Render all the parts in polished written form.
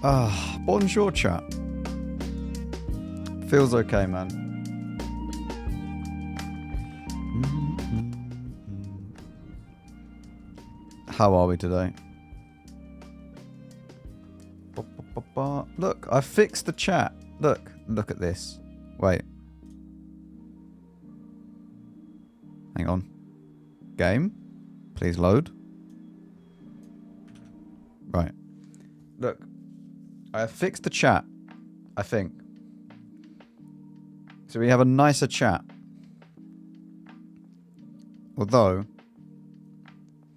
Ah, bonjour chat. Feels okay, man. How are we today? Look, I fixed the chat. Look at this. Wait. Hang on. Game? Please load. Right. Look. I have fixed the chat. I think. So we have a nicer chat. Although...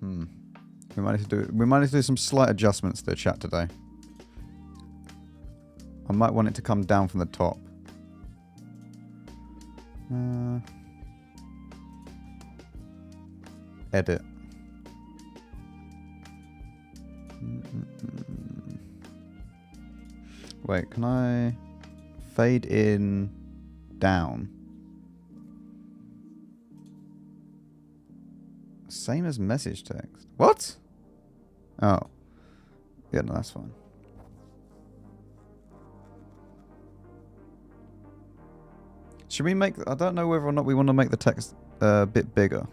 We might need to do some slight adjustments to the chat today. I might want it to come down from the top. Edit. Wait, can I fade in down? Same as message text. What? Oh. Yeah, no, that's fine. Should we make... I don't know whether or not we want to make the text a bit bigger.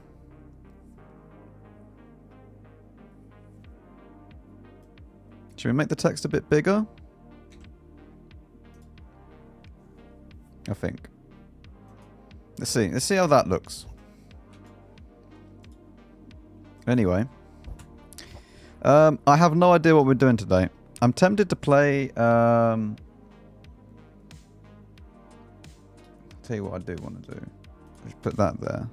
Should we make the text a bit bigger? I think. Let's see. Let's see how that looks. Anyway. I have no idea what we're doing today. I'm tempted to play... I'll tell you what I do want to do. Just put that there.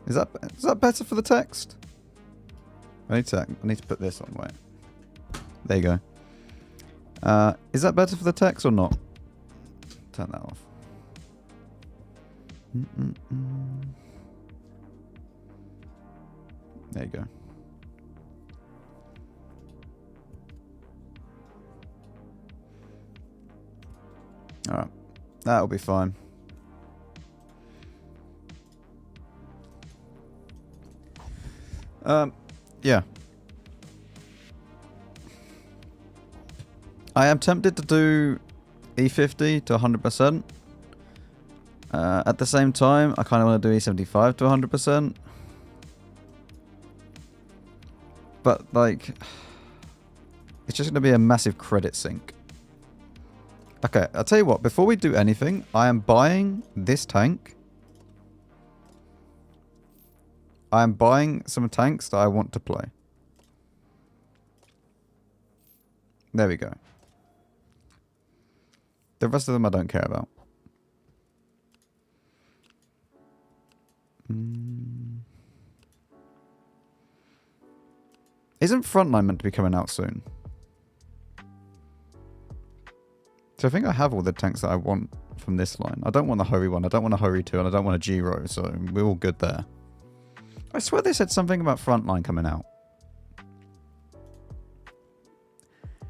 Is that better for the text? I need to put this on. Wait. There you go. Is that better for the text or not? Turn that off. There you go. Alright. That'll be fine. Yeah. I am tempted to do E50 to 100%. At the same time, I kind of want to do E75 to 100%. But, like, it's just going to be a massive credit sink. Okay, I'll tell you what. Before we do anything, I am buying this tank. I am buying some tanks that I want to play. There we go. The rest of them I don't care about. Isn't Frontline meant to be coming out soon? So I think I have all the tanks that I want from this line. I don't want the Hurry one, I don't want a Hurry 2, and I don't want a Giro, so we're all good there. I swear they said something about Frontline coming out.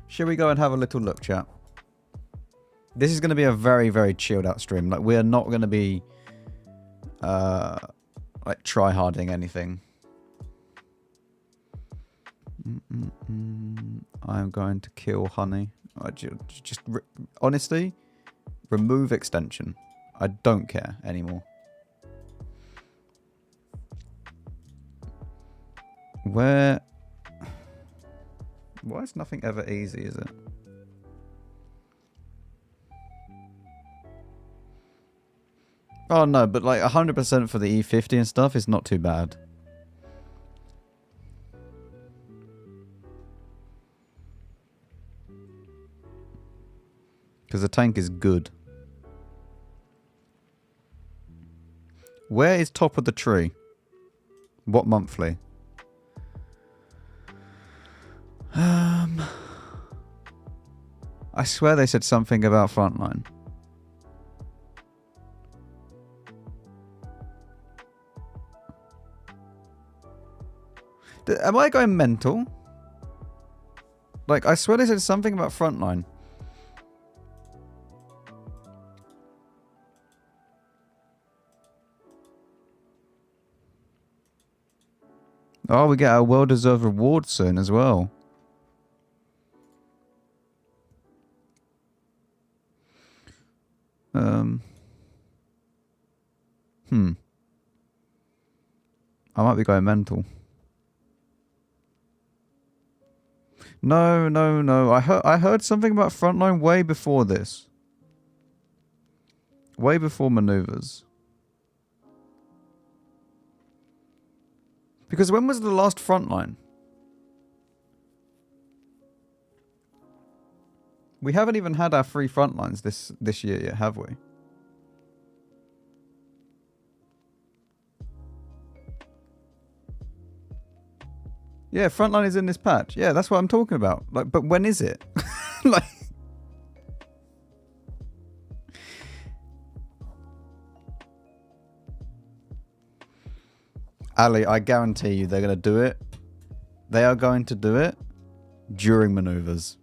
Shall we go and have a little look, chat? This is going to be a very, very chilled out stream. Like, we're not going to be, like, try-harding anything. I'm going to kill Honey. Just honestly, remove extension. I don't care anymore. Why is nothing ever easy, is it? Oh no, but like 100% for the E50 and stuff is not too bad. Because the tank is good. Where is top of the tree? What monthly? I swear they said something about Frontline. Am I going mental? Like, I swear they said something about Frontline. Oh, we get our well-deserved reward soon as well. I might be going mental. No. I heard something about frontline way before this. Way before maneuvers. Because when was the last frontline? We haven't even had our 3 frontlines this year yet, have we? Yeah, frontline is in this patch. Yeah, that's what I'm talking about. Like, but when is it? Like, Ali, I guarantee you they're going to do it. They are going to do it during maneuvers.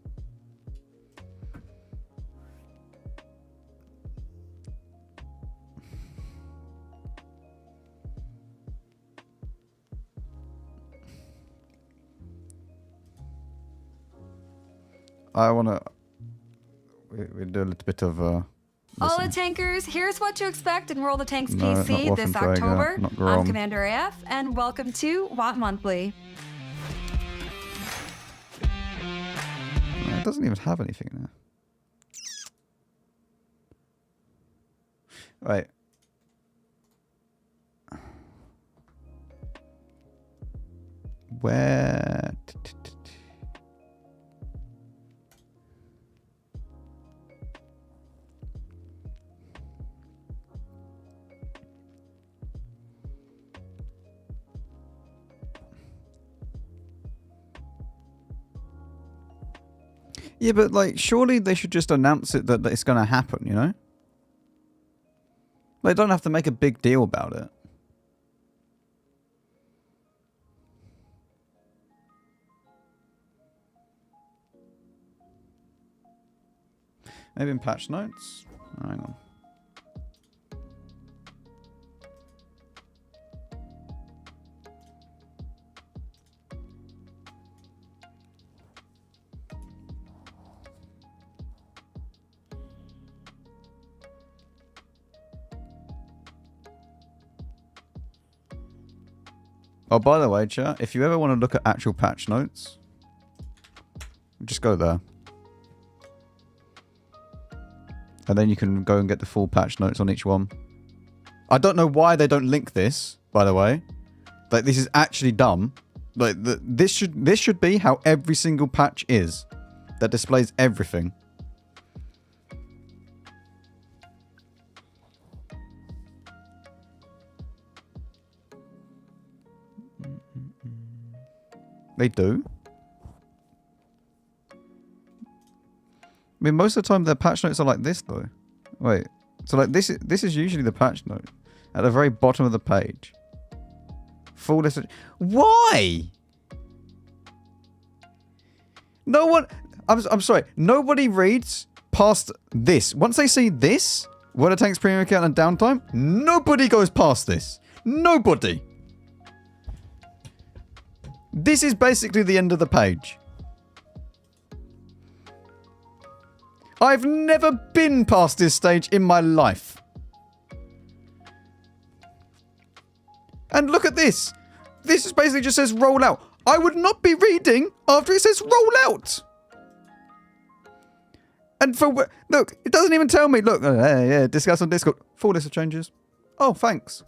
I want to... We do a little bit of... all the tankers, here's what to expect in World of Tanks PC this October. I'm Commander AF, and welcome to WOT Monthly. It doesn't even have anything there. Right. Where... Yeah, but like, surely they should just announce it that it's going to happen, you know? They don't have to make a big deal about it. Maybe in patch notes? Hang on. Oh, by the way, chat, if you ever want to look at actual patch notes, just go there. And then you can go and get the full patch notes on each one. I don't know why they don't link this, by the way. Like, this is actually dumb. Like, this should be how every single patch is. That displays everything. They do. I mean, most of the time their patch notes are like this, though. Wait, so like this is usually the patch note at the very bottom of the page. Full list. Why? No one. I'm sorry. Nobody reads past this. Once they see this, WOT Tanks premium account and downtime, nobody goes past this. Nobody. This is basically the end of the page. I've never been past this stage in my life. And look at this. This is basically just says roll out. I would not be reading after it says roll out. And for... Look, it doesn't even tell me. Look, yeah, discuss on Discord. Full list of changes. Oh, thanks.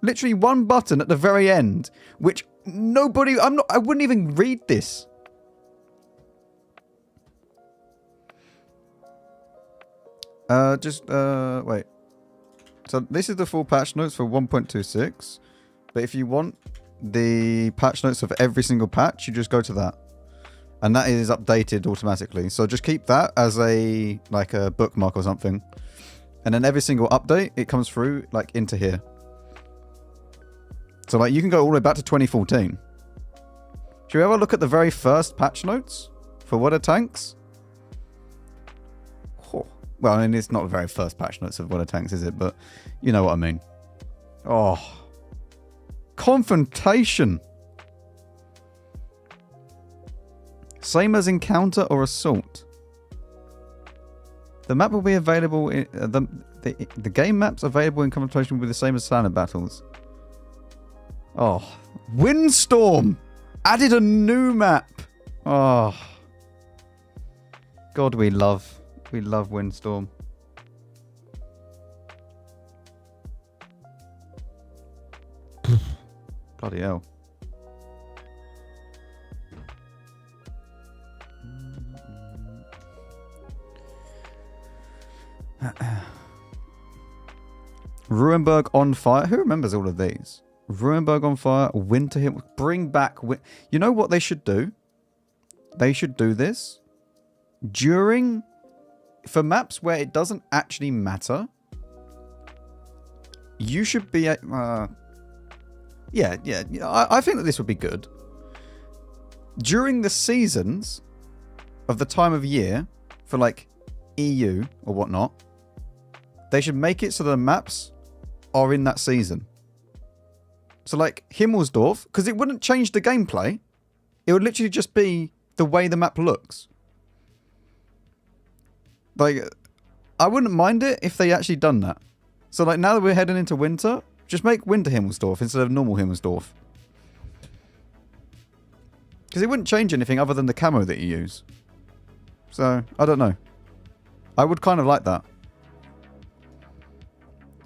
Literally one button at the very end, which... Nobody, I wouldn't even read this. Wait. So this is the full patch notes for 1.26. But if you want the patch notes of every single patch, you just go to that. And that is updated automatically. So just keep that as a bookmark or something. And then every single update, it comes through like into here. So like you can go all the way back to 2014. Should we have a look at the very first patch notes for WOT Tanks? Oh. Well, I mean, it's not the very first patch notes of WOT Tanks, is it? But you know what I mean. Oh. Confrontation. Same as Encounter or Assault. The map will be available in the game maps available in combination with the same as standard battles. Oh, Windstorm added a new map. Oh, God, we love Windstorm. Bloody hell. Ruinberg on Fire. Who remembers all of these? Ruinberg on Fire, Winter Hill. Bring back... You know what they should do? They should do this during... For maps where it doesn't actually matter, you should be... I think that this would be good. During the seasons of the time of year, for like EU or whatnot, they should make it so the maps are in that season. So like Himmelsdorf, because it wouldn't change the gameplay. It would literally just be the way the map looks. Like, I wouldn't mind it if they actually done that. So like now that we're heading into winter, just make winter Himmelsdorf instead of normal Himmelsdorf. Because it wouldn't change anything other than the camo that you use. So, I don't know. I would kind of like that.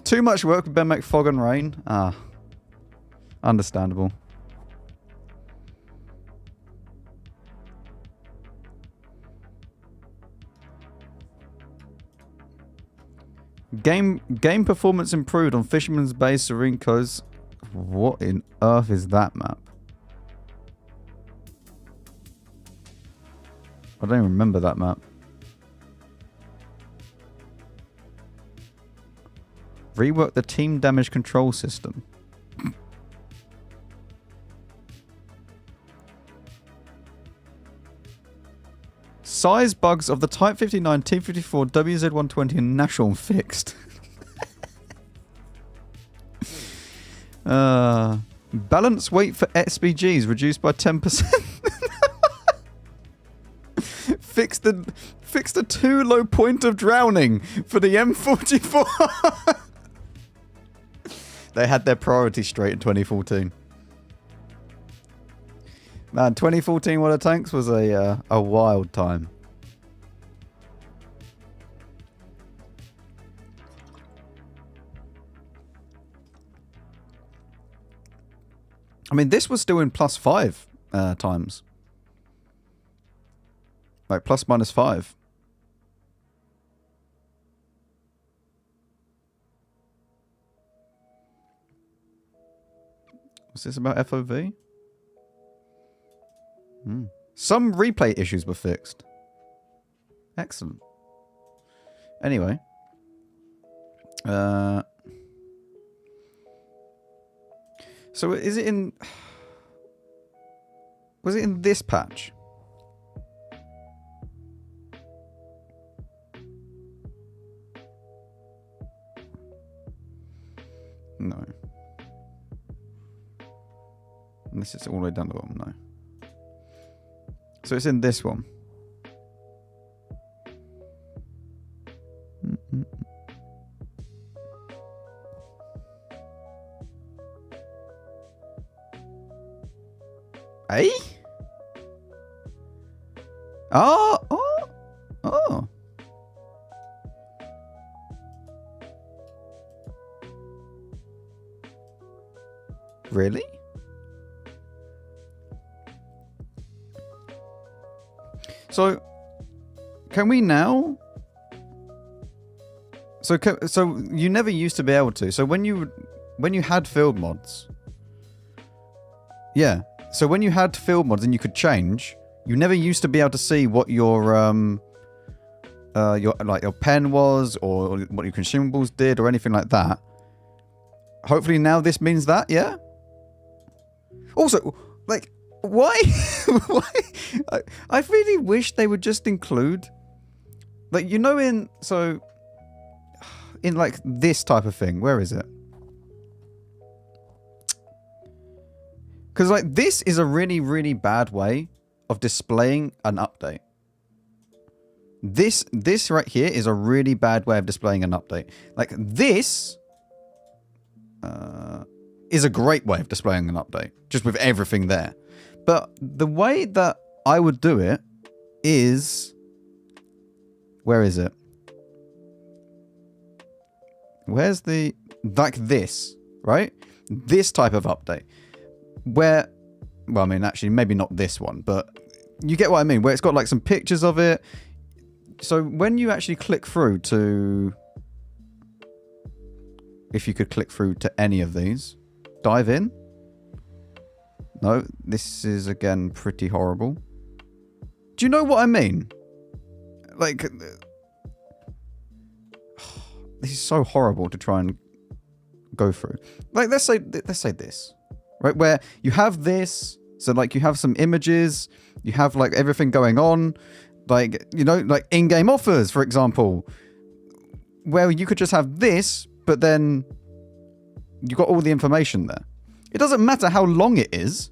Too much work with Ben Fog and Rain. Ah. Understandable. Game performance improved on Fisherman's Bay, Serene Coast. What in earth is that map? I don't even remember that map. Rework the team damage control system. Size bugs of the Type 59, T54, WZ120 and Nashorn fixed. Balance weight for SPGs reduced by 10%. Fix the too low point of drowning for the M44. They had their priorities straight in 2014. Man, 2014 World of Tanks was a wild time. I mean, this was still in +5 times. Like ±5. Was this about FOV? Some replay issues were fixed. Excellent. Anyway. So is it in... Was it in this patch? No. Unless it's all the way down the bottom, no. So it's in this one. Eh? Oh! Really? So, can we now? So you never used to be able to. So when you had field mods, yeah. So when you had field mods and you could change, you never used to be able to see what your pen was or what your consumables did or anything like that. Hopefully now this means that, yeah. Also, like, why? Why? I really wish they would just include, like, you know, in like this type of thing. Where is it? Because like this is a really, really bad way of displaying an update. This right here is a really bad way of displaying an update. Like this is a great way of displaying an update, just with everything there. But the way that I would do it is, where is it? Where's the, like this, right? This type of update. Where, well, I mean, actually, maybe not this one, but you get what I mean, where it's got like some pictures of it. So when you actually click through to, if you could click through to any of these, dive in. No, this is again pretty horrible. Do you know what I mean? Like, this is so horrible to try and go through. Like, let's say this, right? Where you have this, so like you have some images, you have like everything going on, like, you know, like in-game offers, for example, where you could just have this, but then you got all the information there. It doesn't matter how long it is,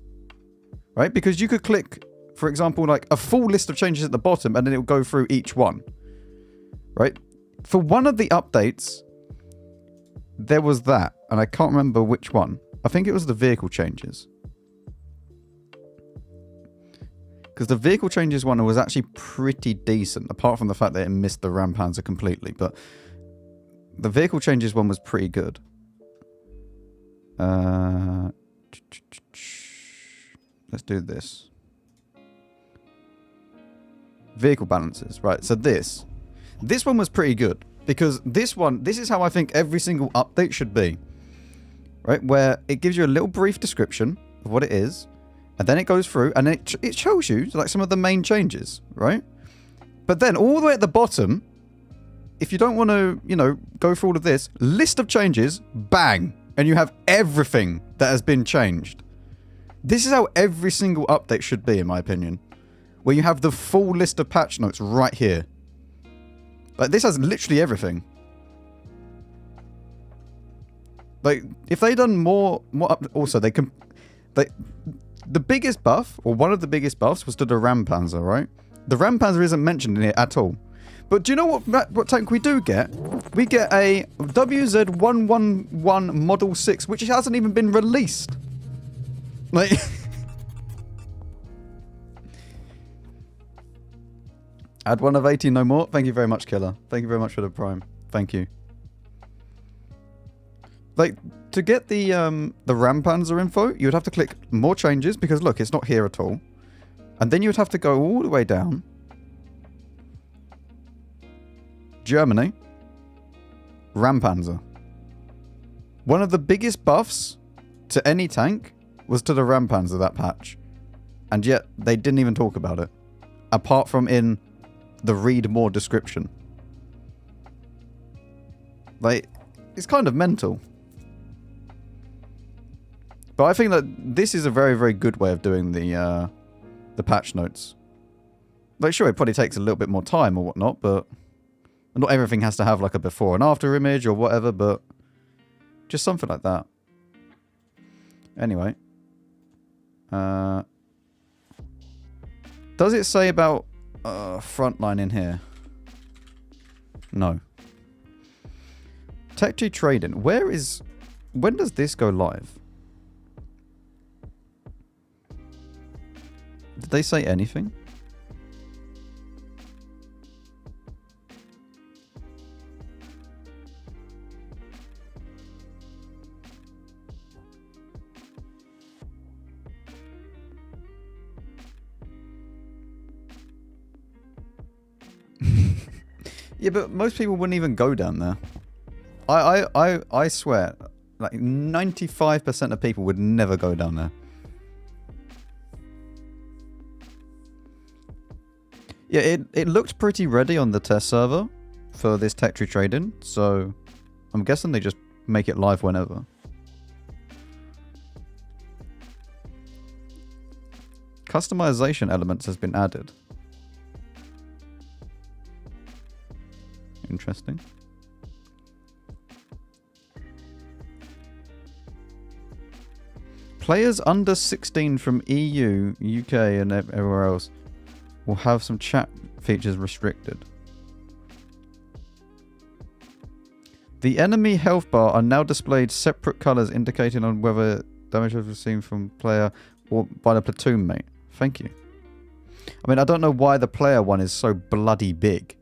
right? Because you could click, for example, like a full list of changes at the bottom, and then it will go through each one, right? For one of the updates, there was that, and I can't remember which one. I think it was the vehicle changes. Because the vehicle changes one was actually pretty decent, apart from the fact that it missed the Rampanzer completely. But the vehicle changes one was pretty good. Let's do this. Vehicle balances. Right, so this one was pretty good. Because this is how I think every single update should be. Right, where it gives you a little brief description of what it is. And then it goes through and it shows you like some of the main changes, right? But then all the way at the bottom, if you don't want to, you know, go through all of this, list of changes, bang. And you have everything that has been changed. This is how every single update should be, in my opinion. Where you have the full list of patch notes right here. Like, this has literally everything. Like, if they done more also, they can... the biggest buff, or one of the biggest buffs, was to the Rampanzer, right? The Rampanzer isn't mentioned in here at all. But do you know what tank we do get? We get a WZ111 Model 6, which hasn't even been released. Like... Add one of 18 no more. Thank you very much, Killer. Thank you very much for the Prime. Thank you. Like, to get the Rampanzer info, you would have to click more changes, because look, it's not here at all. And then you would have to go all the way down. Germany. Rampanzer. One of the biggest buffs to any tank was to the Rampanzer, that patch. And yet, they didn't even talk about it. Apart from in the read more description. Like, it's kind of mental. But I think that this is a very, very good way of doing the patch notes. Like, sure, it probably takes a little bit more time or whatnot, but not everything has to have like a before and after image or whatever, but just something like that. Anyway. Does it say about frontline in here? No. Tech Tree Trading. When does this go live? Did they say anything? Yeah, but most people wouldn't even go down there. I swear, like 95% of people would never go down there. Yeah, it looked pretty ready on the test server for this Tech Tree Trading, so I'm guessing they just make it live whenever. Customization elements has been added. Interesting. Players under 16 from EU, UK, and everywhere else will have some chat features restricted. The enemy health bar are now displayed separate colours indicating on whether damage was received from player or by the platoon mate. Thank you. I mean, I don't know why the player one is so bloody big.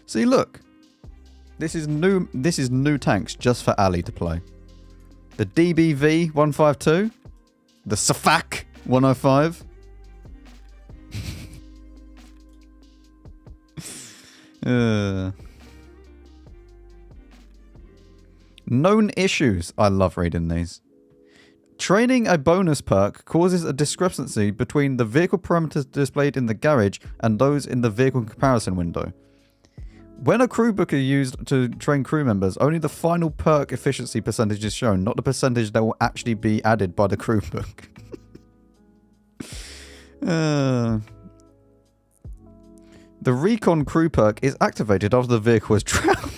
See, look. This is new tanks just for Ali to play. The DBV 152, the Safak 105. Known issues. I love reading these. Training a bonus perk causes a discrepancy between the vehicle parameters displayed in the garage and those in the vehicle comparison window. When a crew book is used to train crew members, only the final perk efficiency percentage is shown, not the percentage that will actually be added by the crew book. The recon crew perk is activated after the vehicle is drowned.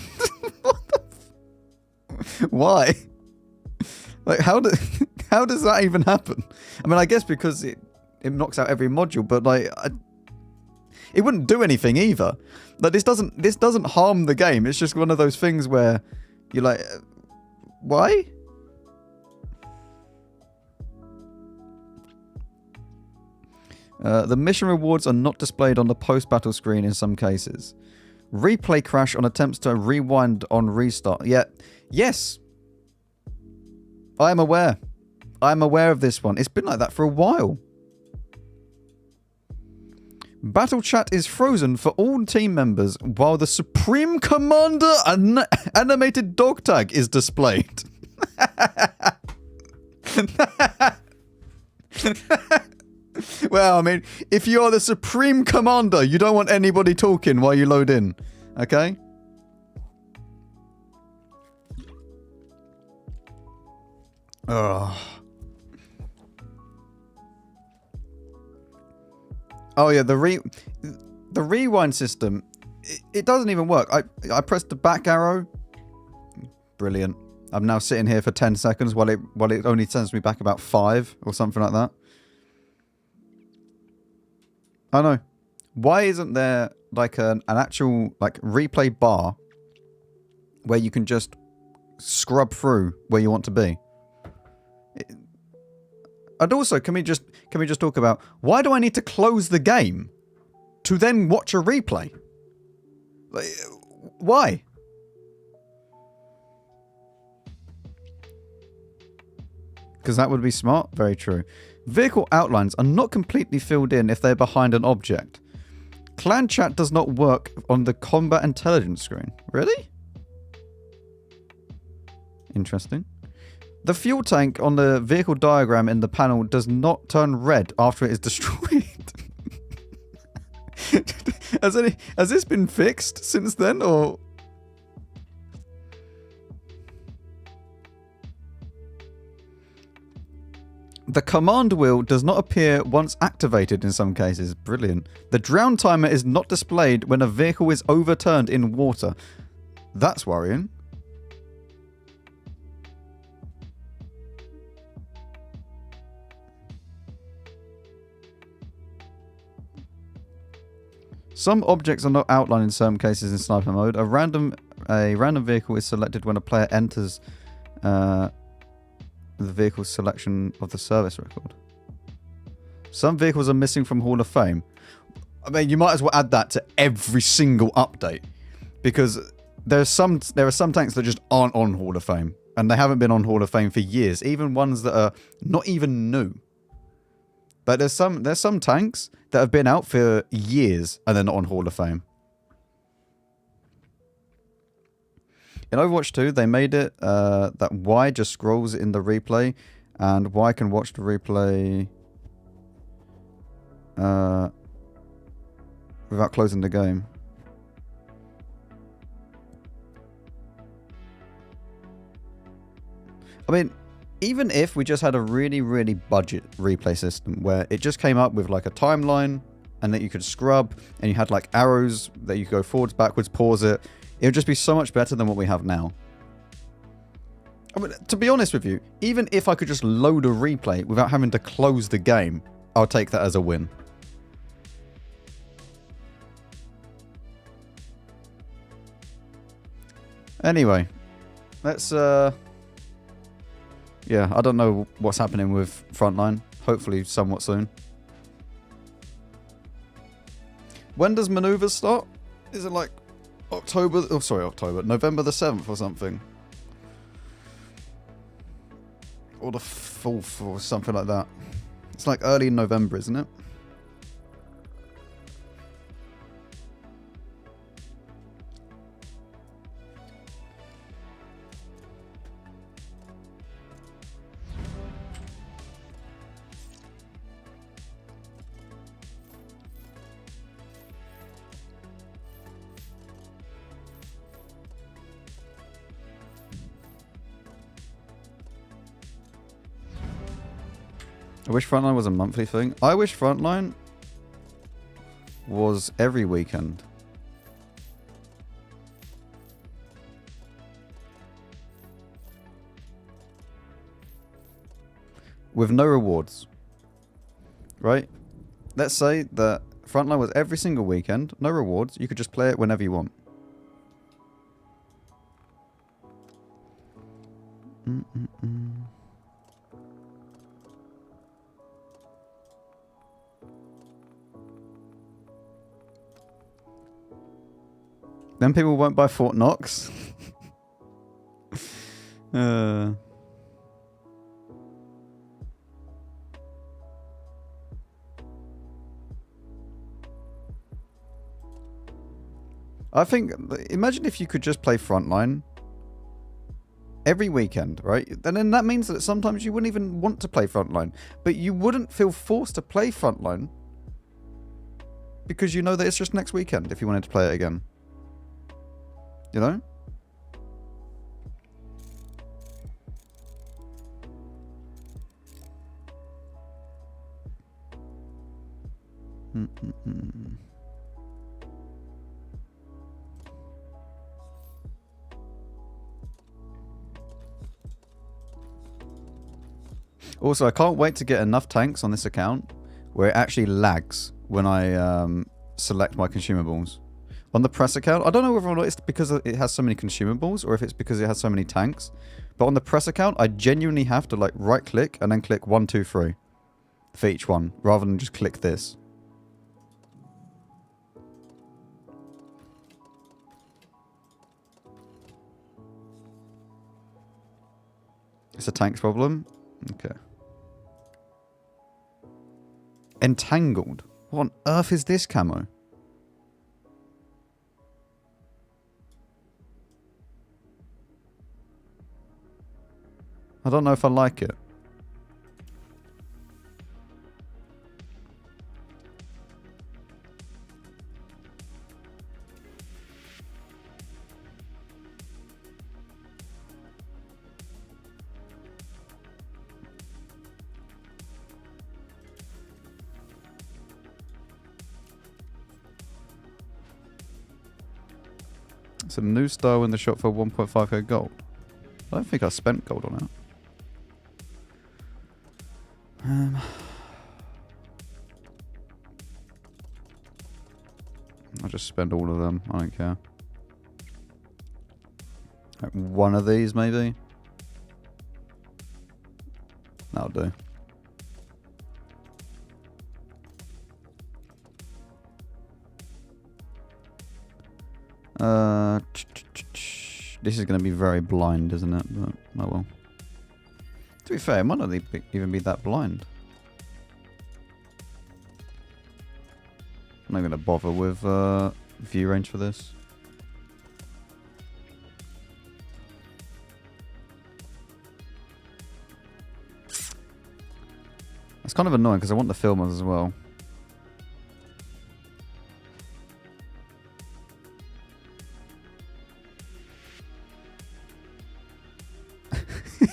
Why? Like, how does that even happen? I mean, I guess because it knocks out every module, but like, it wouldn't do anything either. Like, this doesn't harm the game. It's just one of those things where you're like, why? The mission rewards are not displayed on the post-battle screen in some cases. Replay crash on attempts to rewind on restart. Yeah, yes. I am aware. I'm aware of this one. It's been like that for a while. Battle chat is frozen for all team members while the Supreme Commander animated dog tag is displayed. Well, I mean, if you're the Supreme Commander, you don't want anybody talking while you load in. Okay? Ugh. Oh yeah, the rewind system, it doesn't even work. I pressed the back arrow. Brilliant. I'm now sitting here for 10 seconds while it only sends me back about 5 or something like that. I know. Why isn't there like an actual like replay bar where you can just scrub through where you want to be? And also, can we just talk about why do I need to close the game to then watch a replay? Like, why? Because that would be smart. Very true. Vehicle outlines are not completely filled in if they're behind an object. Clan chat does not work on the combat intelligence screen. Really? Interesting. The fuel tank on the vehicle diagram in the panel does not turn red after it is destroyed. Has this been fixed since then, or? The command wheel does not appear once activated in some cases. Brilliant. The drown timer is not displayed when a vehicle is overturned in water. That's worrying. Some objects are not outlined in some cases in sniper mode. A random vehicle is selected when a player enters the vehicle selection of the service record. Some vehicles are missing from Hall of Fame. I mean, you might as well add that to every single update, because there are some tanks that just aren't on Hall of Fame, and they haven't been on Hall of Fame for years. Even ones that are not even new. But there's some tanks that have been out for years and they're not on Hall of Fame. In Overwatch 2, they made it that Y just scrolls in the replay, and Y can watch the replay without closing the game. I mean, even if we just had a really, really budget replay system where it just came up with like a timeline and that you could scrub, and you had like arrows that you could go forwards, backwards, pause it. It would just be so much better than what we have now. I mean, to be honest with you, even if I could just load a replay without having to close the game, I'll take that as a win. Anyway, let's yeah, I don't know what's happening with Frontline. Hopefully somewhat soon. When does Maneuvers start? Is it like October? Oh, sorry, October. November the 7th or something. Or the 4th or something like that. It's like early in November, isn't it? I wish Frontline was a monthly thing. I wish Frontline was every weekend. With no rewards. Right? Let's say that Frontline was every single weekend, no rewards. You could just play it whenever you want. Then people won't buy Fort Knox. I think, imagine if you could just play Frontline every weekend, right? And then that means that sometimes you wouldn't even want to play Frontline, but you wouldn't feel forced to play Frontline because you know that it's just next weekend if you wanted to play it again. You know? Also, I can't wait to get enough tanks on this account where it actually lags when I select my consumables. On the press account, I don't know whether or not it's because it has so many consumables or if it's because it has so many tanks. But on the press account, I genuinely have to like right click and then click 1, 2, 3 for each one rather than just click this. It's a tanks problem. Okay. Entangled. What on earth is this camo? I don't know if I like it. It's a new style in the shop for 1.5k gold. I don't think I spent gold on it. I'll just spend all of them. I don't care. Like one of these, maybe? That'll do. This is going to be very blind, isn't it? But, oh well. To be fair, it might not even be that blind. I'm not going to bother with view range for this. It's kind of annoying because I want the filmers as well.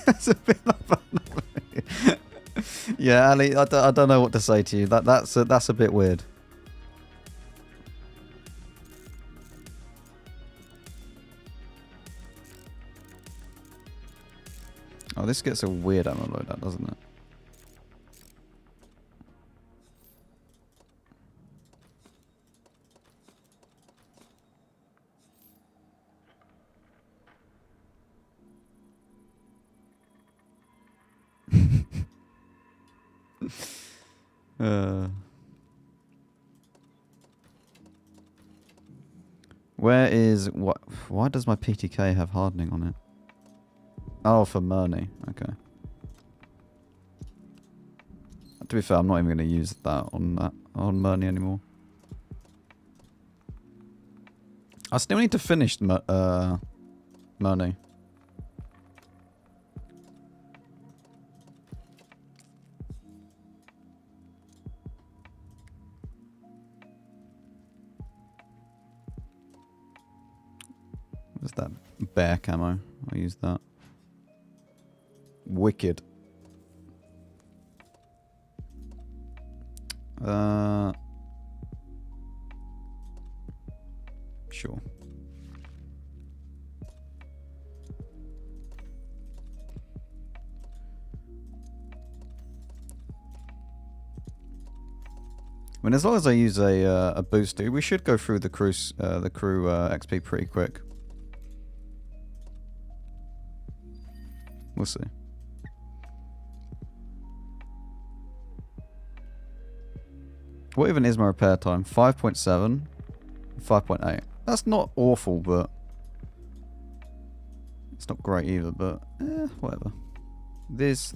That's a bit yeah, Ali, I don't know what to say to you. That's a bit weird. Oh, this gets a weird ammo loadout, doesn't it? Where is what? Why does my PTK have hardening on it? Oh, for Murney. Okay. To be fair, I'm not even going to use that on Murney anymore. I still need to finish Murney. What's that? Bear camo. I'll use that. Wicked. Sure. I mean, as long as I use a booster, we should go through the crew XP pretty quick. We'll see. What even is my repair time? 5.7, 5.8. That's not awful, but it's not great either. But whatever. This.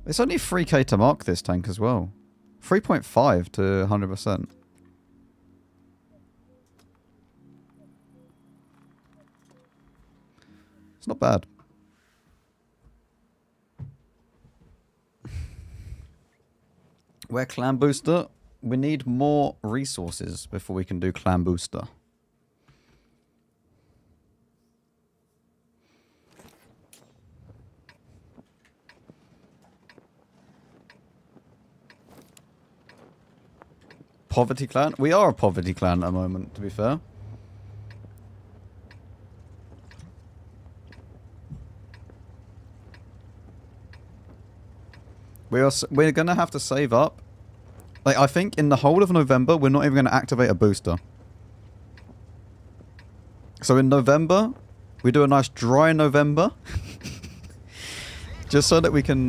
It's only 3k to mark this tank as well. 3.5 to 100%. It's not bad. We're clan booster. We need more resources before we can do clan booster. Poverty clan? We are a poverty clan at the moment, to be fair. We're going to have to save up. Like, I think in the whole of November, we're not even going to activate a booster. So in November, we do a nice dry November. Just so that we can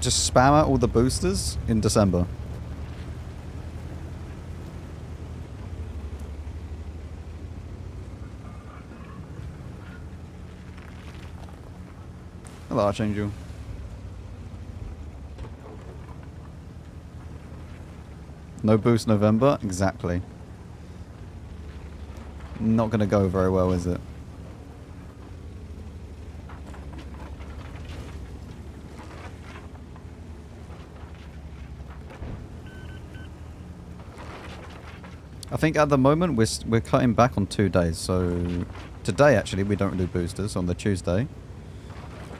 just spam out all the boosters in December. Hello, Archangel. No boost November? Exactly. Not going to go very well, is it? I think at the moment we're cutting back on 2 days. So today actually we don't do boosters on the Tuesday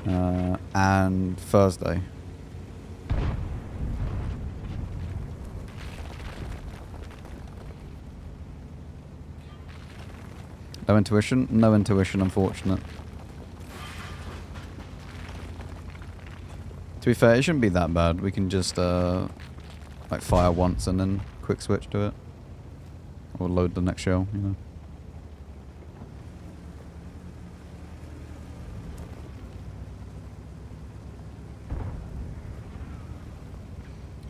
and Thursday. No intuition? No intuition, unfortunate. To be fair, it shouldn't be that bad. We can just like fire once and then quick switch to it. Or load the next shell, you know.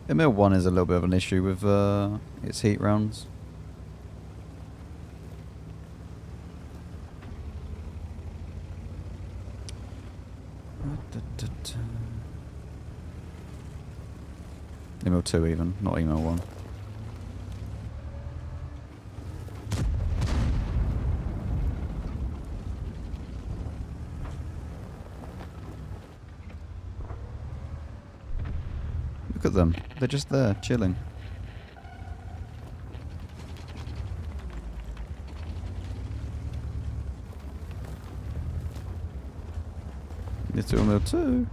Emil 1 is a little bit of an issue with its heat rounds. Email 2 even, not email 1. Look at them, they're just there, chilling. It's email 2.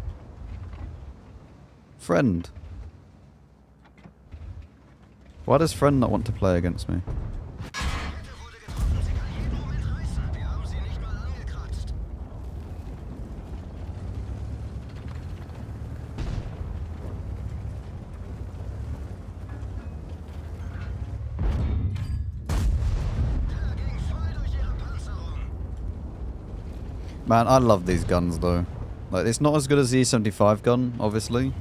Friend. Why does friend not want to play against me? Man, I love these guns though. Like, it's not as good as the E75 gun, obviously,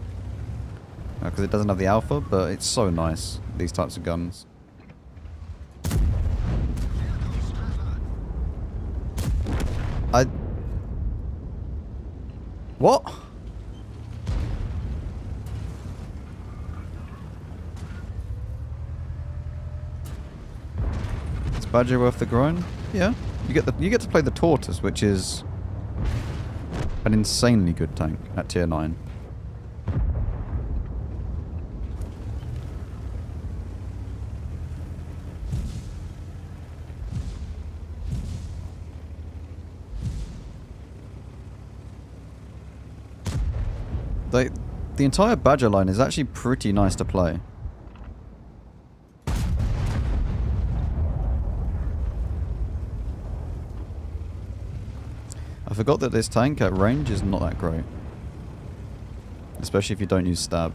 because it doesn't have the alpha, but it's so nice, these types of guns. What? Is Badger worth the grind? Yeah. You get to play the Tortoise, which is an insanely good tank at tier 9. The entire Badger line is actually pretty nice to play. I forgot that this tank at range is not that great. Especially if you don't use stab.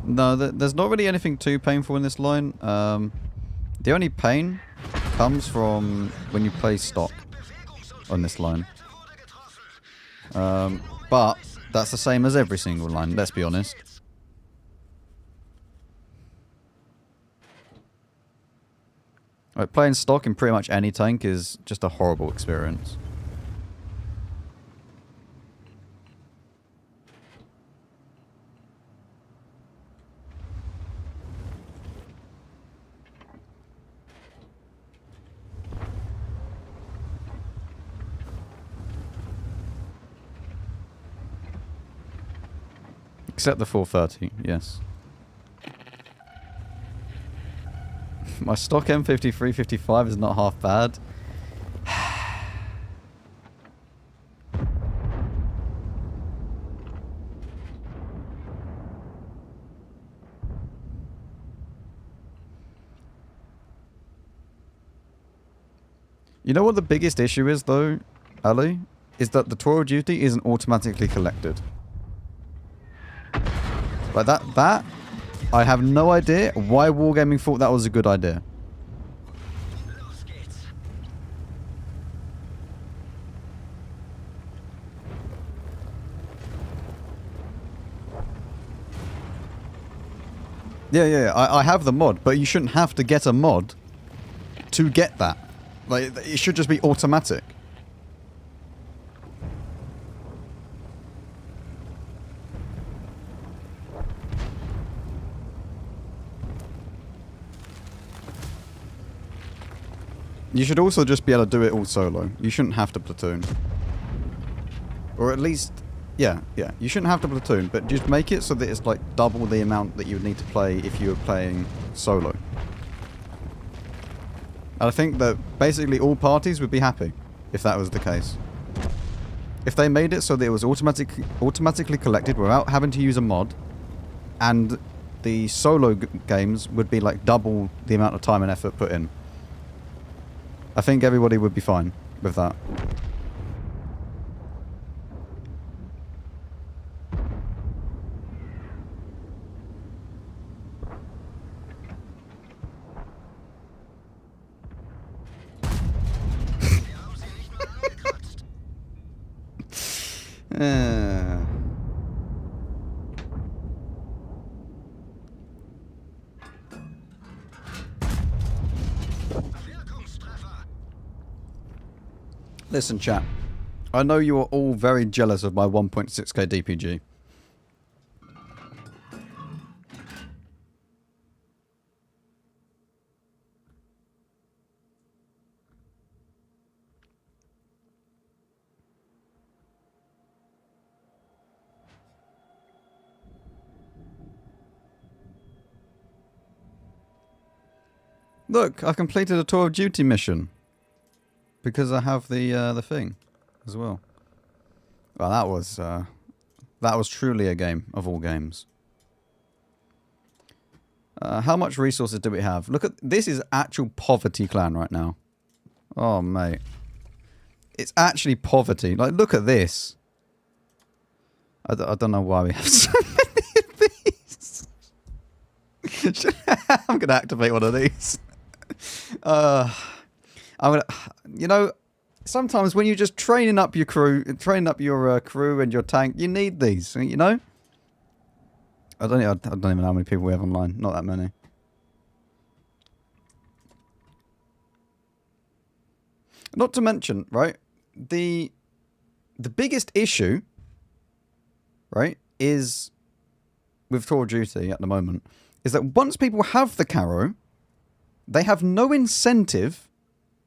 No, there's not really anything too painful in this line. The only pain comes from when you play stock on this line. But that's the same as every single line, let's be honest. Like, playing stock in pretty much any tank is just a horrible experience. Except the 430, yes. My stock M53-55 is not half bad. You know what the biggest issue is though, Ali? Is that the Tour of Duty isn't automatically collected. Like that, I have no idea why Wargaming thought that was a good idea. Yeah, I have the mod, but you shouldn't have to get a mod to get that. Like, it should just be automatic. You should also just be able to do it all solo. You shouldn't have to platoon. Or at least, yeah, you shouldn't have to platoon, but just make it so that it's like double the amount that you would need to play if you were playing solo. And I think that basically all parties would be happy if that was the case. If they made it so that it was automatically collected without having to use a mod, and the solo games would be like double the amount of time and effort put in. I think everybody would be fine with that. Listen, chat. I know you are all very jealous of my 1.6k DPG. Look, I completed a tour of duty mission. Because I have the thing as well. Well, that was truly a game of all games. How much resources do we have? Look at this is actual poverty clan right now. Oh mate, it's actually poverty. Like look at this. I don't know why we have so many of these. I'm gonna activate one of these. I'm gonna, you know, sometimes when you're just training up your crew, crew and your tank, you need these. You know. I don't even know how many people we have online. Not that many. Not to mention, right, the biggest issue, right, is with Tour of Duty at the moment, is that once people have the Caro, they have no incentive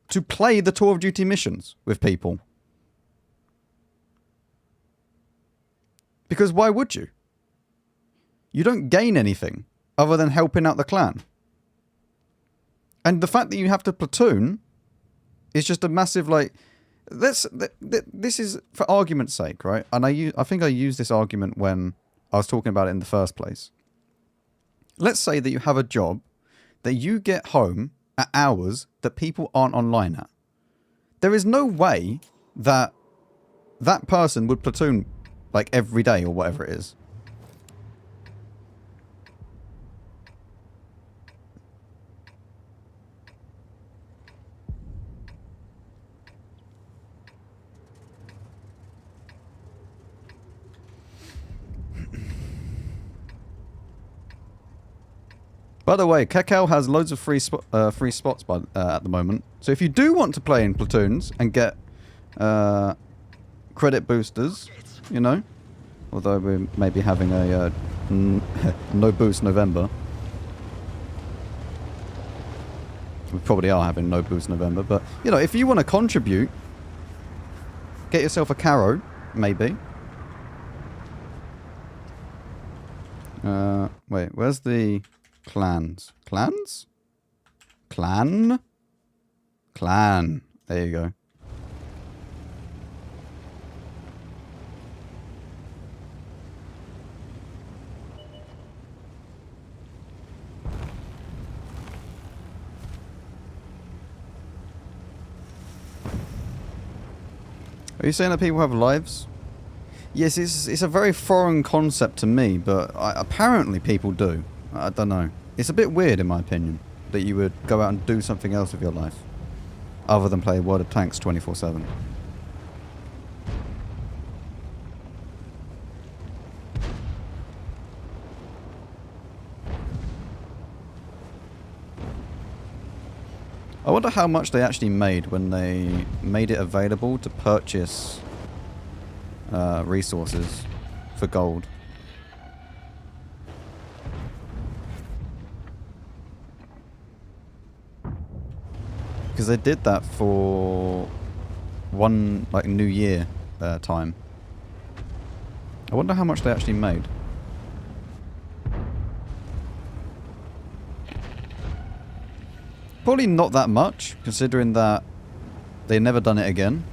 to play the Tour of Duty missions with people. Because why would you? You don't gain anything other than helping out the clan. And the fact that you have to platoon is just a massive, like, this is for argument's sake, right? And I think I used this argument when I was talking about it in the first place. Let's say that you have a job that you get home at hours that people aren't online at. There is no way that that person would platoon like every day or whatever it is. By the way, Kakao has loads of free spots at the moment. So if you do want to play in platoons and get credit boosters, you know, although we may be having a no boost November. We probably are having no boost November, but you know, if you want to contribute, get yourself a Caro, maybe. Wait, where's the clans? Clans? Clan? Clan. There you go. Are you saying that people have lives? Yes, it's a very foreign concept to me, but apparently people do. I don't know. It's a bit weird in my opinion that you would go out and do something else with your life other than play World of Tanks 24/7. I wonder how much they actually made when they made it available to purchase resources for gold. Because they did that for one, like, New Year time. I wonder how much they actually made. Probably not that much, considering that they've never done it again.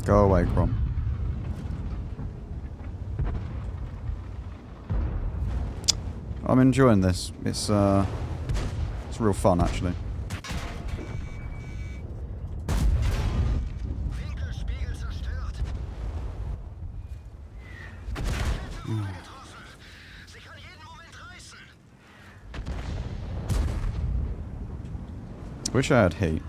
Go away, Grom. I'm enjoying this. It's real fun, actually. Wish I had heat.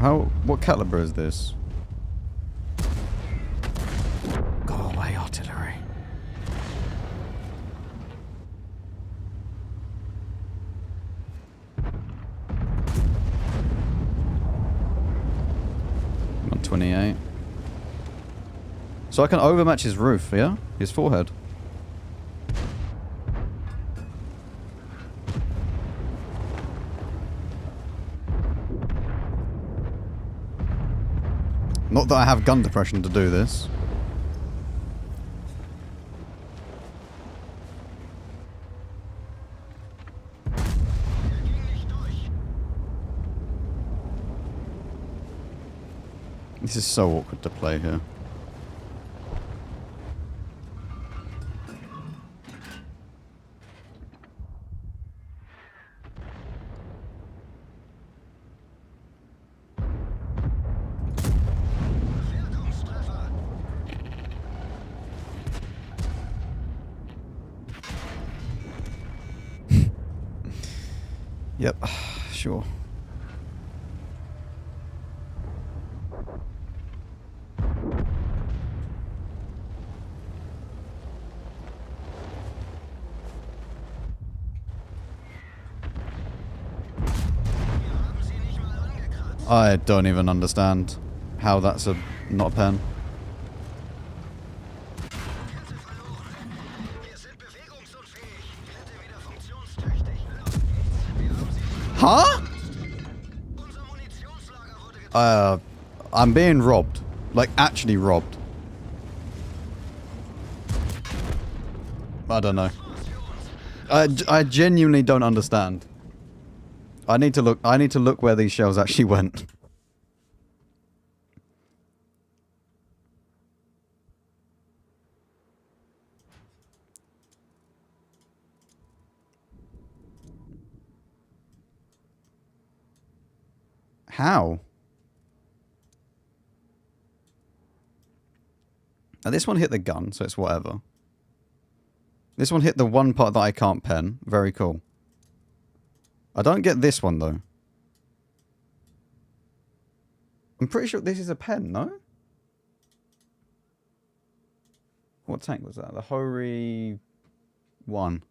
What caliber is this? Go away, artillery. I'm on 28. So I can overmatch his roof, yeah? His forehead. Not that I have gun depression to do this. This is so awkward to play here. Yep, sure. I don't even understand how that's not a pen. Huh? I'm being robbed. Like, actually robbed. I don't know. I genuinely don't understand. I need to look where these shells actually went. How? Now this one hit the gun, so it's whatever. This one hit the one part that I can't pen. Very cool. I don't get this one, though. I'm pretty sure this is a pen, no? What tank was that? The Hori 1.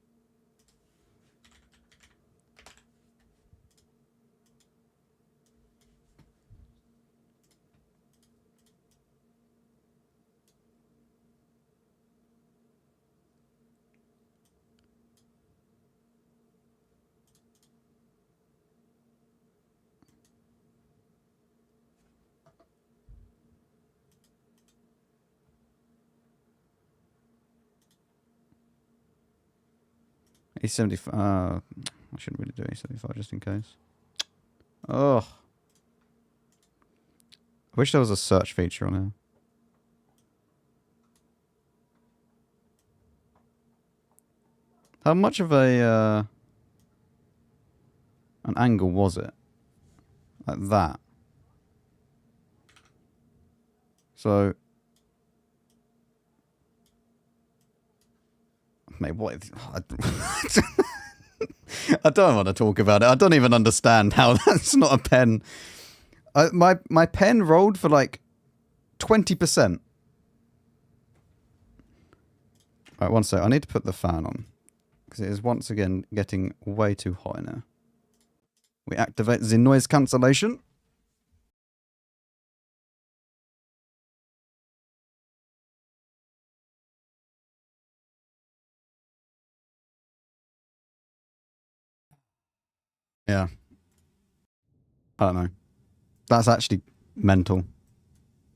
A75. I shouldn't really do A75 just in case. Oh. I wish there was a search feature on here. How much of a an angle was it? Like that. So, mate, what? I don't want to talk about it. I don't even understand how that's not a pen. My pen rolled for like 20%. Alright, one sec. I need to put the fan on. Because it is once again getting way too hot in here. We activate the noise cancellation. Yeah. I don't know. That's actually mental.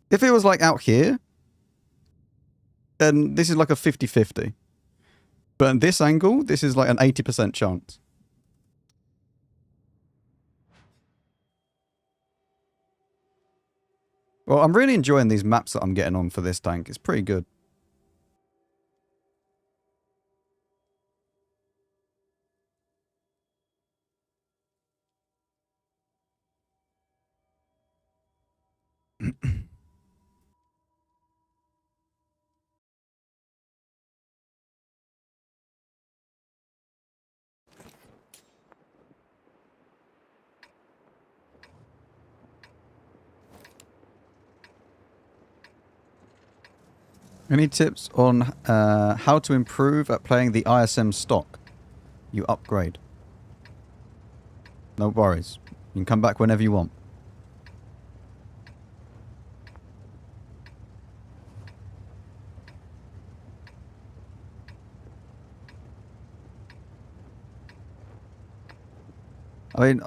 If it was like out here, then this is like a 50-50. But at this angle, this is like an 80% chance. Well, I'm really enjoying these maps that I'm getting on for this tank. It's pretty good. Any tips on how to improve at playing the ISM stock? You upgrade. No worries. You can come back whenever you want. I mean,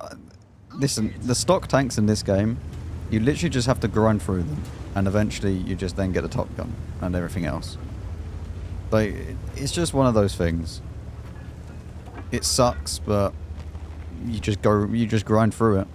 listen, the stock tanks in this game, you literally just have to grind through them. And eventually you just then get the top gun and everything else. Like, it's just one of those things. It sucks, but you just grind through it.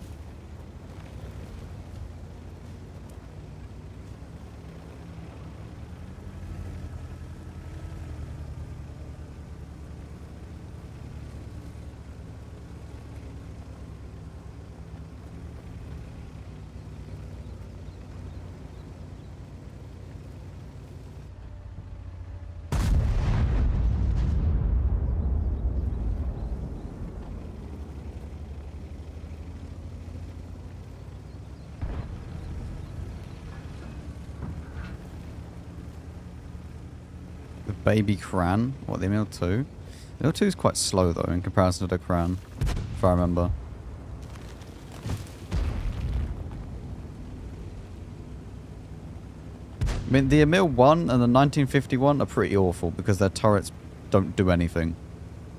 Baby Cran. What, the ML2? The ML2 is quite slow though in comparison to the Cran, if I remember. I mean, the Emil 1 and the 1951 are pretty awful because their turrets don't do anything.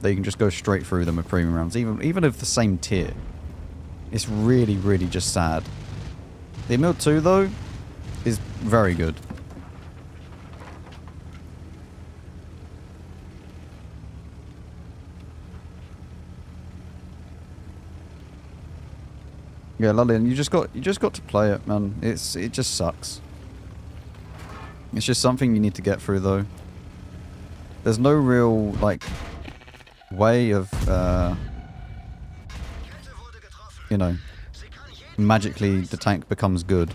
They can just go straight through them with premium rounds, even of the same tier. It's really, really just sad. The Emil 2 though is very good. Yeah, Lullian, you just got to play it, man. It just sucks. It's just something you need to get through, though. There's no real like way of you know, magically the tank becomes good.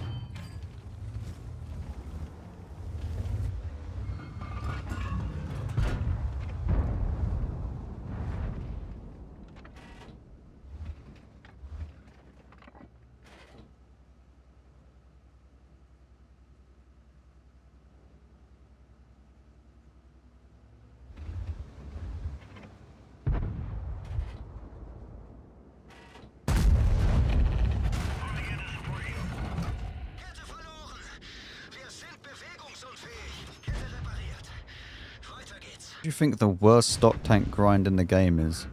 Do you think the worst stock tank grind in the game is?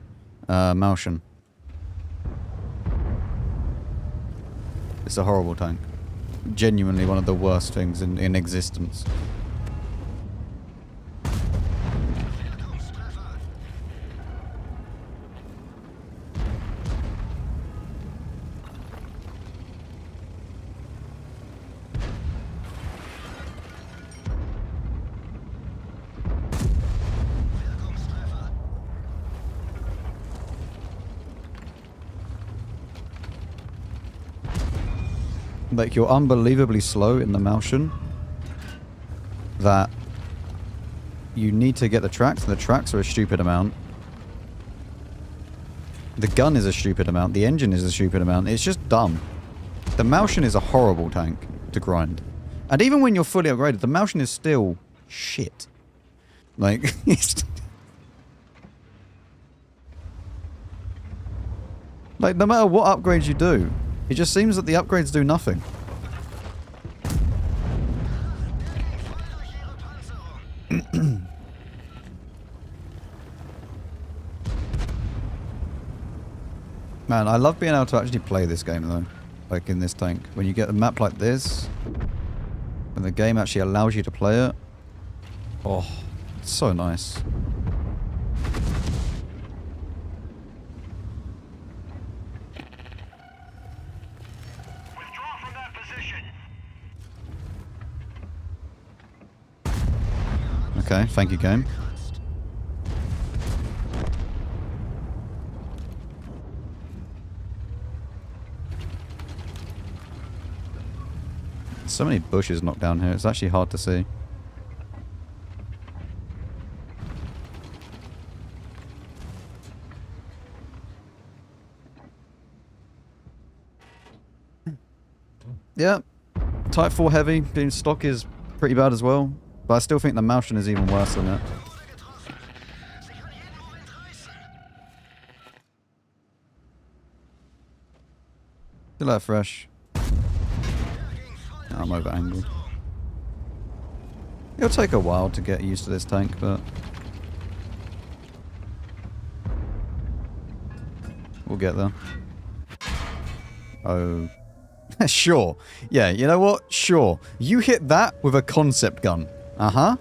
Malshan. It's a horrible tank. Genuinely one of the worst things in existence. Like, you're unbelievably slow in the Malshan that you need to get the tracks, and the tracks are a stupid amount. The gun is a stupid amount. The engine is a stupid amount. It's just dumb. The Malshan is a horrible tank to grind. And even when you're fully upgraded, the Malshan is still shit. Like, it's... Like, no matter what upgrades you do, it just seems that the upgrades do nothing. Man, I love being able to actually play this game though. Like in this tank. When you get a map like this, when the game actually allows you to play it. Oh, it's so nice. Okay, thank you, game. So many bushes knocked down here, it's actually hard to see. Yeah, Type 4 heavy, being stock is pretty bad as well. But I still think the Malshin is even worse than it. Still that fresh. I'm over angled. It'll take a while to get used to this tank, but we'll get there. Oh. Sure. Yeah, you know what? Sure. You hit that with a concept gun. Uh-huh.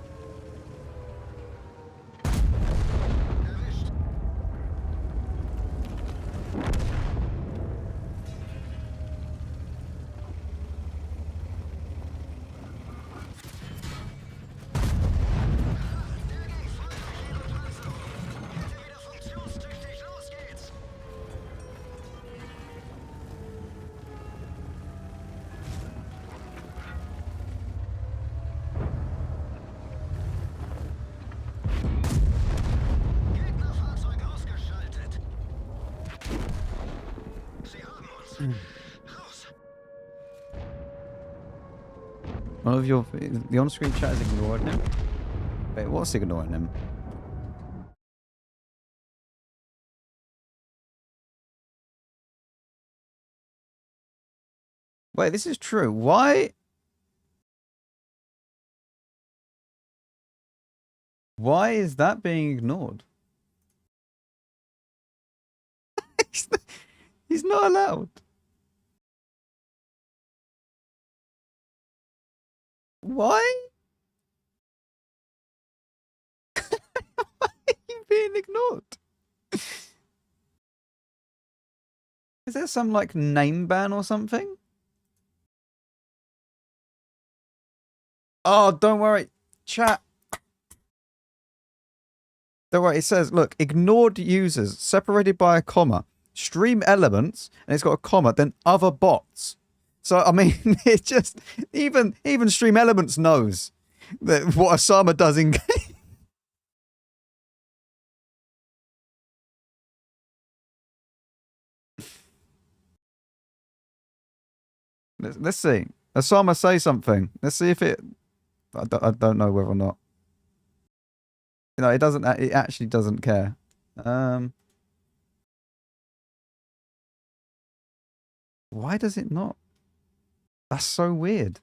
One of your... The on-screen chat is ignoring him? Wait, what's ignoring him? Wait, this is true. Why... Why is that being ignored? He's not allowed. Why? Why are you being ignored? Is there some, like, name ban or something? Oh, don't worry. Chat. Don't worry, it says, look, ignored users, separated by a comma. Stream elements, and it's got a comma, then other bots. So, I mean, it's just... Even Stream Elements knows that what Osama does in game. Let's see. Osama, say something. Let's see if it... I don't know whether or not. You know, it doesn't... It actually doesn't care. Why does it not? That's so weird.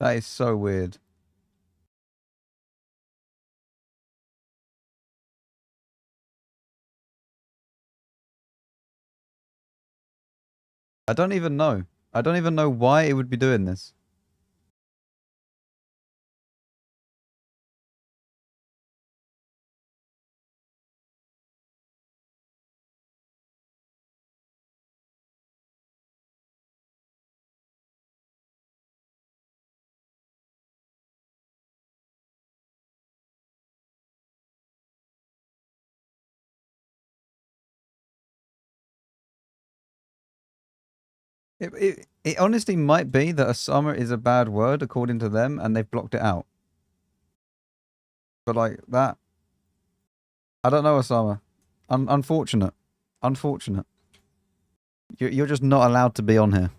That is so weird. I don't even know. I don't even know why it would be doing this. It honestly might be that Osama is a bad word according to them and they've blocked it out. But like that... I don't know, Osama. Unfortunate. Unfortunate. You're just not allowed to be on here.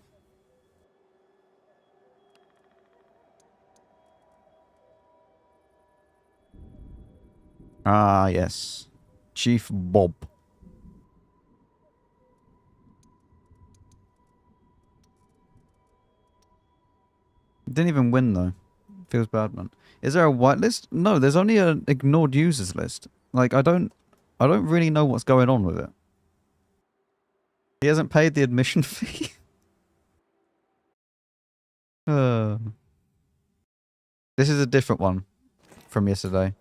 Ah, yes. Chief Bob. Didn't even win though. Feels bad, man. Is there a whitelist? No, there's only an ignored users list. Like I don't really know what's going on with it. He hasn't paid the admission fee. This is a different one from yesterday.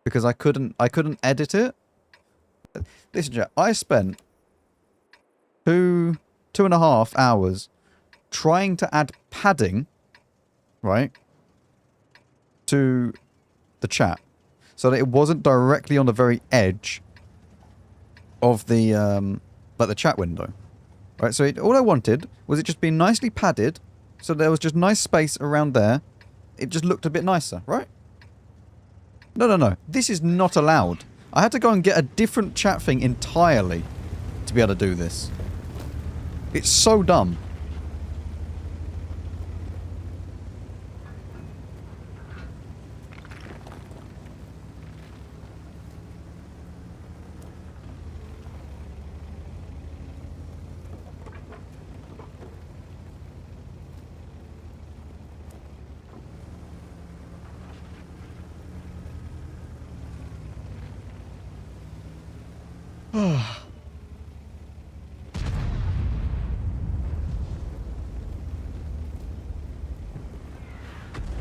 Because I couldn't edit it. Listen, Jack, I spent 2.5 hours trying to add padding, right, to the chat so that it wasn't directly on the very edge of the like the chat window. Right, so all I wanted was it just being nicely padded, so there was just nice space around there. It just looked a bit nicer, right? No. This is not allowed. I had to go and get a different chat thing entirely to be able to do this. It's so dumb.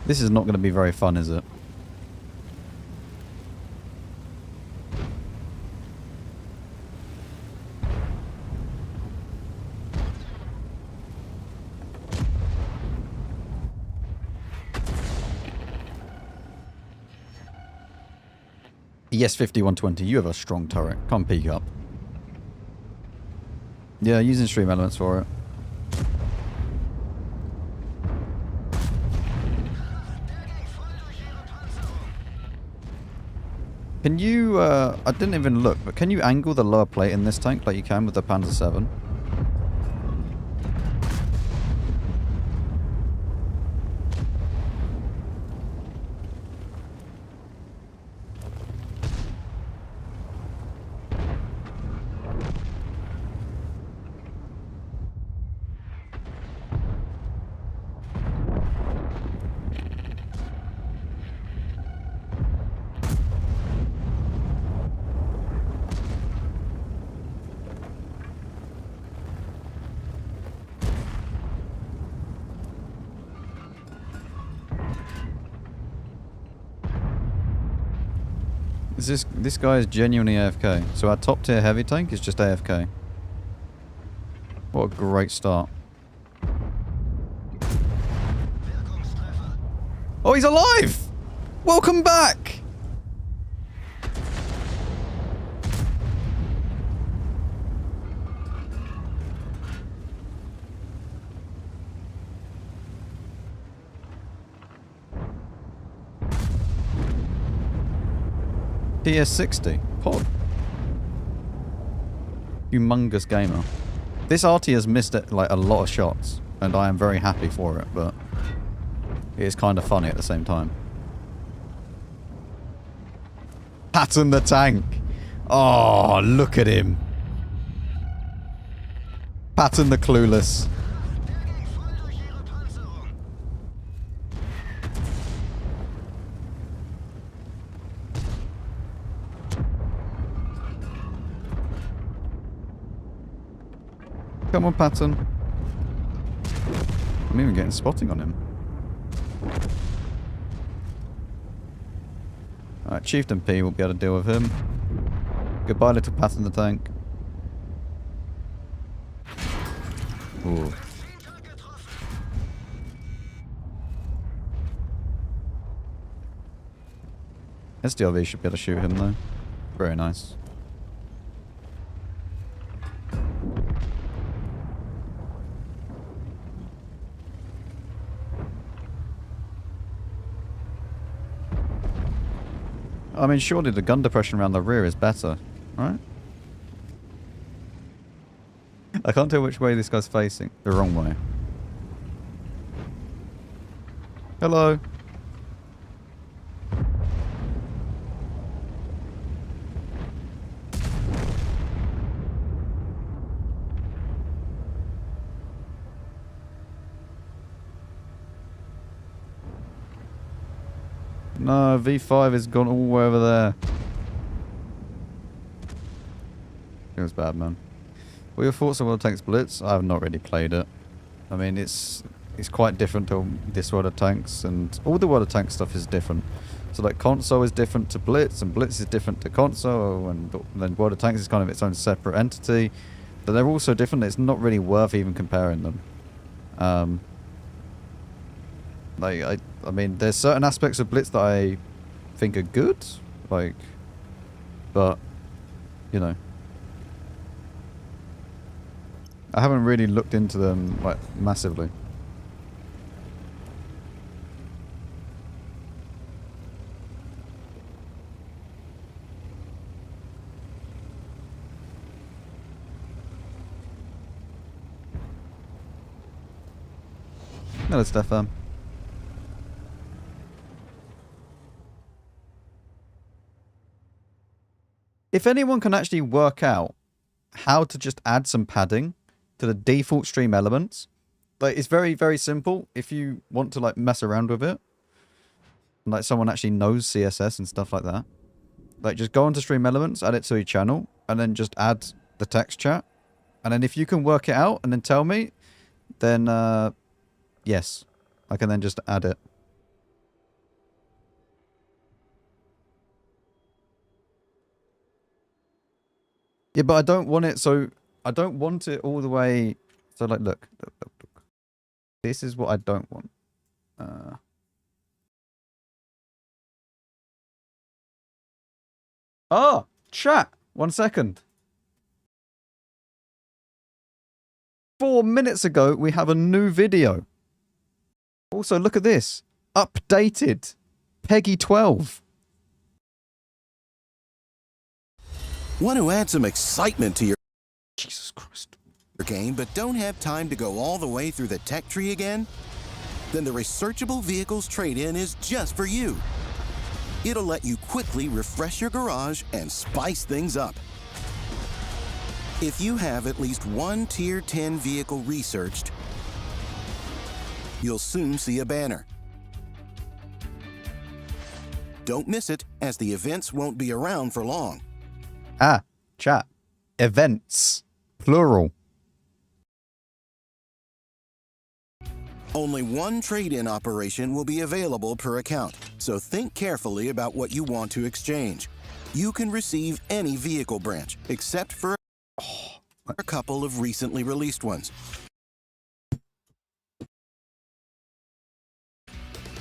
This is not going to be very fun, is it? Yes, 5120. You have a strong turret. Come peek up. Yeah, using stream elements for it. Can you, I didn't even look, but can you angle the lower plate in this tank like you can with the Panzer 7? This guy is genuinely AFK. So our top tier heavy tank is just AFK. What a great start. Oh, he's alive! Welcome back! PS60. Pod. Humongous gamer. This arty has missed it, like a lot of shots, and I am very happy for it, but it is kind of funny at the same time. Pattern the tank. Oh, look at him. Pattern the clueless. Come on, Patton. I'm even getting spotting on him. Alright, Chieftain P will be able to deal with him. Goodbye, little Patton the tank. Ooh. SDRV should be able to shoot him though. Very nice. I mean, surely the gun depression around the rear is better, right? I can't tell which way this guy's facing. The wrong way. Hello. No, V5 has gone all the way over there. Feels bad, man. What are your thoughts on World of Tanks Blitz? I have not really played it. I mean, it's quite different to this World of Tanks, and all the World of Tanks stuff is different. So, like, console is different to Blitz, and Blitz is different to console, and then World of Tanks is kind of its own separate entity. But they're all so different, it's not really worth even comparing them. Like, I mean, there's certain aspects of Blitz that I think are good, like, but, you know, I haven't really looked into them like massively. Hello, Stefan. If anyone can actually work out how to just add some padding to the default stream elements, like it's very, very simple. If you want to like mess around with it, like someone actually knows CSS and stuff like that, like just go onto stream elements, add it to your channel, and then just add the text chat. And then if you can work it out and then tell me, then yes, I can then just add it. Yeah, but I don't want it, so I don't want it all the way. So like, look. This is what I don't want. Oh, chat. 1 second. 4 minutes ago, we have a new video. Also, look at this. Updated. Peggy 12. Want to add some excitement to your Jesus Christ. game, but don't have time to go all the way through the tech tree again? Then the Researchable Vehicles Trade-In is just for you. It'll let you quickly refresh your garage and spice things up. If you have at least one Tier 10 vehicle researched, you'll soon see a banner. Don't miss it, as the events won't be around for long. Ah, chat. Events. Plural. Only one trade-in operation will be available per account, so think carefully about what you want to exchange. You can receive any vehicle branch, except for a couple of recently released ones.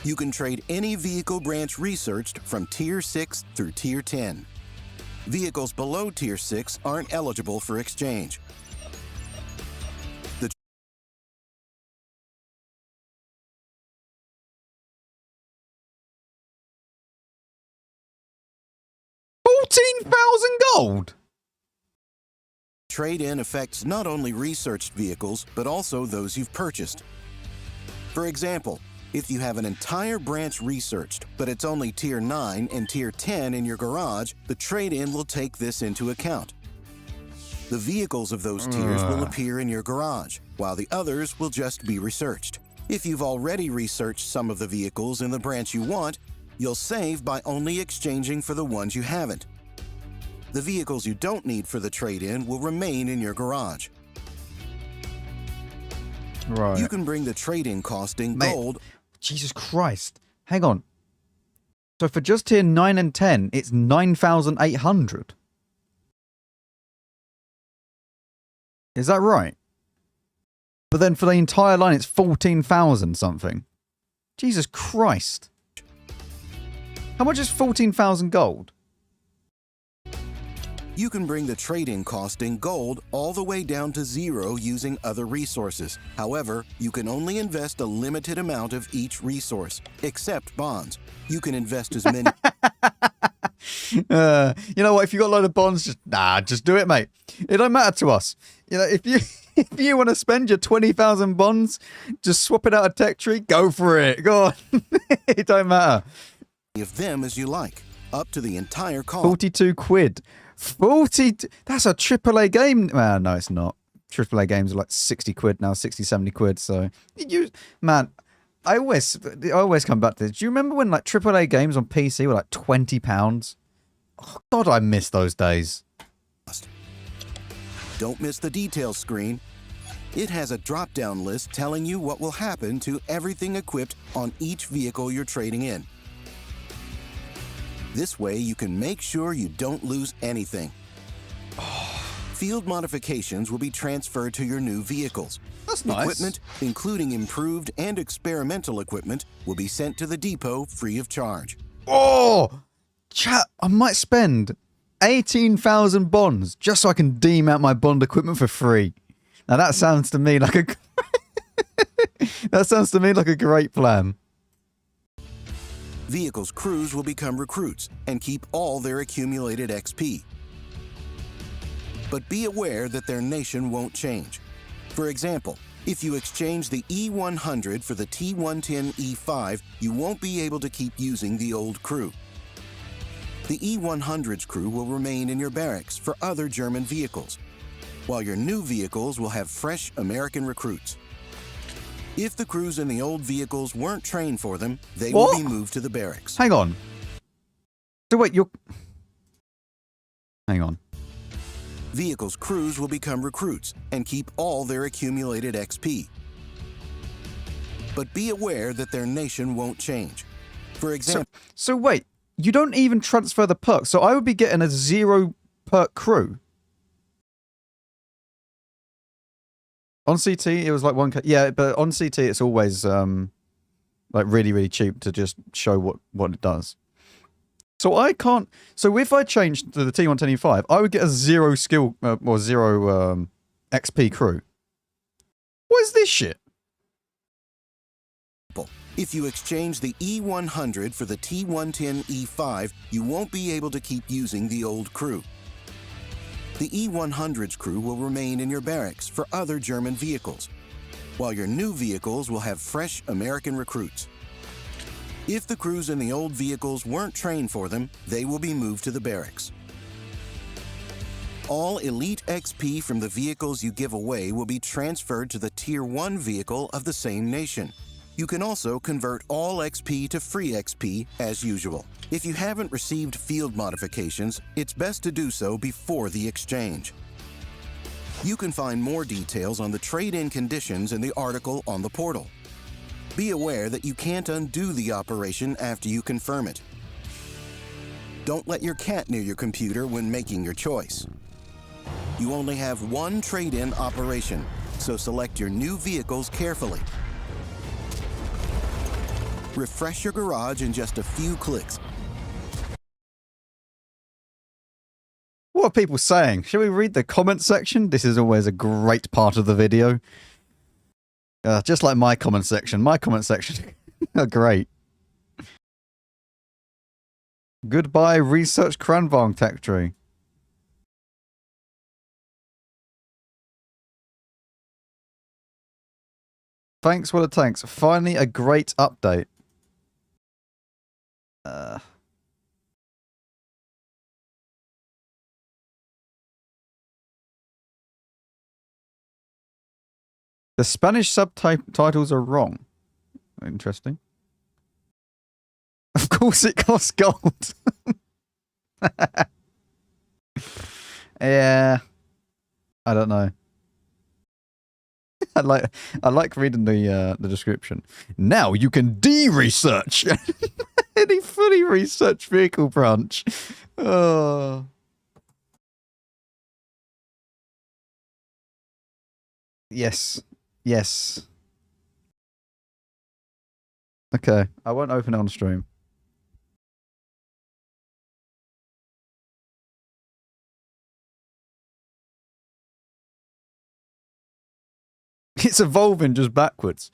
You can trade any vehicle branch researched from Tier 6 through Tier 10. Vehicles below Tier 6 aren't eligible for exchange. The 14,000 gold! trade-in affects not only researched vehicles, but also those you've purchased. For example, if you have an entire branch researched, but it's only Tier 9 and Tier 10 in your garage, the trade-in will take this into account. The vehicles of those tiers will appear in your garage, while the others will just be researched. If you've already researched some of the vehicles in the branch you want, you'll save by only exchanging for the ones you haven't. The vehicles you don't need for the trade-in will remain in your garage. Right. You can bring the trade-in costing Mate, gold. Jesus Christ. Hang on. So for just tier 9 and 10, it's 9,800. Is that right? But then for the entire line, it's 14,000 something. Jesus Christ. How much is 14,000 gold? You can bring the trade-in costing gold all the way down to 0 using other resources. However, you can only invest a limited amount of each resource, except bonds. You can invest as many... You know what? If you got a load of bonds, just do it, mate. It don't matter to us. You know, if you want to spend your 20,000 bonds, just swap it out of tech tree. Go for it. Go on. It don't matter. ...of them as you like, up to the entire cost. 42 quid. 40. That's a AAA game. Well, no, it's not. AAA games are like 60 quid now, 60, 70 quid. So, man, I always come back to this. Do you remember when like AAA games on PC were like £20? Oh, God, I miss those days. Don't miss the details screen. It has a drop-down list telling you what will happen to everything equipped on each vehicle you're trading in. This way, you can make sure you don't lose anything. Field modifications will be transferred to your new vehicles. That's nice. Equipment, including improved and experimental equipment, will be sent to the depot free of charge. Oh! Chat, I might spend 18,000 bonds just so I can deem out my bond equipment for free. Now that sounds to me like a that sounds to me like a great plan. Vehicles' crews will become recruits and keep all their accumulated XP. But be aware that their nation won't change. For example, if you exchange the E100 for the T110E5, you won't be able to keep using the old crew. The E100's crew will remain in your barracks for other German vehicles, while your new vehicles will have fresh American recruits. If the crews in the old vehicles weren't trained for them, they will be moved to the barracks. Hang on. So wait, you're... Hang on. Vehicles' crews will become recruits and keep all their accumulated XP. But be aware that their nation won't change. For example... So wait, you don't even transfer the perks, so I would be getting a 0 perk crew. On CT, it was like 1k. Yeah, but on CT, it's always like really, really cheap to just show what it does. So I can't... So if I changed to the T110E5, I would get a 0 skill or 0 XP crew. What is this shit? If you exchange the E100 for the T110E5, you won't be able to keep using the old crew. The E100's crew will remain in your barracks for other German vehicles, while your new vehicles will have fresh American recruits. If the crews in the old vehicles weren't trained for them, they will be moved to the barracks. All elite XP from the vehicles you give away will be transferred to the Tier 1 vehicle of the same nation. You can also convert all XP to free XP as usual. If you haven't received field modifications, it's best to do so before the exchange. You can find more details on the trade-in conditions in the article on the portal. Be aware that you can't undo the operation after you confirm it. Don't let your cat near your computer when making your choice. You only have one trade-in operation, so select your new vehicles carefully. Refresh your garage in just a few clicks. What are people saying? Shall we read the comment section? This is always a great part of the video. Just like my comment section. My comment section are great. Goodbye, Research Kranvang Tech Tree. Thanks, what it takes. Finally, a great update. The Spanish subtitles are wrong. Interesting. Of course it costs gold. Yeah. I don't know. I like reading the description. Now you can de-research any fully researched vehicle branch. Oh. Yes. Yes. Okay. I won't open it on stream. It's evolving just backwards.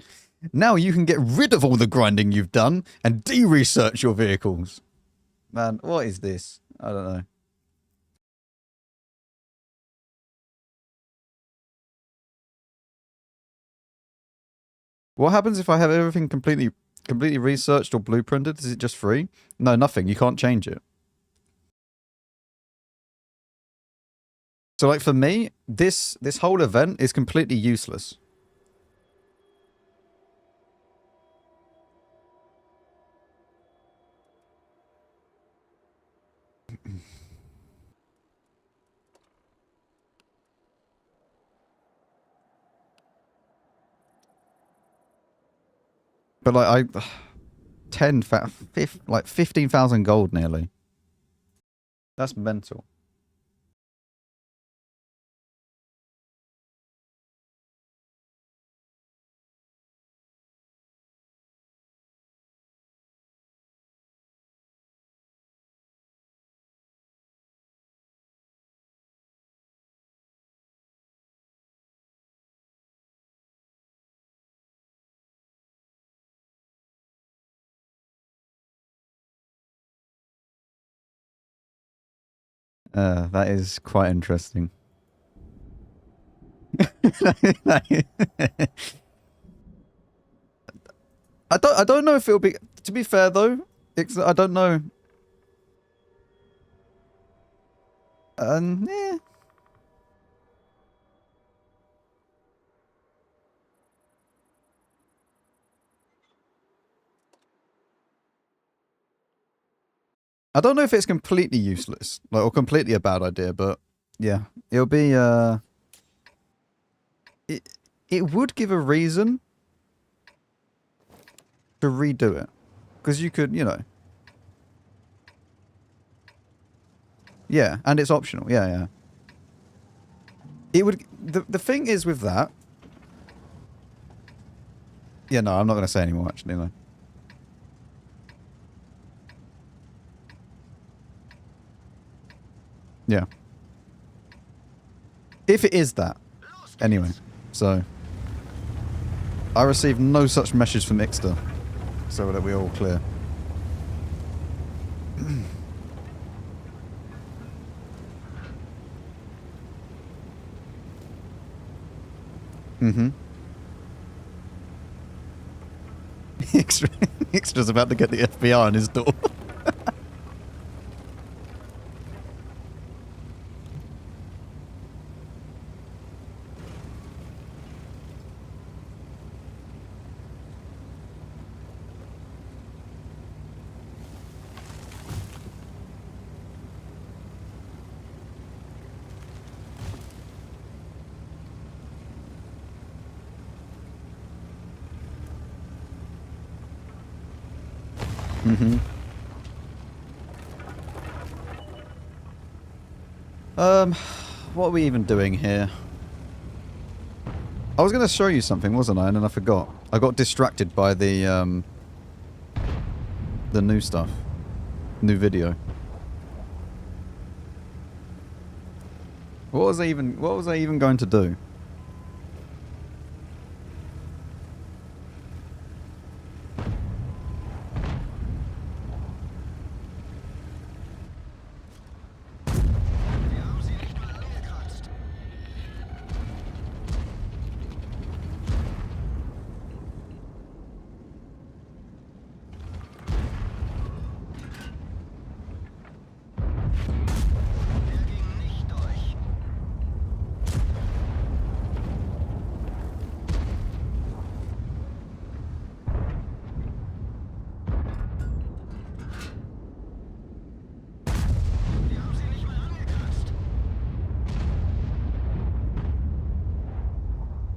Now you can get rid of all the grinding you've done and de-research your vehicles. Man, what is this? I don't know. What happens if I have everything completely researched or blueprinted? Is it just free? No, nothing. You can't change it. So like for me, this whole event is completely useless. But like 15,000 gold nearly. That's mental. That is quite interesting. I don't know if it'll be. To be fair though, I don't know. Yeah. I don't know if it's completely useless, like, or completely a bad idea, but yeah, it'll be. It would give a reason to redo it, because you could, you know. Yeah, and it's optional. Yeah, yeah. It would. The thing is with that. Yeah, no, I'm not going to say anymore. Actually, no. Yeah. If it is that. Anyway, so. I received no such message from Ixter. So that we're all clear. Mm-hmm. Ixter's about to get the FBI on his door. Mm-hmm. What are we even doing here? I was going to show you something, wasn't I? And then I forgot. I got distracted by the new stuff. New video. What was I even going to do?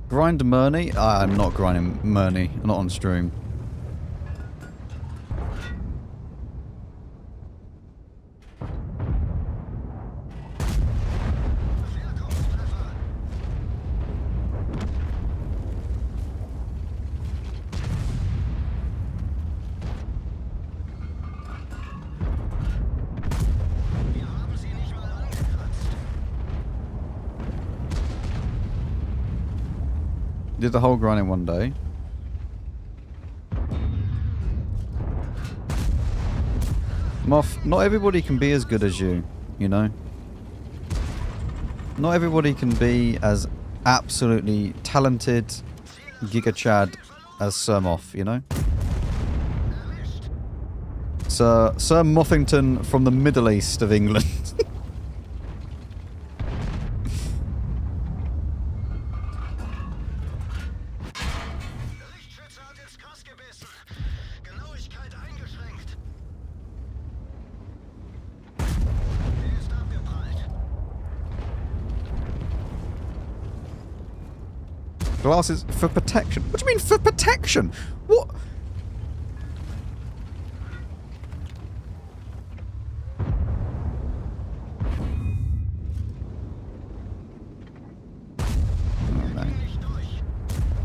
Grind Murney? I'm not grinding Murney. I'm not on stream. Did the whole grind in one day. Moth, not everybody can be as good as you, you know? Not everybody can be as absolutely talented Giga Chad as Sir Moth, you know? Sir Mothington from the Middle East of England. Glasses for protection. What do you mean for protection? What? Oh, no.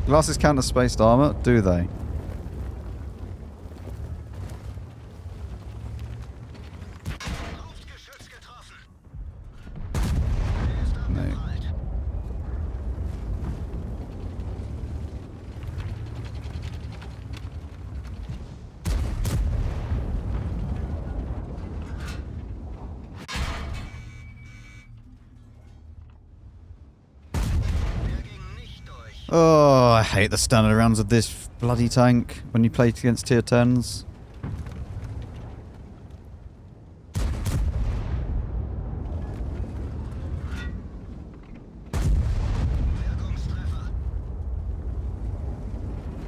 Glasses counter spaced armor, do they? Oh, I hate the standard rounds of this bloody tank when you play against tier 10s.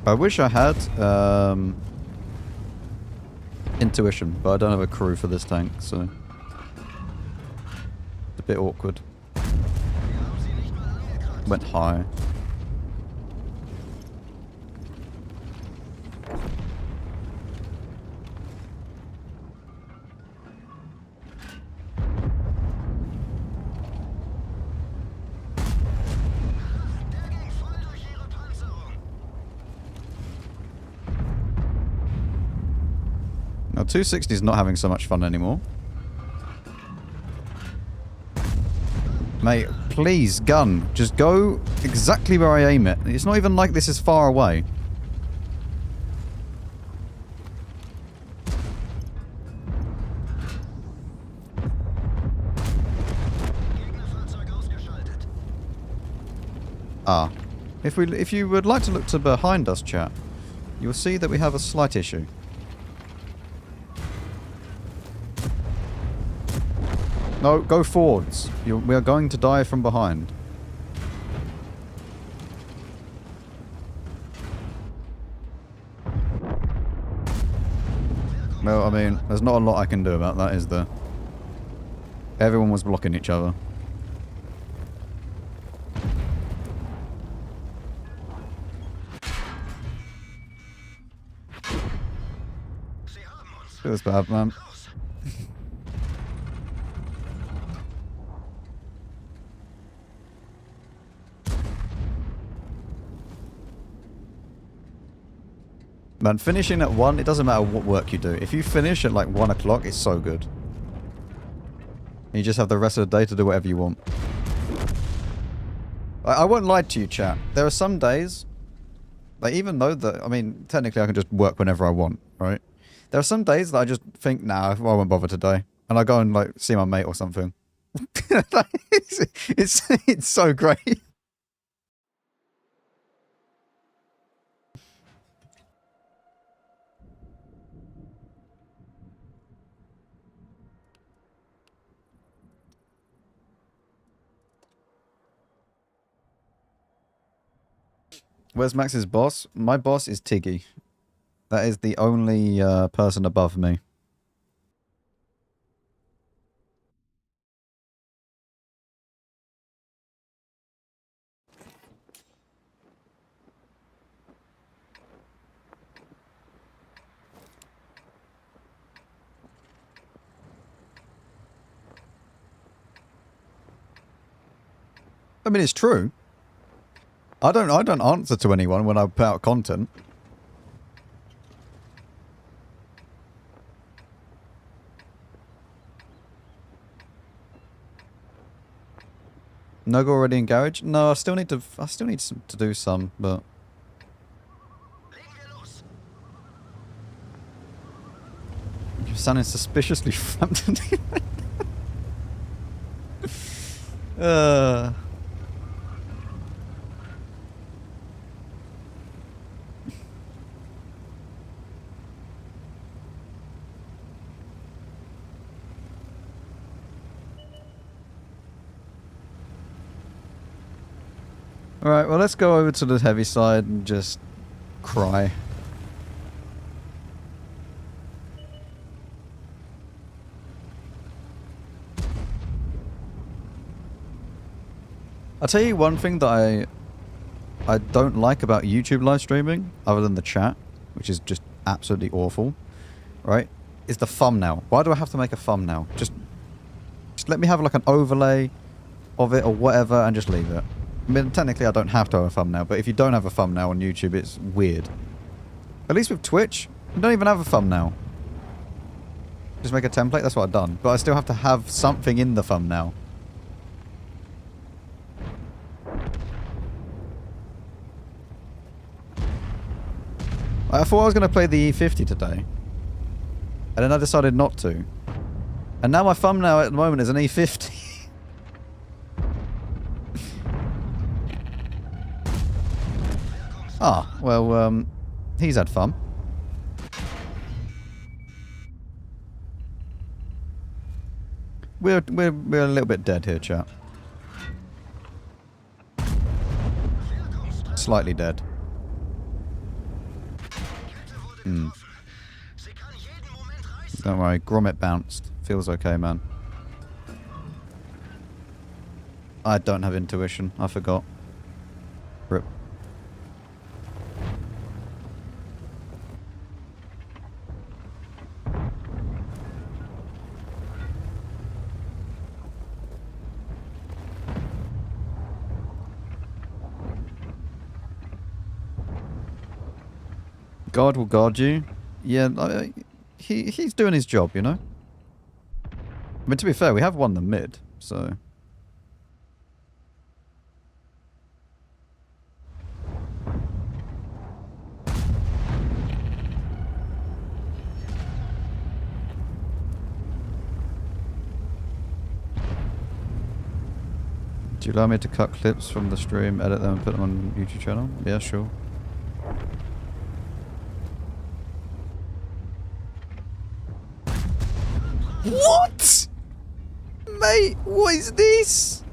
I wish I had intuition, but I don't have a crew for this tank, so it's a bit awkward. Went high. Now 260 is not having so much fun anymore. Mate, please, gun. Just go exactly where I aim it. It's not even like this is far away. Ah. If you would like to look to behind us, chat, you will see that we have a slight issue. No, go forwards. We are going to die from behind. Well, I mean, there's not a lot I can do about that, is there? Everyone was blocking each other. Feels bad, man. Man, finishing at 1, it doesn't matter what work you do. If you finish at like 1 o'clock, it's so good. And you just have the rest of the day to do whatever you want. I won't lie to you, chat. There are some days, like even though that, I mean, technically I can just work whenever I want, right? There are some days that I just think, nah, I won't bother today. And I go and like see my mate or something. it's so great. Where's Max's boss? My boss is Tiggy. That is the only person above me. I mean, it's true. I don't answer to anyone when I put out content. No go already in garage? No, I still need to do some, but you're sounding suspiciously flapped. Alright, well let's go over to the heavy side and just cry. I'll tell you one thing that I don't like about YouTube live streaming, other than the chat, which is just absolutely awful, right, is the thumbnail. Why do I have to make a thumbnail? Just let me have like an overlay of it or whatever and just leave it. I mean, technically I don't have to have a thumbnail, but if you don't have a thumbnail on YouTube, it's weird. At least with Twitch, you don't even have a thumbnail. Just make a template, that's what I've done. But I still have to have something in the thumbnail. I thought I was going to play the E50 today. And then I decided not to. And now my thumbnail at the moment is an E50. Ah, well, he's had fun. We're a little bit dead here, chat. Slightly dead. Don't worry, Grommet bounced. Feels okay, man. I don't have intuition. I forgot. Rip. God will guard you. Yeah, he's doing his job, you know? I mean, to be fair, we have won the mid, so... Do you allow me to cut clips from the stream, edit them, and put them on YouTube channel? Yeah, sure. What? Mate, what is this?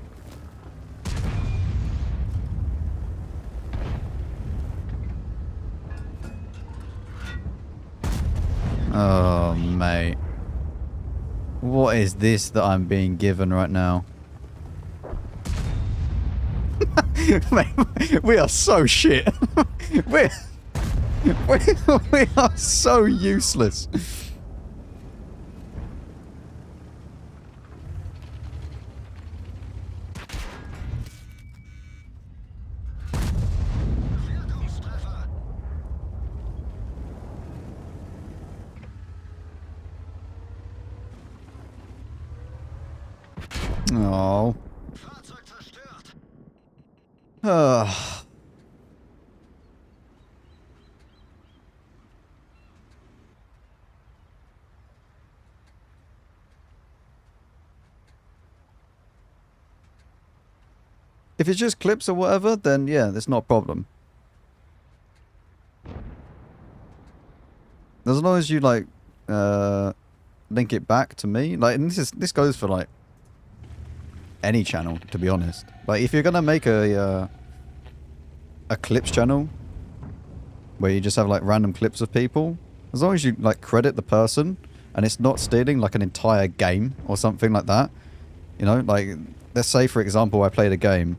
Oh, mate. What is this that I'm being given right now? Mate, we are so shit. we are so useless. Oh. If it's just clips or whatever, then yeah, that's not a problem. As long as you like link it back to me, like, and this goes for like any channel, to be honest. Like, if you're gonna make a clips channel where you just have like random clips of people, as long as you like credit the person and it's not stealing like an entire game or something like that, you know, like let's say for example I played a game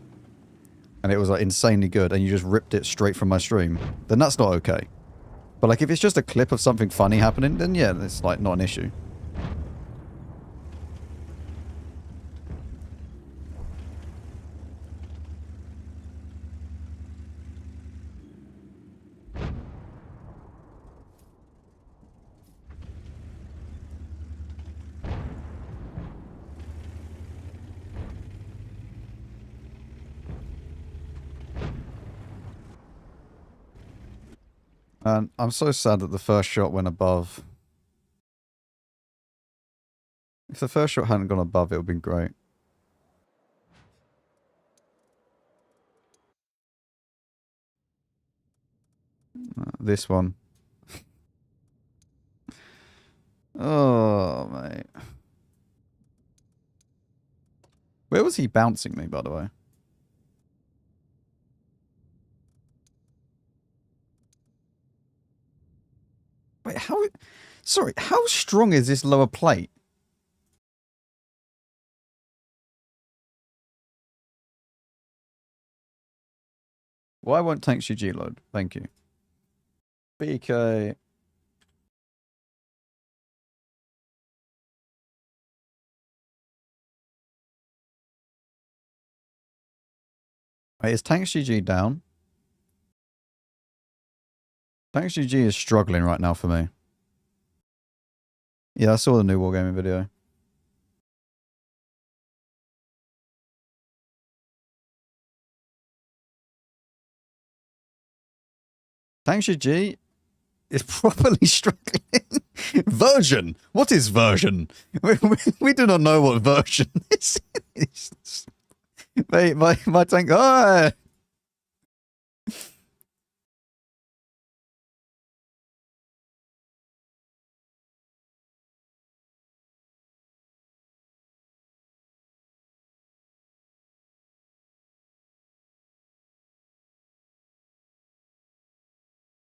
and it was like insanely good and you just ripped it straight from my stream, then that's not okay. But like if it's just a clip of something funny happening, then yeah, it's like not an issue. And I'm so sad that the first shot went above. If the first shot hadn't gone above, it would have been great. This one. Oh, mate. Where was he bouncing me, by the way? Wait, how... Sorry, how strong is this lower plate? Why won't tank GG load? Thank you. BK... Wait, is Tanks GG down? Tanks GG is struggling right now for me. Yeah, I saw the new Wargaming video. Tanks GG is properly struggling. Version? What is version? We do not know what version is. Mate, my tank... Oh!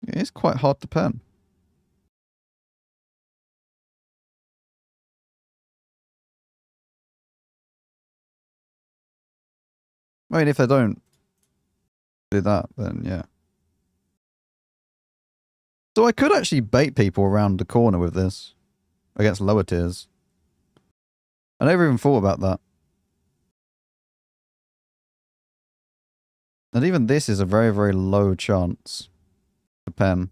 It is quite hard to pen. I mean, if they don't do that, then yeah. So I could actually bait people around the corner with this against lower tiers. I never even thought about that. And even this is a very, very low chance to pen.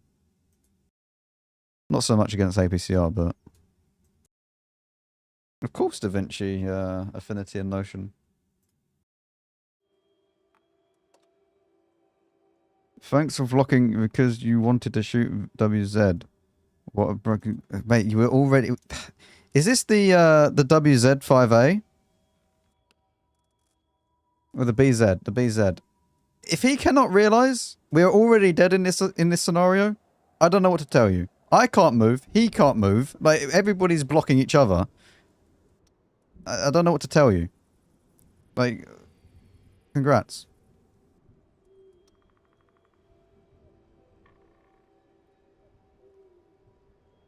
Not so much against APCR, but... Of course Da Vinci, Affinity and Notion. Thanks for vlogging because you wanted to shoot WZ. What a broken... Mate, you were already... Is this the WZ5A? Or the BZ? The BZ. If he cannot realize we are already dead in this scenario, I don't know what to tell you. I can't move. He can't move. Like, everybody's blocking each other. I don't know what to tell you. Like, congrats.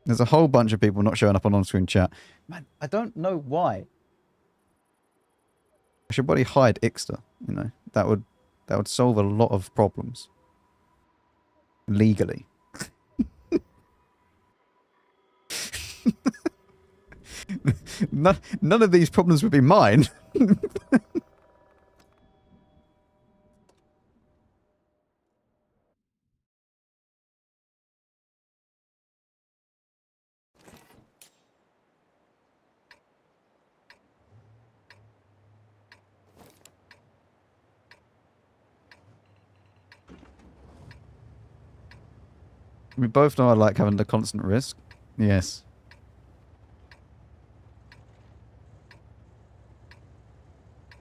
There's a whole bunch of people not showing up on-screen chat. Man, I don't know why. I should probably hide Ixter, you know. That would solve a lot of problems. Legally. None of these problems would be mine. We both know I like having the constant risk. Yes.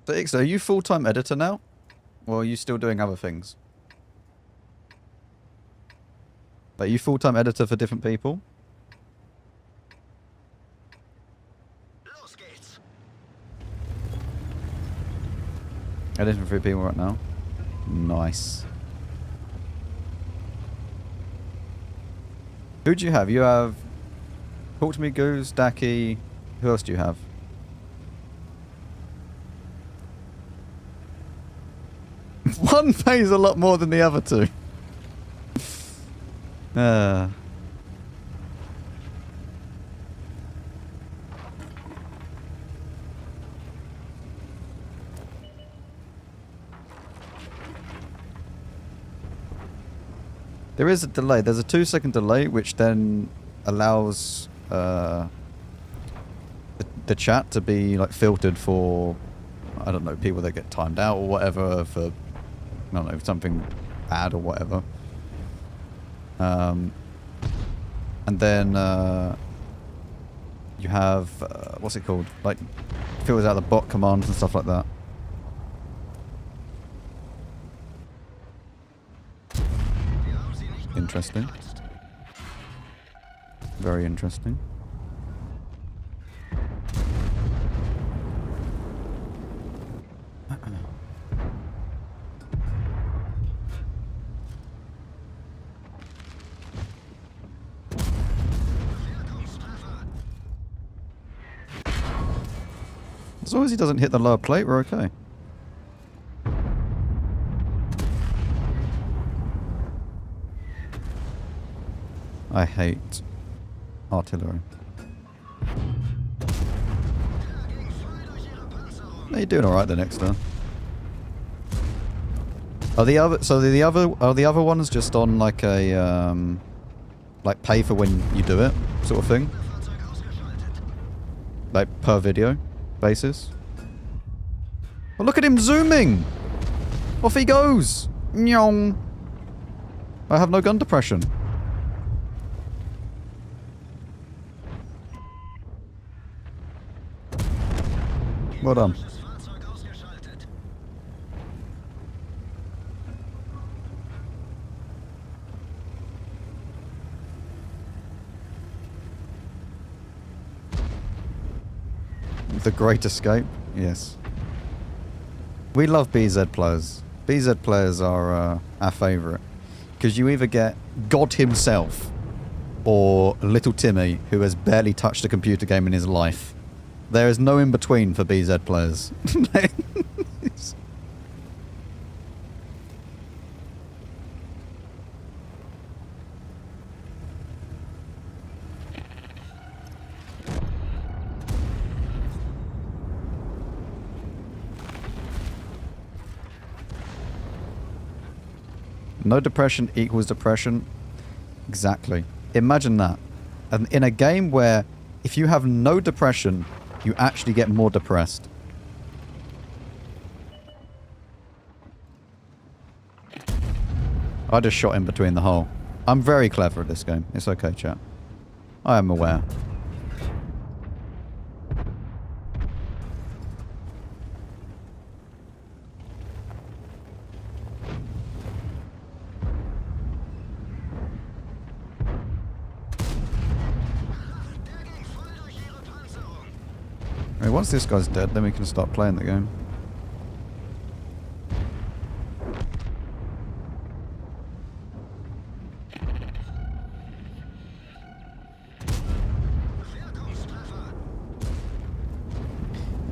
So, Ixter, are you full-time editor now? Or are you still doing other things? Are you full-time editor for different people? Editing for 3 people right now. Nice. Who do you have? You have... Talk to me, Goose, Daki. Who else do you have? One pays a lot more than the other two. There is a delay. There's a 2-second delay, which then allows the chat to be like filtered for, I don't know, people that get timed out or whatever for, I don't know, something bad or whatever. And then you have, what's it called? Like, filters out the bot commands and stuff like that. Interesting. Very interesting. As long as he doesn't hit the lower plate, we're okay. I hate artillery. No, you're doing alright the next turn. Are the other ones just on like a like pay for when you do it sort of thing? Like per video basis? Well, look at him zooming! Off he goes! Nyong! I have no gun depression. Well done. The Great Escape? Yes. We love BZ players. BZ players are our favourite. Because you either get God himself or little Timmy, who has barely touched a computer game in his life. There is no in-between for BZ players. No depression equals depression. Exactly. Imagine that. And in a game where if you have no depression, you actually get more depressed. I just shot in between the hole. I'm very clever at this game. It's okay, chat. I am aware. Right, once this guy's dead, then we can start playing the game.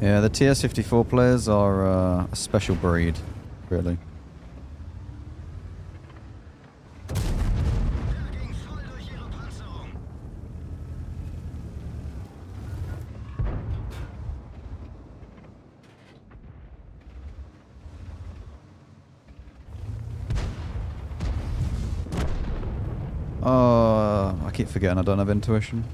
Yeah, the TS54 players are a special breed, really. Oh, I keep forgetting I don't have intuition.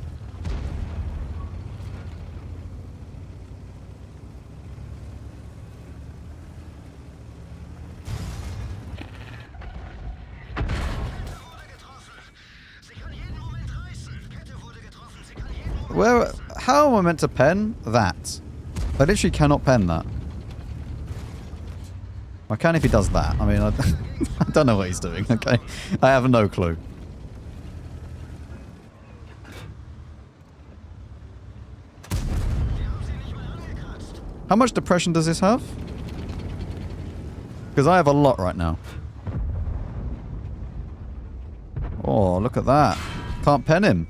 Where? How am I meant to pen that? I literally cannot pen that. I can if he does that. I mean, I don't know what he's doing, okay? I have no clue. How much depression does this have? Because I have a lot right now. Oh, look at that. Can't pen him.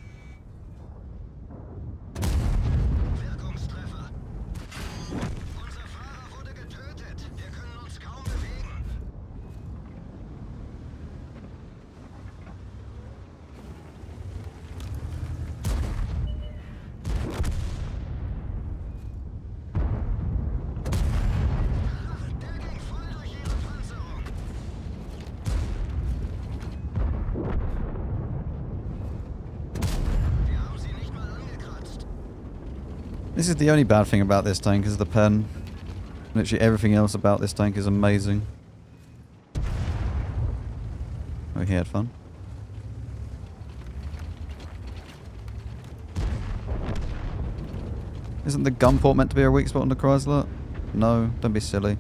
This is the only bad thing about this tank is the pen. Literally everything else about this tank is amazing. Oh, he had fun. Isn't the gun port meant to be a weak spot on the Chrysler? No, don't be silly.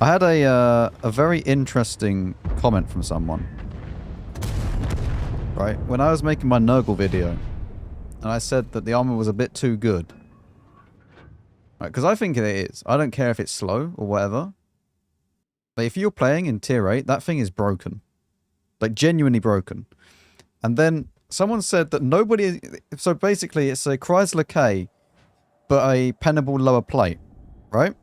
I had a very interesting comment from someone. Right, when I was making my Nurgle video, and I said that the armor was a bit too good. Right, because I think it is. I don't care if it's slow or whatever. But if you're playing in tier 8, that thing is broken. Like, genuinely broken. And then someone said that nobody... So basically, it's a Chrysler K, but a pennable lower plate. Right?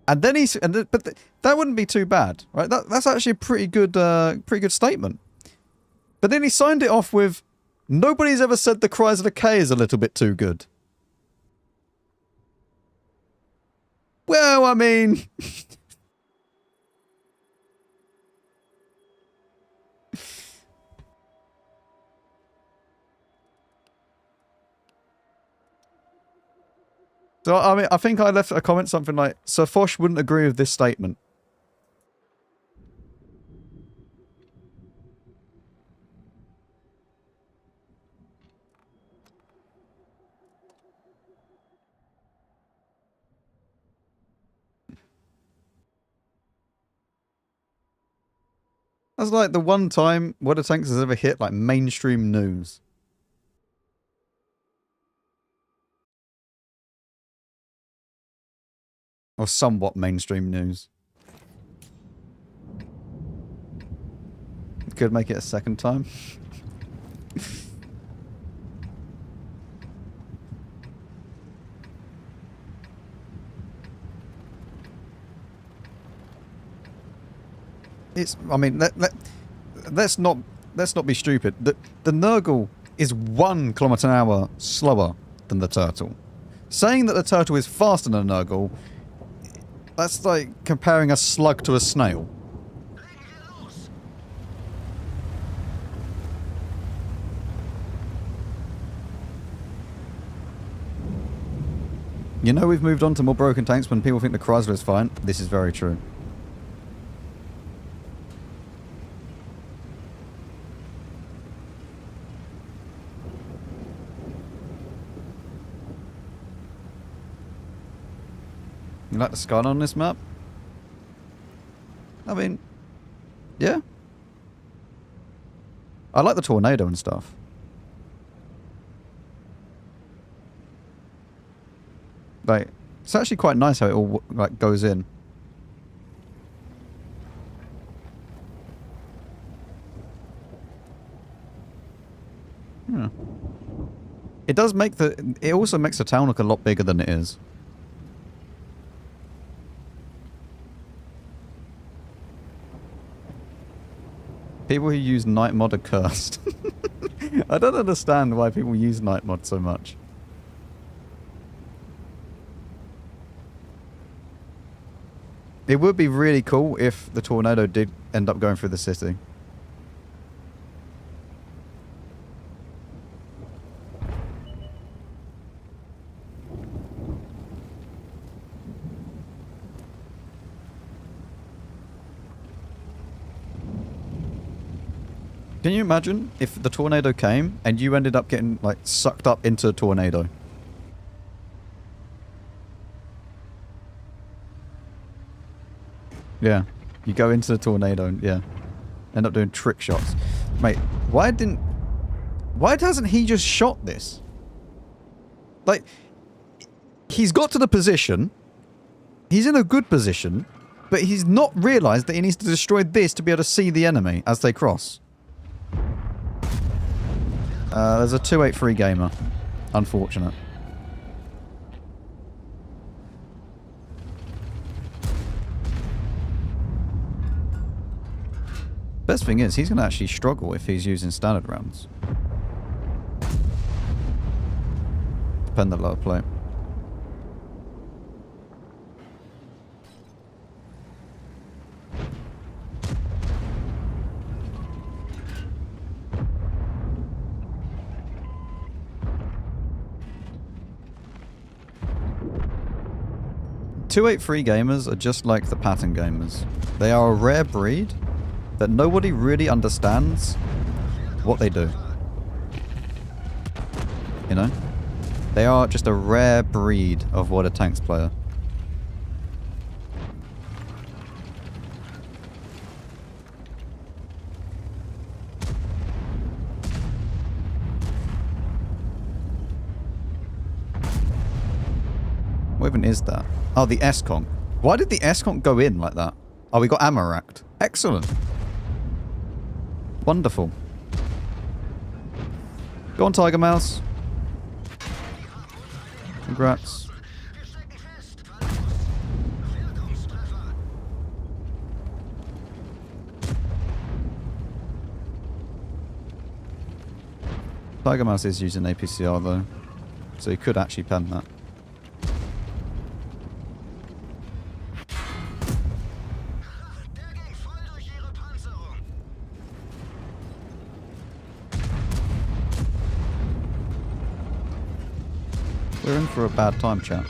And then he's... But that wouldn't be too bad. Right? That's actually a pretty good statement. But then he signed it off with, nobody's ever said the Chrysler K is a little bit too good. Well, I mean... So, I mean, I think I left a comment something like, Sir Fosh wouldn't agree with this statement. That's like the one time WOT Tanks has ever hit like mainstream news. Or somewhat mainstream news. Could make it a second time. I mean, let's not be stupid. The Nurgle is 1 km/h slower than the turtle. Saying that the turtle is faster than a Nurgle, that's like comparing a slug to a snail. You know we've moved on to more broken tanks when people think the Chrysler is fine. This is very true. You like the skyline on this map? I mean, yeah. I like the tornado and stuff. Like, it's actually quite nice how it all like goes in. Yeah. It does make it also makes the town look a lot bigger than it is. People who use night mod are cursed. I don't understand why people use night mod so much. It would be really cool if the tornado did end up going through the city. Can you imagine if the tornado came and you ended up getting like sucked up into a tornado? Yeah, you go into the tornado and yeah, end up doing trick shots. Mate, why hasn't he just shot this? Like, he's got to the position, he's in a good position, but he's not realised that he needs to destroy this to be able to see the enemy as they cross. There's a 283 gamer. Unfortunate. Best thing is, he's going to actually struggle if he's using standard rounds. Depend on the lower plate. .283 gamers are just like the pattern gamers. They are a rare breed that nobody really understands what they do. You know? They are just a rare breed of what a tanks player. What even is that? Oh, the S-Conk. Why did the S-Conk go in like that? Oh, we got ammo racked. Excellent. Wonderful. Go on, Tiger Mouse. Congrats. Tiger Mouse is using APCR though, so he could actually pen that. We're in for a bad time, chat.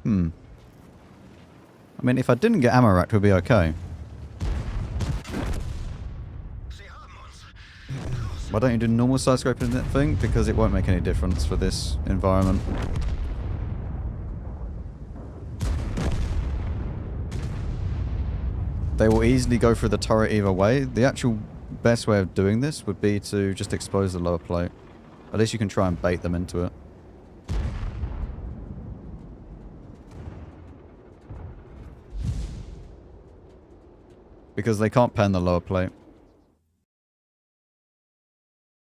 I mean, if I didn't get ammo racked, we'd be okay. Why don't you do normal side scraping thing? Because it won't make any difference for this environment. They will easily go through the turret either way. The actual best way of doing this would be to just expose the lower plate. At least you can try and bait them into it. Because they can't pen the lower plate.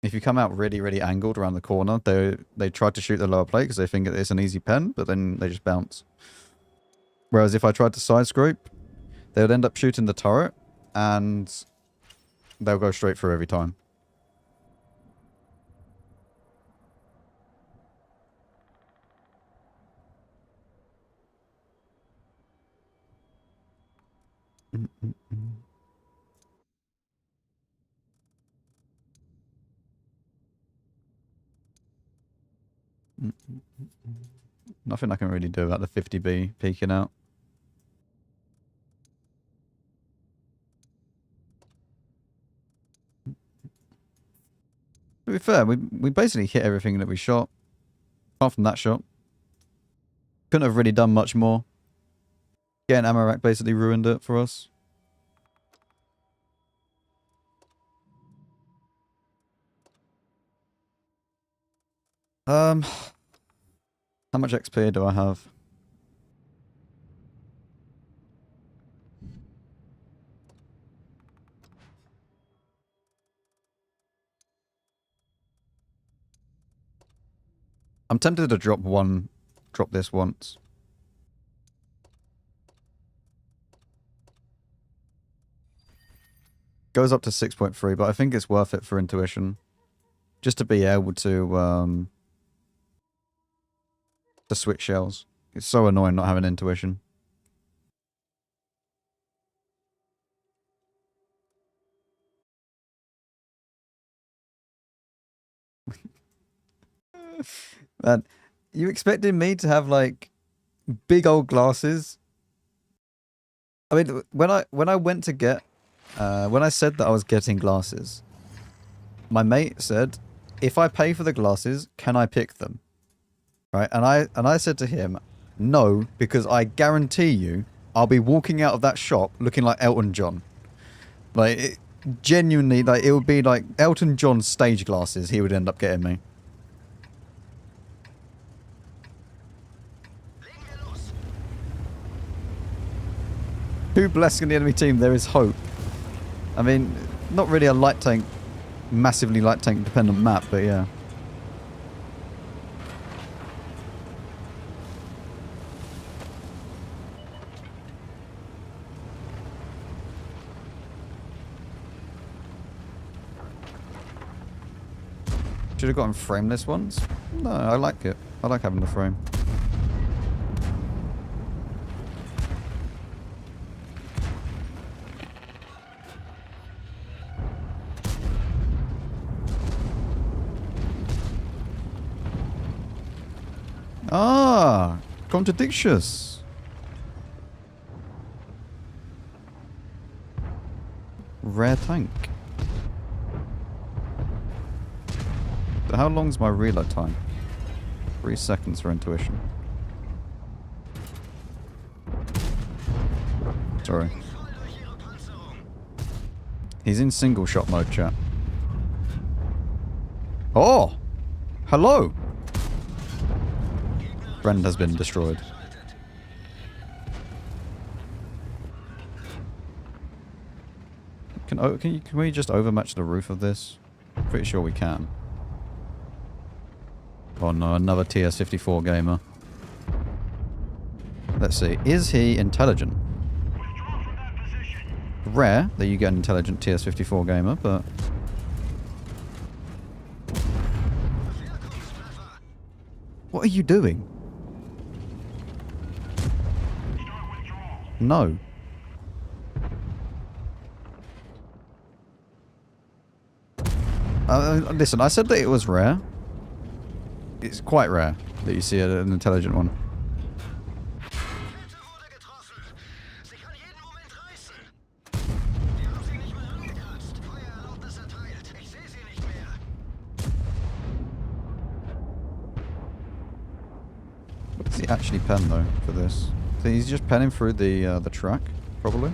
If you come out really, really angled around the corner, they try to shoot the lower plate because they think it's an easy pen, but then they just bounce. Whereas if I tried to side scrape, they would end up shooting the turret, and they'll go straight through every time. Nothing I can really do about the 50B peeking out. To be fair, we basically hit everything that we shot. Apart from that shot. Couldn't have really done much more. Getting ammo rack basically ruined it for us. How much XP do I have? I'm tempted to drop this once. Goes up to 6.3, but I think it's worth it for intuition. Just to be able to switch shells. It's so annoying not having intuition. Man, you expected me to have like big old glasses? I mean, when I went to get when I said that I was getting glasses, my mate said, "If I pay for the glasses, can I pick them?" Right? And I said to him, "No, because I guarantee you I'll be walking out of that shop looking like Elton John." Like, genuinely, like, it would be like Elton John's stage glasses he would end up getting me. Who blessed in the enemy team? There is hope. I mean, not really a light tank, massively light tank dependent map, but yeah. Should have gotten frameless ones? No, I like it. I like having the frame. Ah, contradictious. Rare tank. So how long's my reload time? 3 seconds for intuition. Sorry. He's in single shot mode, chat. Oh! Hello! Friend has been destroyed. Can we just overmatch the roof of this? Pretty sure we can. Oh no, another TS54 gamer. Let's see. Is he intelligent? Rare that you get an intelligent TS54 gamer, but... What are you doing? No. Listen, I said that it was rare. It's quite rare that you see an intelligent one. What does he actually pen though for this? So he's just penning through the track, probably.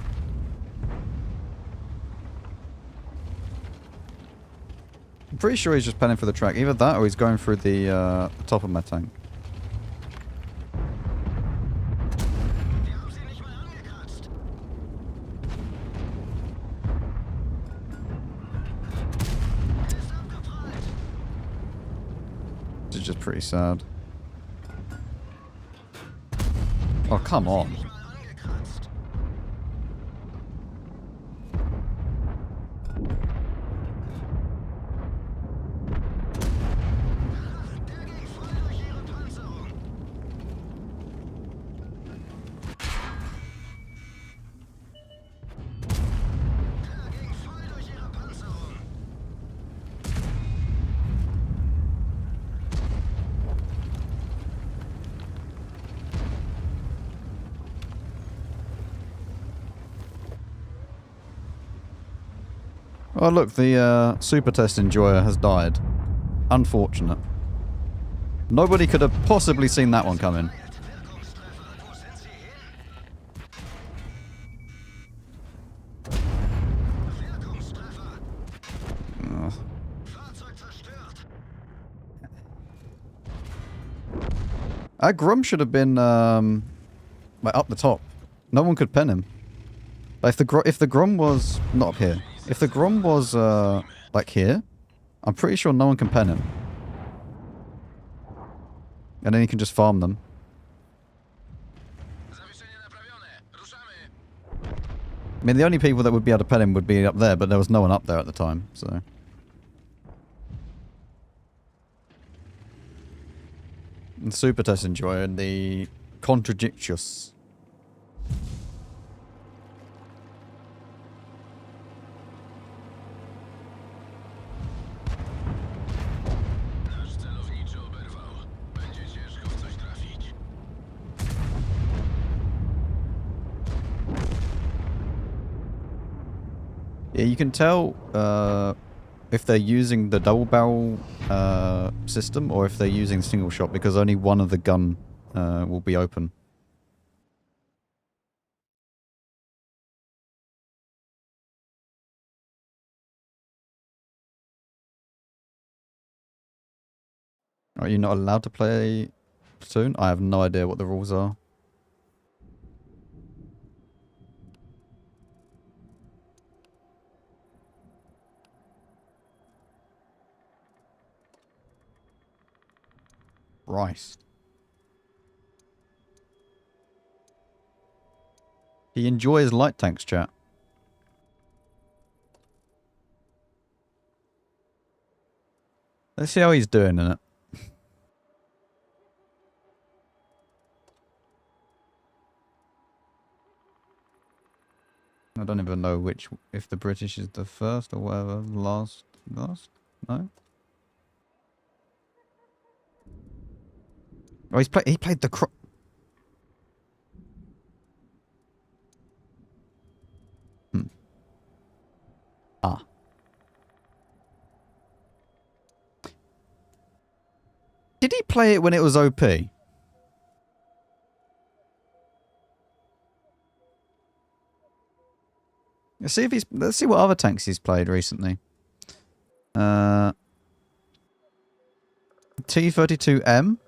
I'm pretty sure he's just penning for the track. Either that or he's going through the top of my tank. This is just pretty sad. Oh, come on. Oh look, the super test enjoyer has died. Unfortunate. Nobody could have possibly seen that one coming. Our Grum should have been like up the top. No one could pen him. Like if the Grum was not up here. If the Grom was, like here, I'm pretty sure no one can pen him. And then he can just farm them. I mean, the only people that would be able to pen him would be up there, but there was no one up there at the time, so... And Super Test Enjoyer and the Contradictious. Yeah, you can tell if they're using the double barrel system or if they're using single shot because only one of the gun will be open. Are you not allowed to play Platoon? I have no idea what the rules are. Christ. He enjoys light tanks, chat. Let's see how he's doing in it. I don't even know which, if the British is the first or whatever, last? No? Oh, he played the Ah. Did he play it when it was OP? Let's see what other tanks he's played recently. T-32M.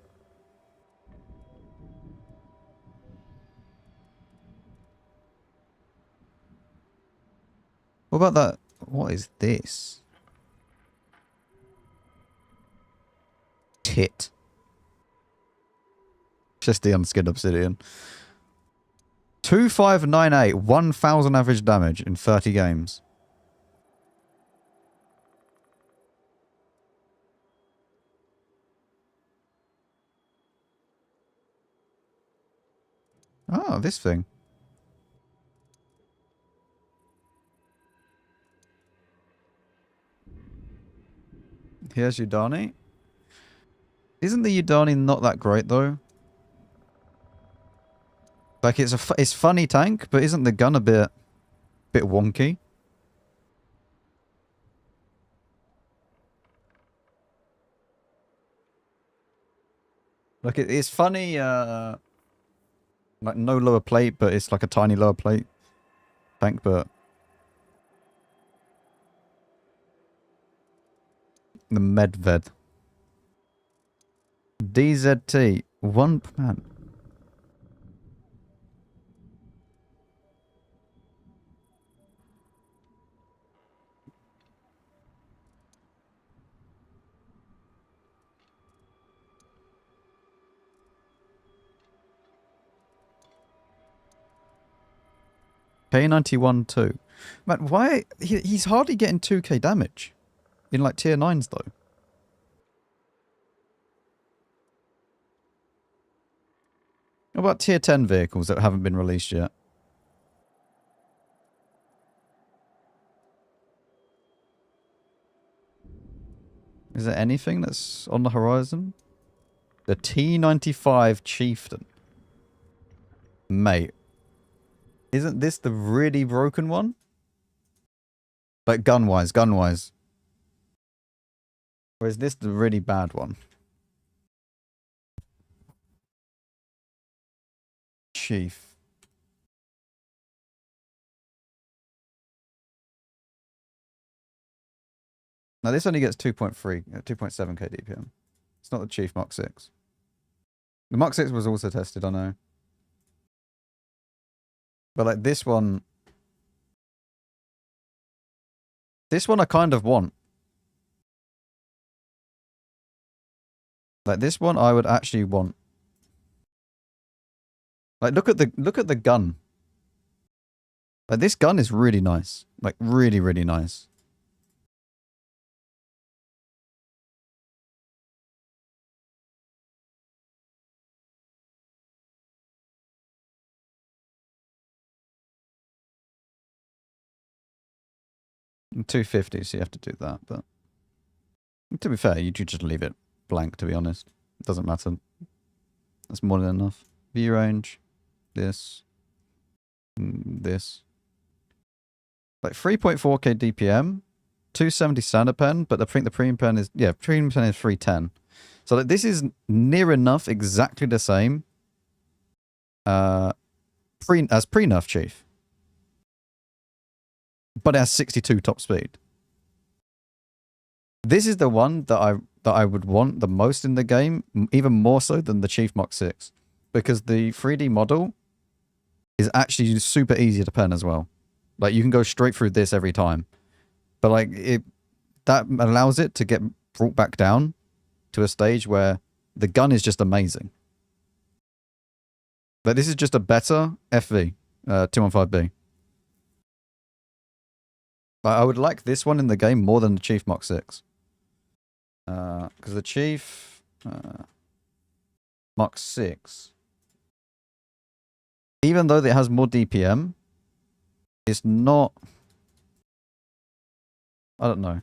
What about that? What is this? Tit. Just the unskinned obsidian. 2598, 1000 average damage in 30 games. Oh, this thing. Here's Udani. Isn't the Udani not that great though? Like it's funny tank, but isn't the gun a bit wonky? Like it's funny, like no lower plate, but it's like a tiny lower plate tank, but The Medved. DZT. One man. K91 2. Man, why? He's hardly getting 2k damage. In like tier 9s though. What about tier 10 vehicles that haven't been released yet? Is there anything that's on the horizon? The T95 Chieftain. Mate. Isn't this the really broken one? Like gun-wise. Or is this the really bad one? Chief. Now this only gets 2.7k DPM. It's not the Chief Mach 6. The Mach 6 was also tested, I know. But like this one I kind of want. Like this one I would actually want. Like look at the gun. Like this gun is really nice. Like really, really nice. And 250, so you have to do that, but to be fair, you just leave it blank, to be honest. It doesn't matter. That's more than enough. View range. This. This. Like 3.4k DPM. 270 standard pen, but I think the premium pen is... Yeah, premium pen is 310. So like, this is near enough exactly the same as pre-nerf Chief. But it has 62 top speed. This is the one that I would want the most in the game, even more so than the Chief Mach 6. Because the 3D model is actually super easy to pen as well. Like, you can go straight through this every time. But, like, that allows it to get brought back down to a stage where the gun is just amazing. But this is just a better FV, 215B. But I would like this one in the game more than the Chief Mach 6. Because the Chief Mach 6, even though it has more DPM, it's not... I don't know.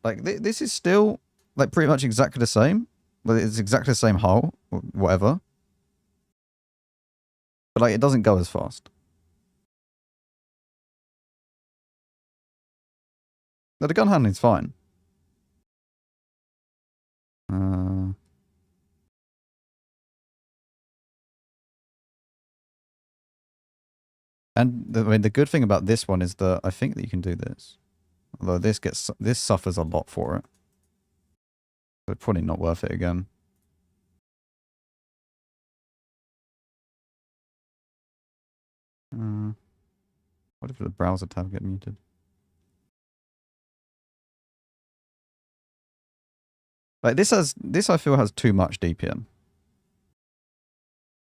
Like, this is still, like, pretty much exactly the same. But it's exactly the same hull, or whatever. But, like, it doesn't go as fast. But the gun handling's fine. And I mean, the good thing about this one is that I think that you can do this. Although this suffers a lot for it. So it's probably not worth it again. What if the browser tab get muted? Like this I feel has too much DPM.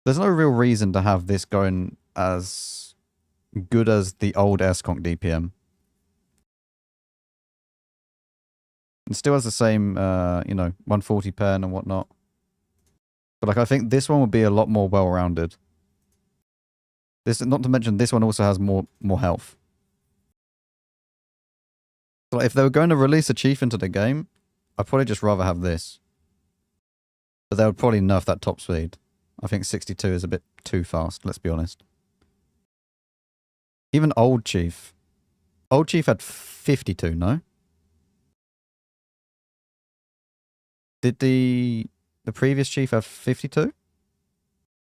There's no real reason to have this going as good as the old S-Conk DPM. It still has the same, 140 pen and whatnot. But like, I think this one would be a lot more well-rounded. Not to mention, this one also has more health. So like, if they were going to release a Chief into the game, I'd probably just rather have this. But they would probably nerf that top speed. I think 62 is a bit too fast, let's be honest. Even old Chief. Old Chief had 52, no? Did the previous Chief have 52?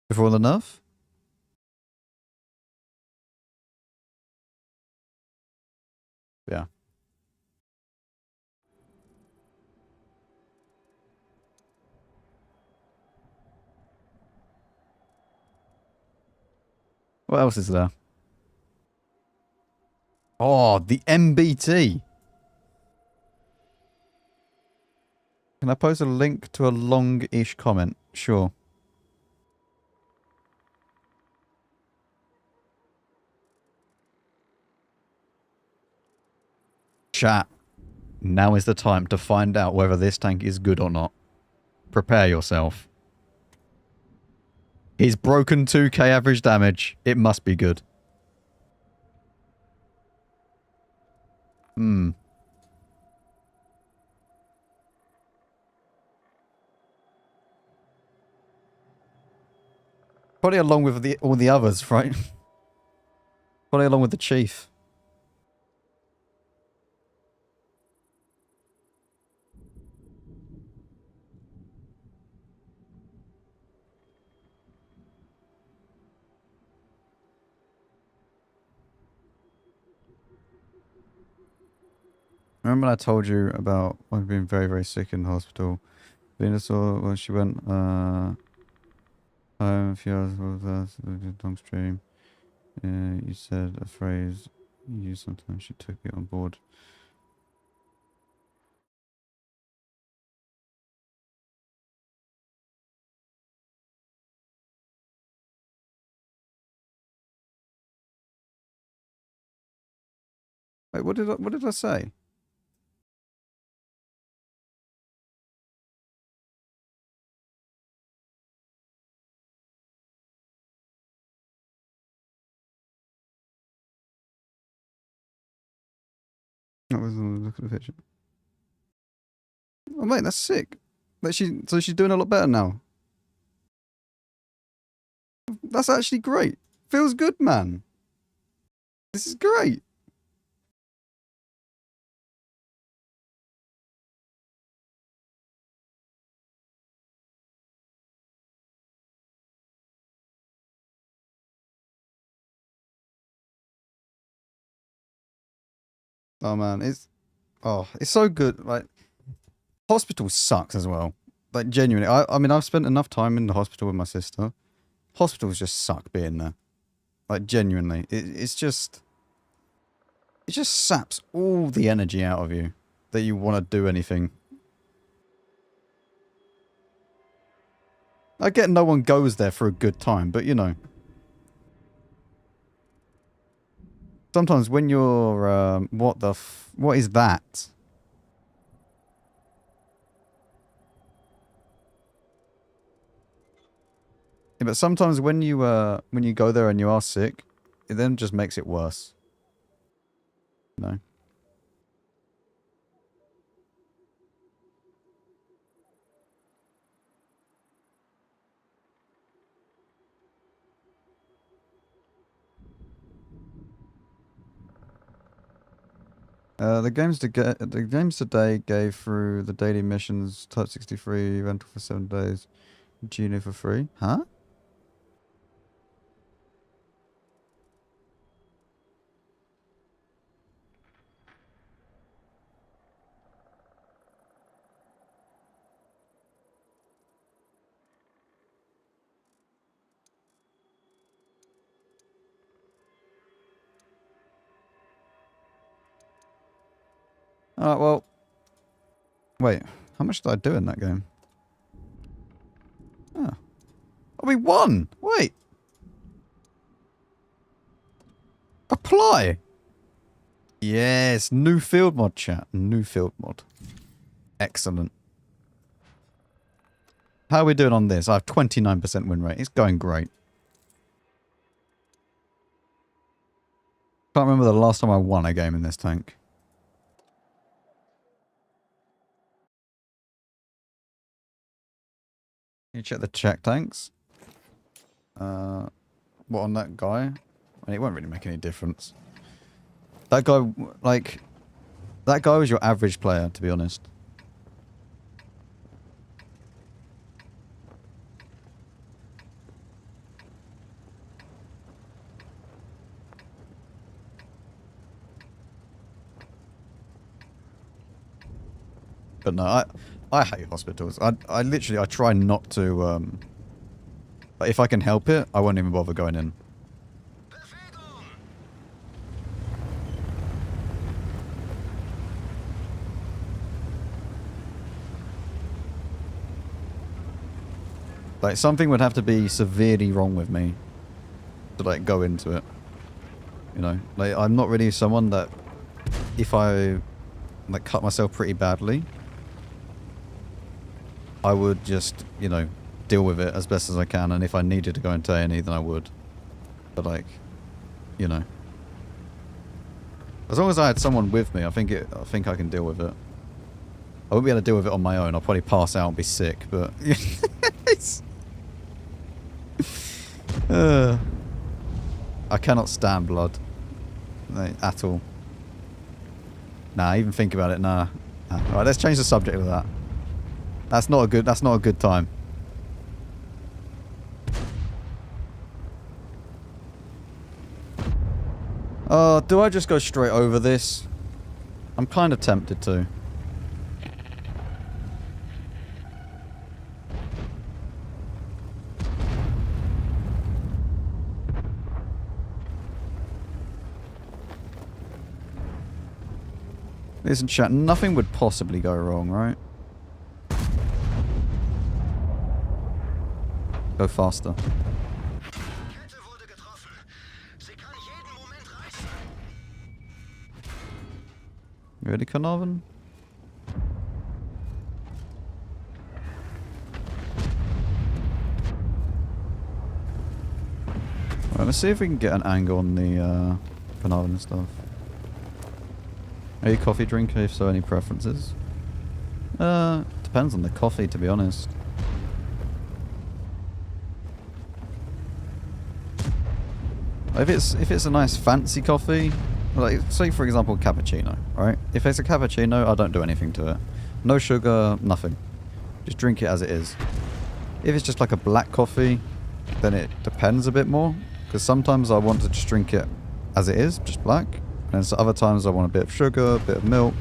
Before the nerf? Yeah. What else is there? Oh, the MBT. Can I post a link to a long-ish comment? Sure. Chat. Now is the time to find out whether this tank is good or not. Prepare yourself. He's broken 2k average damage. It must be good. Hmm. Probably along with all the others, right? Probably along with the chief. Remember when I told you about being very, very sick in the hospital? Venusaur, well, she went home a few hours with us, long stream. You said a phrase you used sometimes. She took it on board. Wait, what did I say? That was look at the picture. Oh mate, that's sick. But so she's doing a lot better now. That's actually great. Feels good, man. This is great. Oh man, it's so good. Like, hospital sucks as well. Like, genuinely, I mean, I've spent enough time in the hospital with my sister. Hospitals just suck being there. Like, genuinely, it just saps all the energy out of you that you want to do anything. I get no one goes there for a good time, but you know. Sometimes when you're, what is that? Yeah, but sometimes when you go there and you are sick, it then just makes it worse. No. The games today gave through the daily missions Type 63 rental for 7 days, Geno for free. Huh? Alright, well. Wait, how much did I do in that game? Oh, we won! Wait! Apply! Yes, new field mod, chat. New field mod. Excellent. How are we doing on this? I have 29% win rate. It's going great. Can't remember the last time I won a game in this tank. You check the check tanks. What on that guy? I mean, it won't really make any difference. That guy, like, that guy was your average player, to be honest. But no, I hate hospitals. I literally try not to, but if I can help it, I won't even bother going in. Like, something would have to be severely wrong with me to, like, go into it. You know? Like, I'm not really someone that, if I, like, cut myself pretty badly, I would just, you know, deal with it as best as I can. And if I needed to go into A&E, then I would. But, like, you know. As long as I had someone with me, I think I can deal with it. I wouldn't be able to deal with it on my own. I'll probably pass out and be sick, but... I cannot stand blood. Like, at all. Nah, even think about it, nah. Alright, let's change the subject of that. That's not a good time. Do I just go straight over this? I'm kind of tempted to. Listen, chat, nothing would possibly go wrong, right? Go faster. You ready, Carnarvon? Right, let's see if we can get an angle on the Carnarvon and stuff. Are you a coffee drinker? If so, any preferences? Depends on the coffee, to be honest. If it's a nice fancy coffee, like say for example cappuccino, right? If it's a cappuccino, I don't do anything to it. No sugar, nothing. Just drink it as it is. If it's just like a black coffee, then it depends a bit more. Because sometimes I want to just drink it as it is, just black. And so other times I want a bit of sugar, a bit of milk.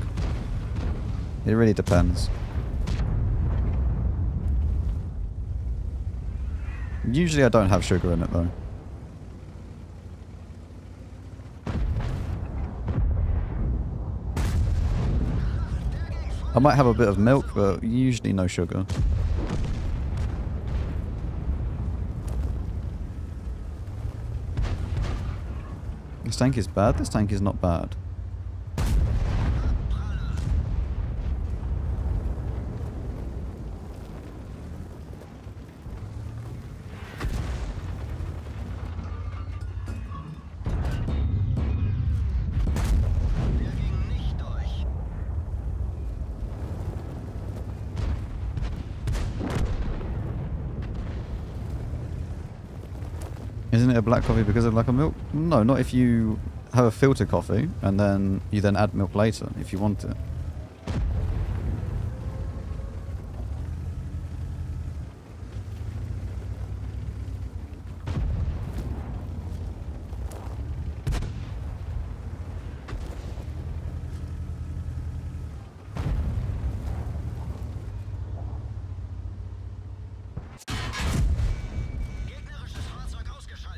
It really depends. Usually I don't have sugar in it though. I might have a bit of milk, but usually no sugar. This tank is bad? This tank is not bad. Isn't it a black coffee because of lack of milk? No, not if you have a filter coffee and then you then add milk later if you want it.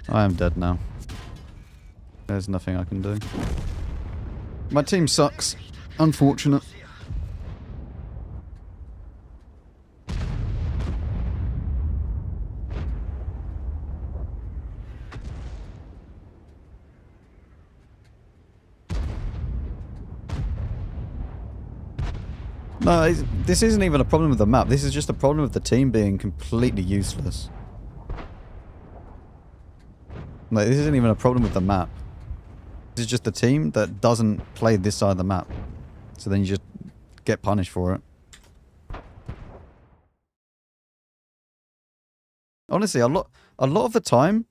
I am dead now. There's nothing I can do. My team sucks. Unfortunate. No, this isn't even a problem with the map. This is just a problem with the team being completely useless. Like, this isn't even a problem with the map. This is just a team that doesn't play this side of the map. So then you just get punished for it. Honestly, a lot of the time,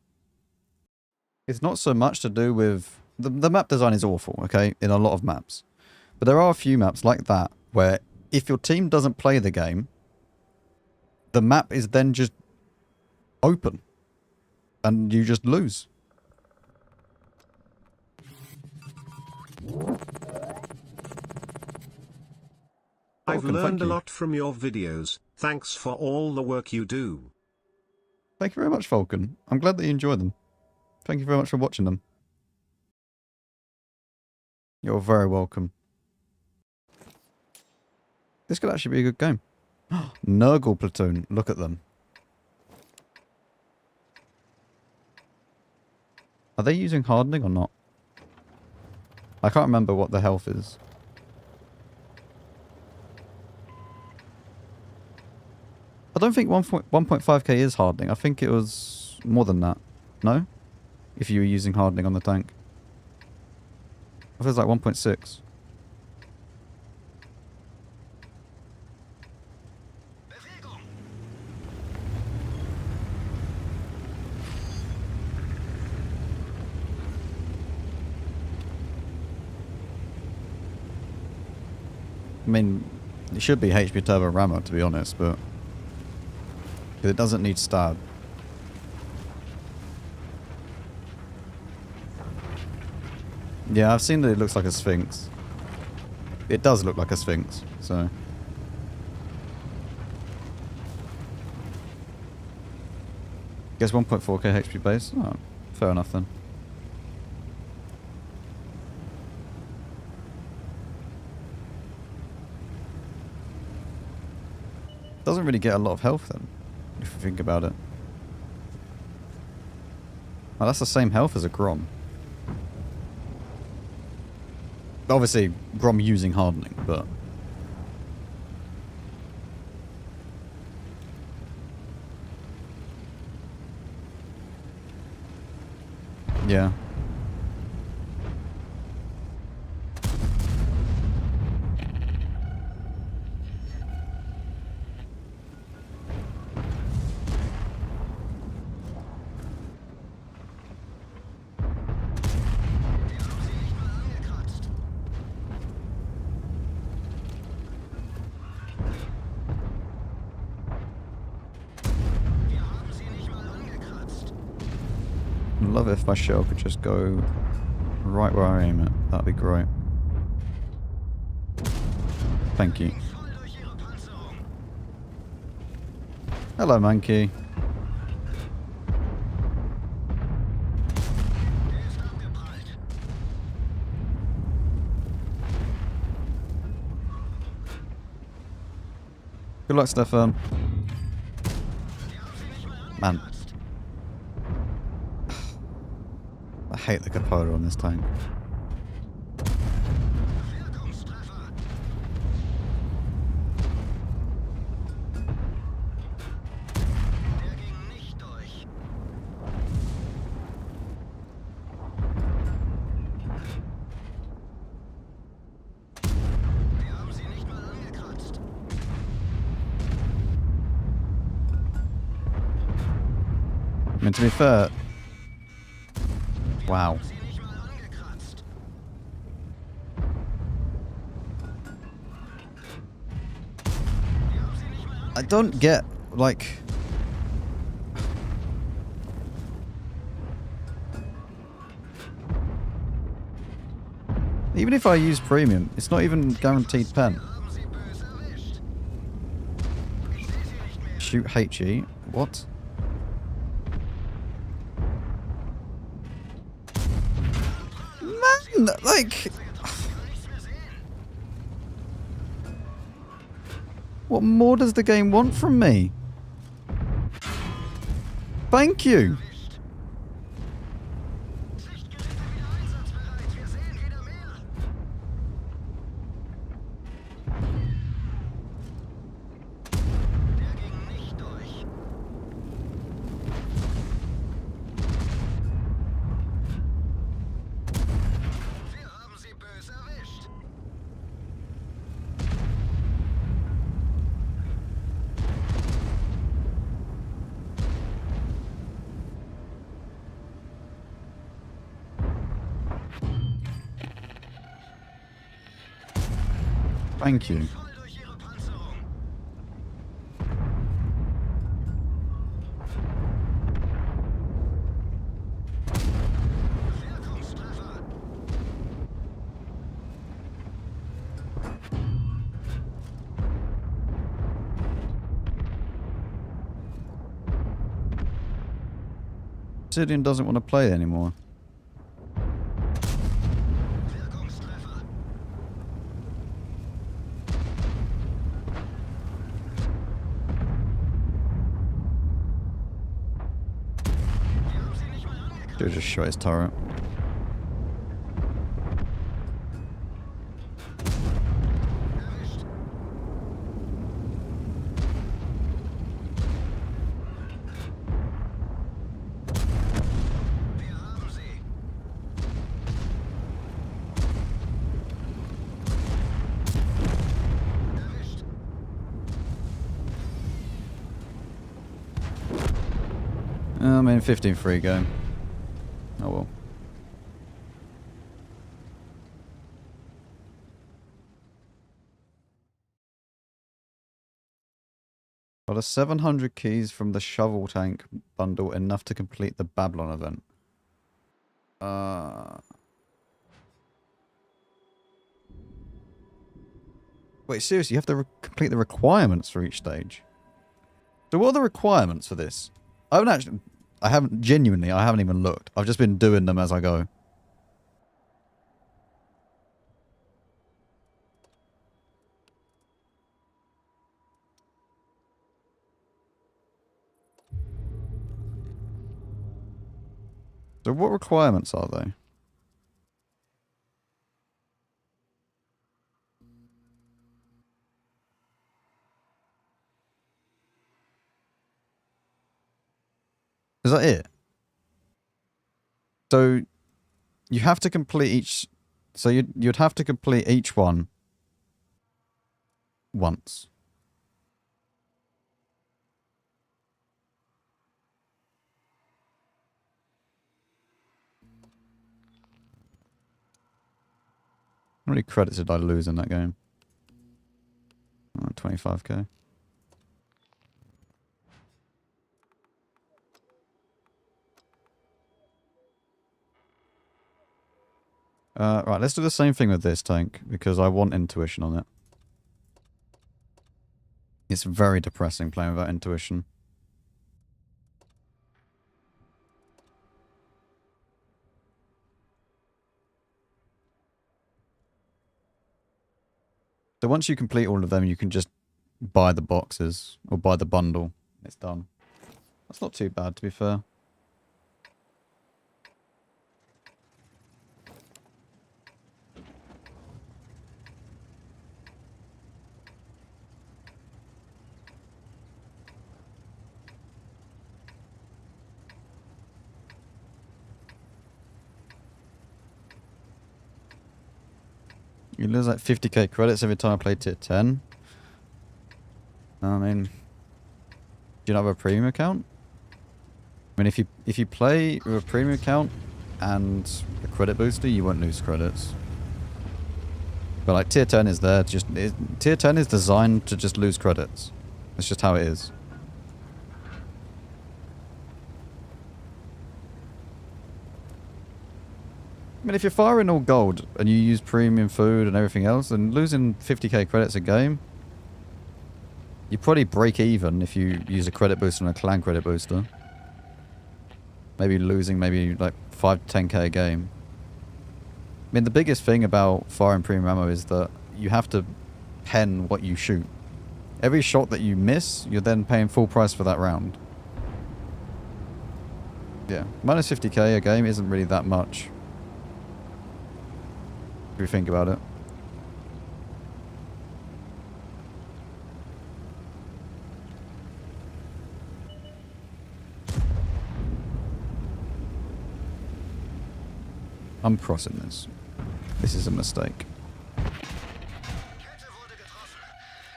it's not so much to do with... The map design is awful, okay? In a lot of maps. But there are a few maps like that, where if your team doesn't play the game, the map is then just open. And you just lose. I've learned a lot from your videos. Thanks for all the work you do. Thank you very much, Falcon. I'm glad that you enjoyed them. Thank you very much for watching them. You're very welcome. This could actually be a good game. Nurgle Platoon. Look at them. Are they using hardening or not? I can't remember what the health is. I don't think 1.5k is hardening. I think it was more than that. No? If you were using hardening on the tank. I thought it was like 1.6. I mean, it should be HP Turbo Rammer, to be honest, but it doesn't need stab. Yeah, I've seen that it looks like a Sphinx. It does look like a Sphinx, so... Guess 1.4k HP base? Oh, fair enough then. Doesn't really get a lot of health then, if you think about it. Oh, that's the same health as a Grom. Obviously, Grom using hardening, but... Yeah. I'd love it if my shell could just go right where I aim it. That'd be great. Thank you. Hello, monkey. Good luck, Stefan. Man. I hate the capoeira on this tank. I mean, to be fair... Wow. I don't get, like... Even if I use premium, it's not even guaranteed pen. Shoot HE? What? Man, like... What more does the game want from me? Thank you. Thank you. Obsidian doesn't want to play anymore. Dude just shot his turret. I mean, 15-3 game. Oh well. Are the 700 keys from the shovel tank bundle enough to complete the Babylon event? Wait, seriously, you have to complete the requirements for each stage? So what are the requirements for this? I haven't even looked. I've just been doing them as I go. So what requirements are they? Is that it? So you have to complete each... So you'd have to complete each one once. How many credits did I lose in that game? 25k. Right, let's do the same thing with this tank, because I want intuition on it. It's very depressing playing without intuition. So once you complete all of them, you can just buy the boxes, or buy the bundle. It's done. That's not too bad, to be fair. You lose like 50k credits every time I play tier 10. I mean, do you not have a premium account? I mean, if you play with a premium account and a credit booster, you won't lose credits. But like tier 10 is there, tier 10 is designed to just lose credits. That's just how it is. I mean, if you're firing all gold and you use premium food and everything else, then losing 50k credits a game, you probably break even if you use a credit booster and a clan credit booster. Maybe losing like 5 to 10k a game. I mean, the biggest thing about firing premium ammo is that you have to pen what you shoot. Every shot that you miss, you're then paying full price for that round. Yeah, minus 50k a game isn't really that much. If you think about it. I'm crossing this. This is a mistake.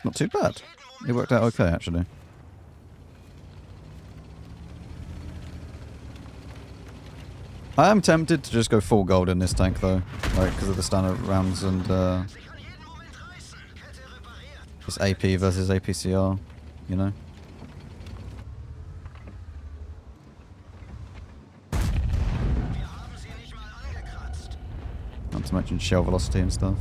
Not too bad. It worked out okay, actually. I am tempted to just go full gold in this tank, though. Like, because of the standard rounds and, this AP versus APCR, you know? Not to mention shell velocity and stuff.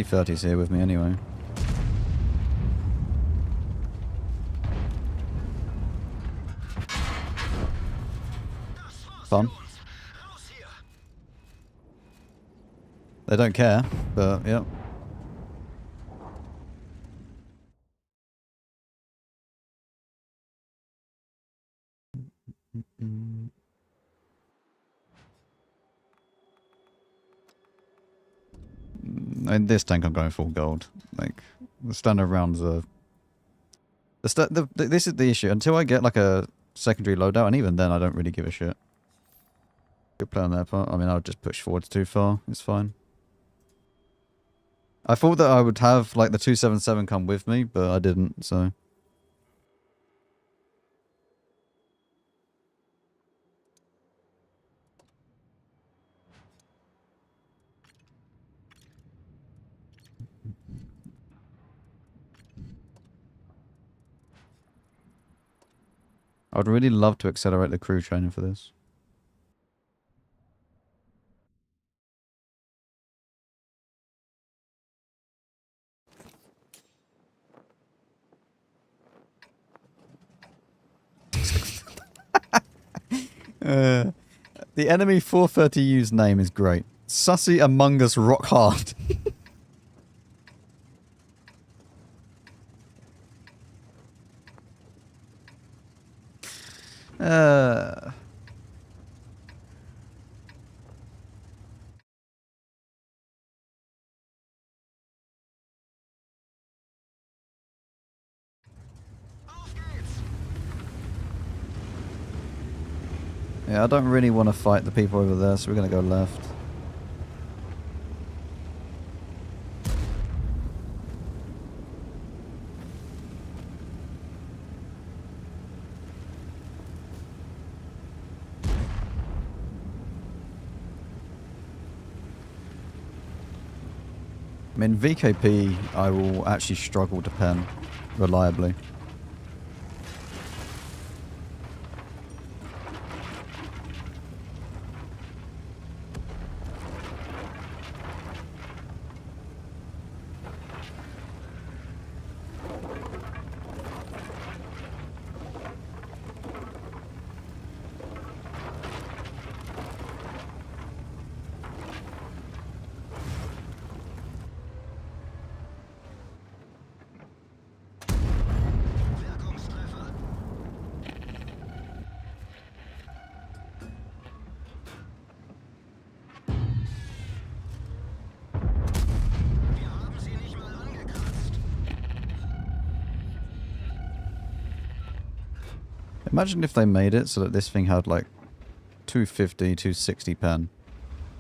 T-30's here with me anyway. Fun. They don't care, but yeah. In this tank I'm going full gold. Like, the standard rounds are... this is the issue. Until I get like a secondary loadout, and even then I don't really give a shit. Good play on their part. I mean, I'll just push forwards too far. It's fine. I thought that I would have like the 277 come with me, but I didn't, so... I would really love to accelerate the crew training for this. The enemy 430U's name is great. Sussy Among Us Rock Hard. Yeah, I don't really want to fight the people over there, so we're going to go left. I mean, VKP, I will actually struggle to pen reliably. Imagine if they made it so that this thing had like 250, 260 pen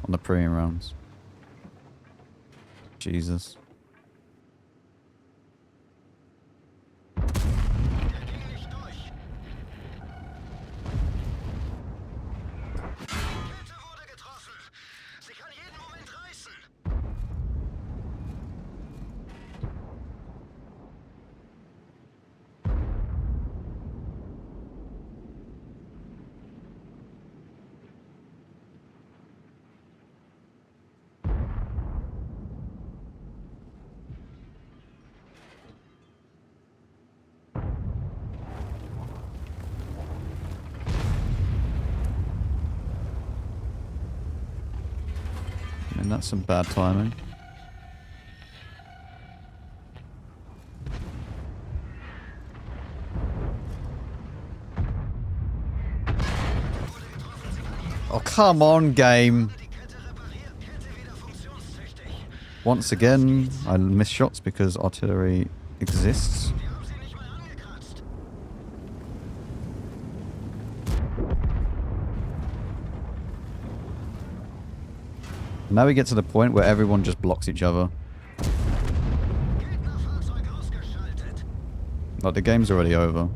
on the premium rounds. Jesus. And that's some bad timing. Oh, come on, game. Once again, I miss shots because artillery exists. Now we get to the point where everyone just blocks each other. Like, the game's already over.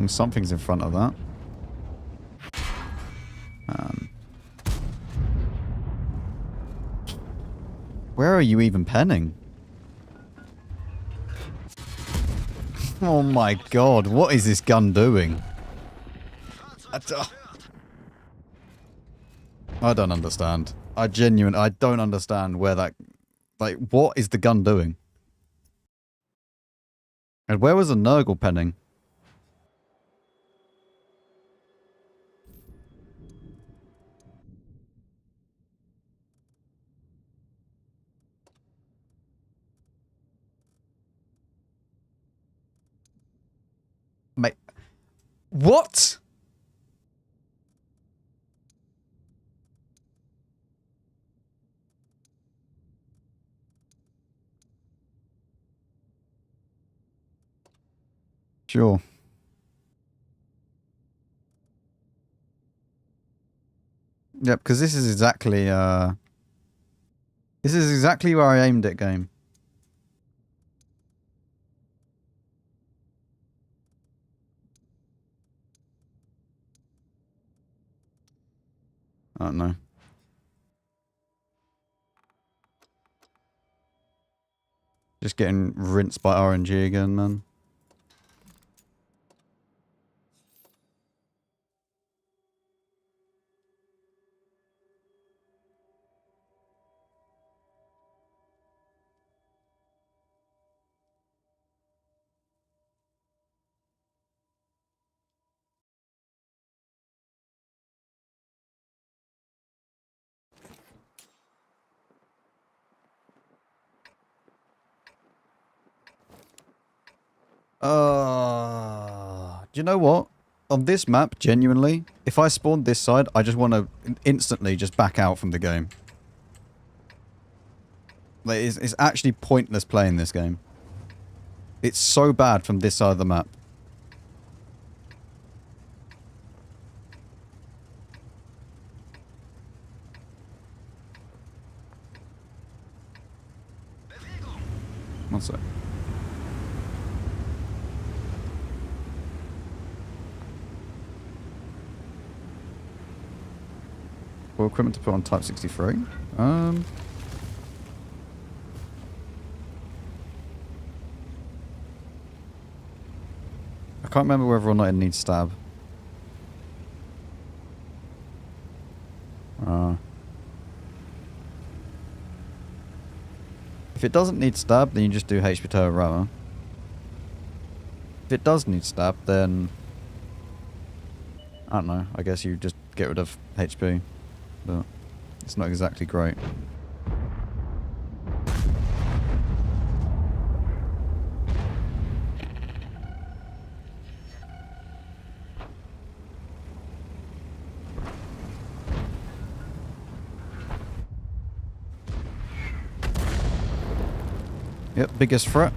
And something's in front of that. Where are you even penning? Oh my god, what is this gun doing? I don't understand. I don't understand where that... Like, what is the gun doing? And where was the Nurgle penning? Mate. What? Sure. Yep, because this is exactly where I aimed it, game. I don't know. Just getting rinsed by RNG again, man. Do you know what? On this map, genuinely, if I spawned this side, I just want to instantly just back out from the game. Like, it's actually pointless playing this game. It's so bad from this side of the map. One sec. Well, equipment to put on Type 63. I can't remember whether or not it needs stab. If it doesn't need stab, then you just do HP turbo rammer. If it does need stab, then... I don't know, I guess you just get rid of HP. But it's not exactly great. Yep, biggest threat.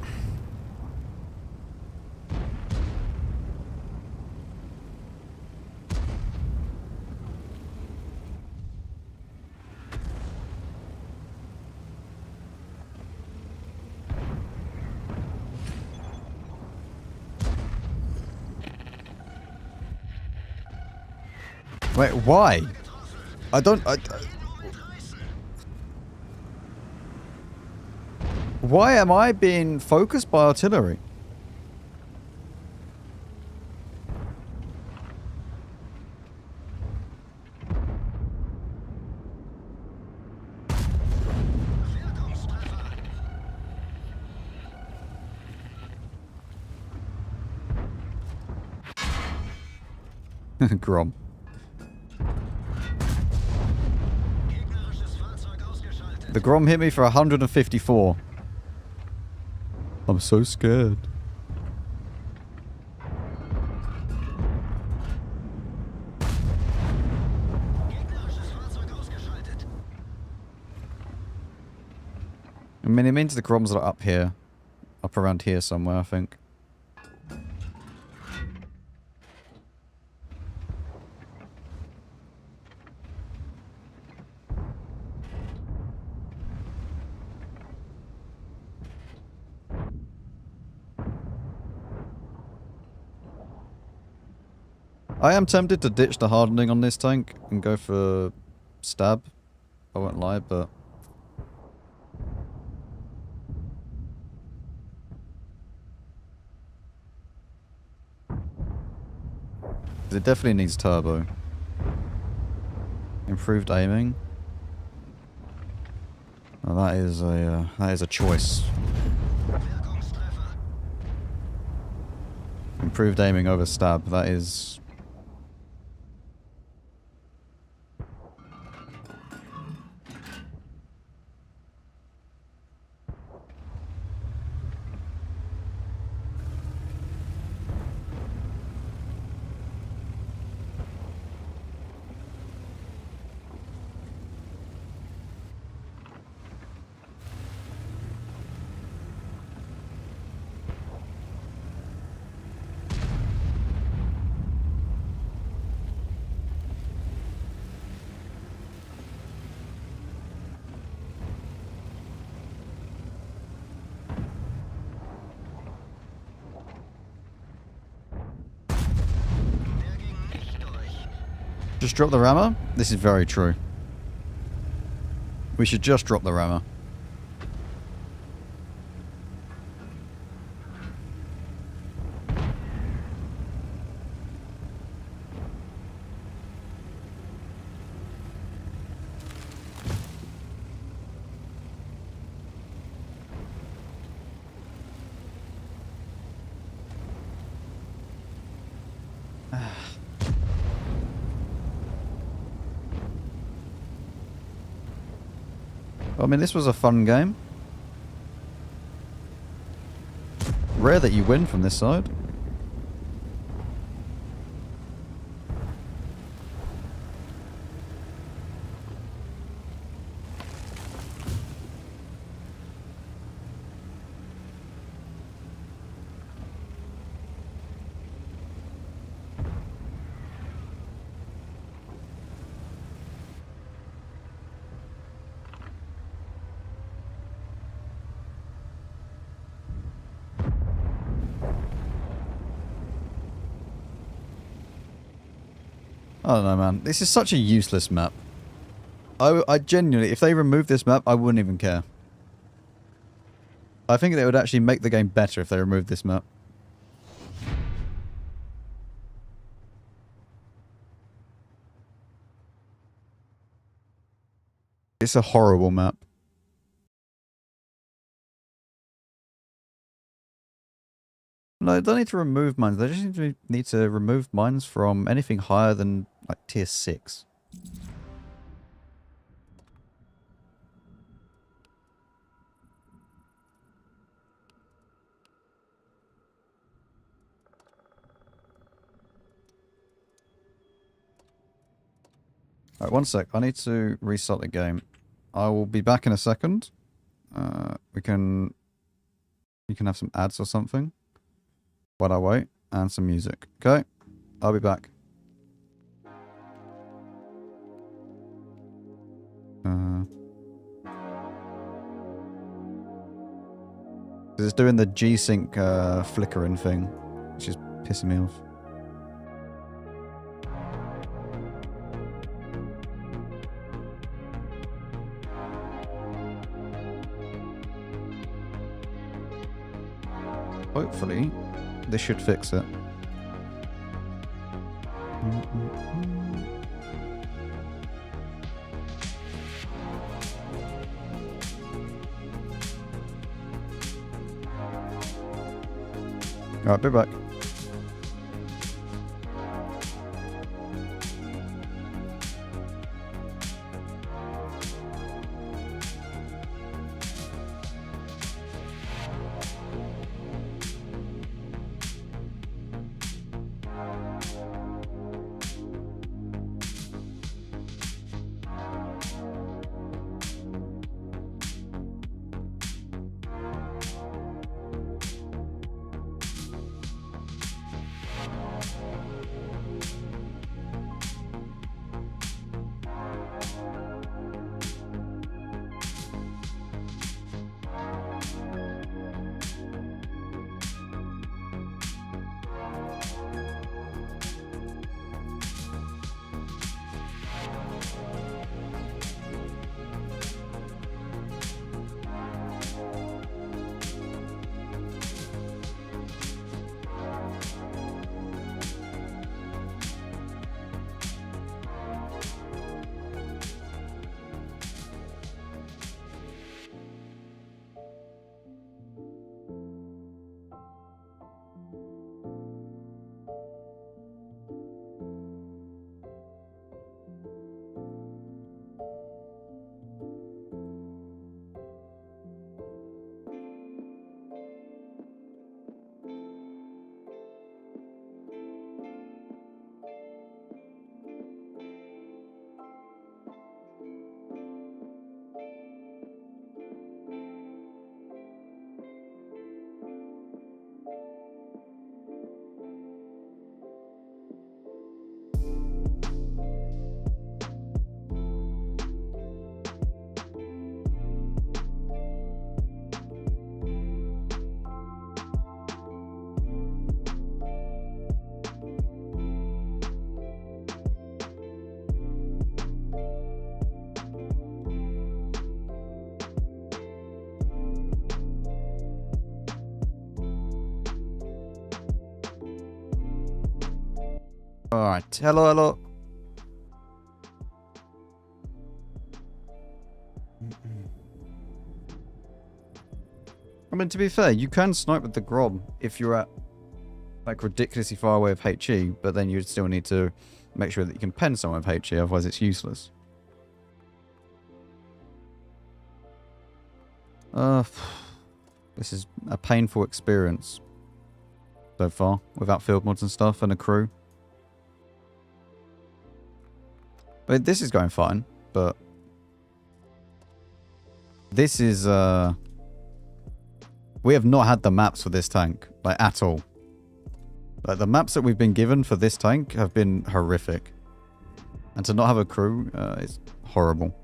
Wait, why? I don't... Why am I being focused by artillery? Grom. The Grom hit me for 154. I'm so scared. I mean, it means the Groms are up here. Up around here somewhere, I think. I am tempted to ditch the hardening on this tank and go for stab. I won't lie, but... it definitely needs turbo. Improved aiming. Well, that is a choice. Improved aiming over stab. That is. Just drop the rammer? This is very true. We should just drop the rammer. I mean, this was a fun game. Rare that you win from this side. I don't know, man. This is such a useless map. I genuinely, if they remove this map, I wouldn't even care. I think it would actually make the game better if they removed this map. It's a horrible map. No, they don't need to remove mines. They just need to remove mines from anything higher than like tier 6. Alright, one sec. I need to restart the game. I will be back in a second. You can have some ads or something while I wait, and some music. Okay? I'll be back. It's doing the G-Sync flickering thing, which is pissing me off. Hopefully, this should fix it. Alright, be back. Alright, hello, hello. I mean, to be fair, you can snipe with the Grob if you're at, like, ridiculously far away of HE, but then you'd still need to make sure that you can pen someone with HE, otherwise it's useless. This is a painful experience so far, without field mods and stuff, and a crew. But this is going fine, but this is, we have not had the maps for this tank, like, at all. Like, the maps that we've been given for this tank have been horrific. And to not have a crew is horrible.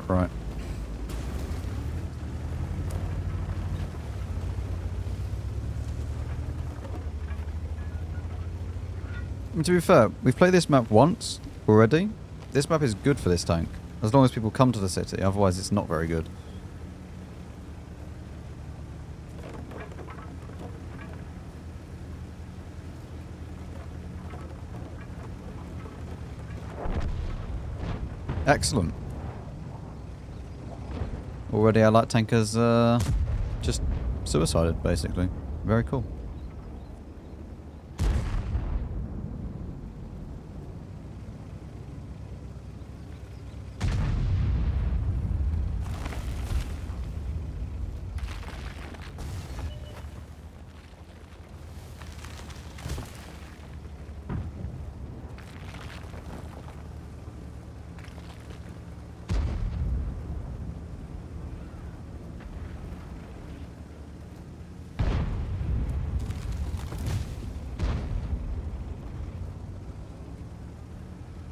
Right. And to be fair, we've played this map once already. This map is good for this tank, as long as people come to the city, otherwise it's not very good. Excellent. Already our light tanker's just suicided, basically. Very cool.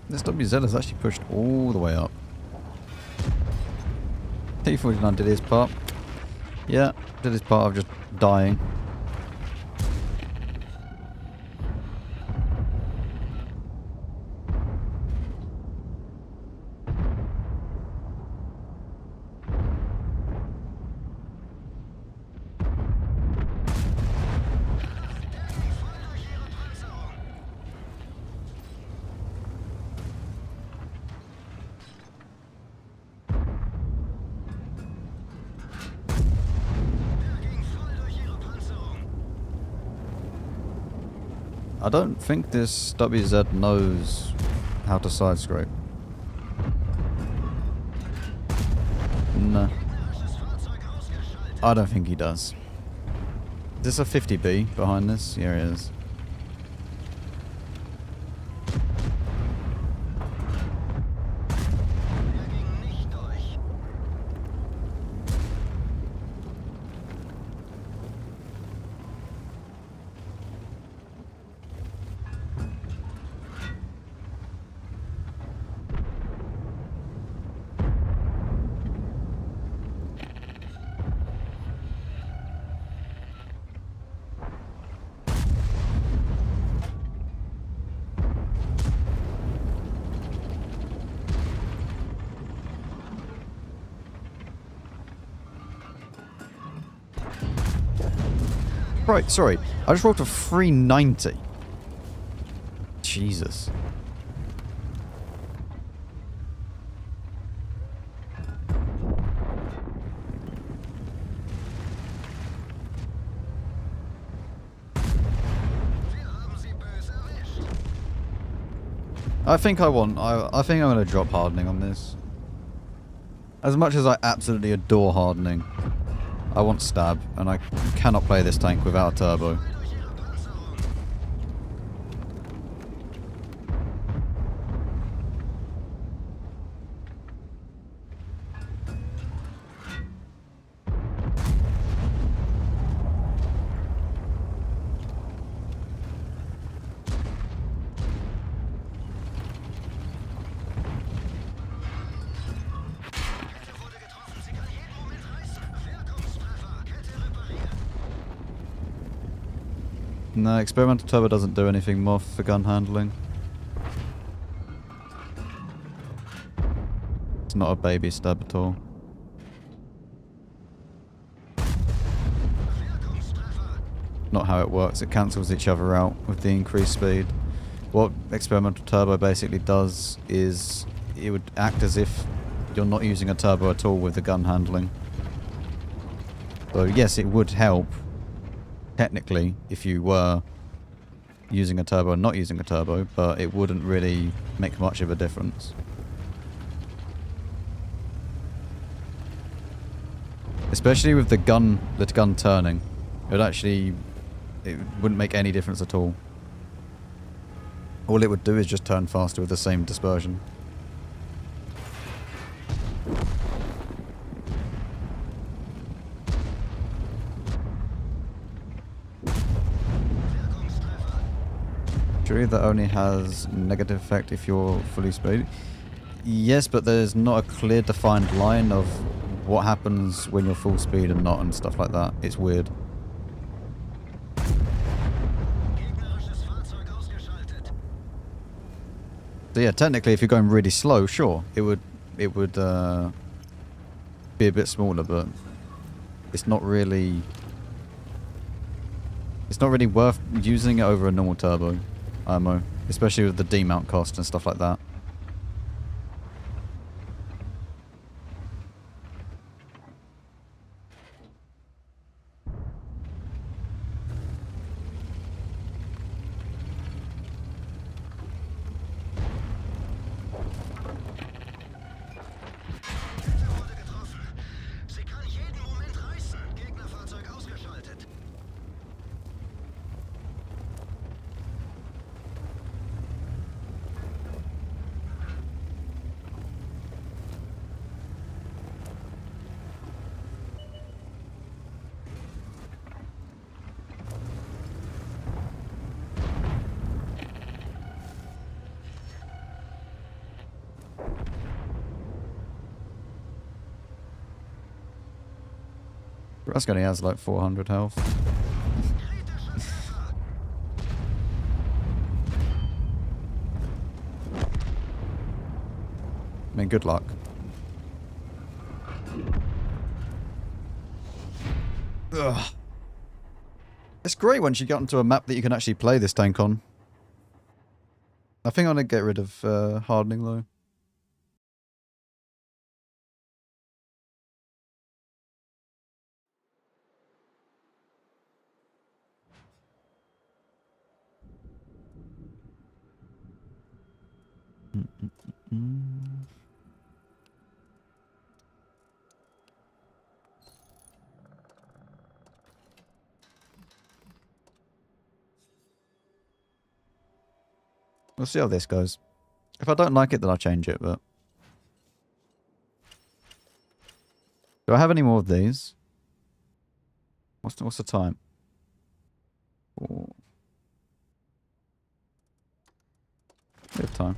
This WZ has actually pushed all the way up. T49 did his part. Yeah, did his part of just dying. I don't think this WZ knows how to side scrape. No. I don't think he does. Is this a 50B behind this? Yeah, it is. Right, sorry. I just rolled a 390. Jesus. I think I think I'm going to drop hardening on this. As much as I absolutely adore hardening, I want stab, and I cannot play this tank without a turbo. No, experimental turbo doesn't do anything more for gun handling. It's not a baby stab at all. Not how it works. It cancels each other out with the increased speed. What experimental turbo basically does is it would act as if you're not using a turbo at all with the gun handling. So yes, it would help technically if you were using a turbo and not using a turbo, but it wouldn't really make much of a difference. Especially with the gun turning. It wouldn't make any difference at all. All it would do is just turn faster with the same dispersion. True, that only has negative effect if you're fully speed. Yes, but there's not a clear defined line of what happens when you're full speed and not and stuff like that. It's weird. So yeah, technically if you're going really slow, sure, it would be a bit smaller, but it's not really worth using it over a normal turbo ammo, especially with the demount cost and stuff like that. Rusk only has like 400 health. I mean, good luck. Ugh. It's great once you get onto a map that you can actually play this tank on. I think I'm going to get rid of hardening though. We'll see how this goes. If I don't like it, then I'll change it, but... Do I have any more of these? What's the time? 4. We have time.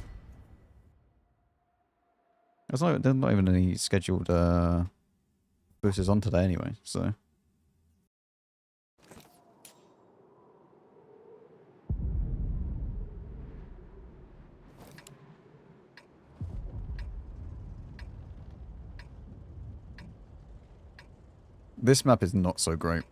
There's not even any scheduled boosters on today anyway, so... This map is not so great.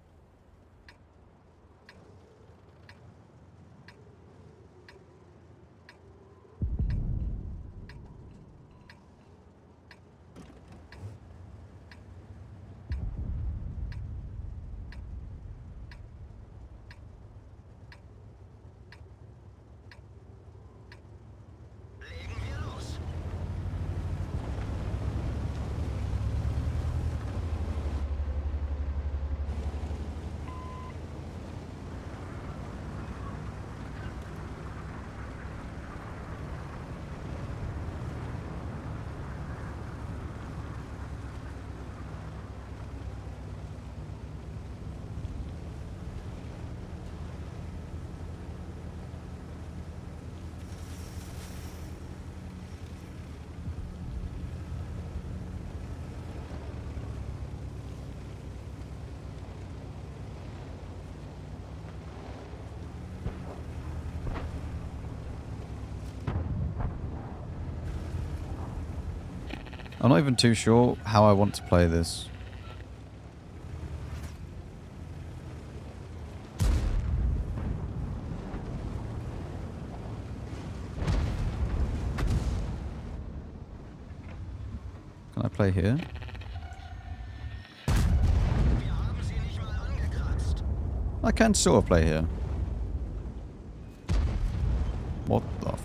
I'm not even too sure how I want to play this. Can I play here? I can sort of play here. What the f...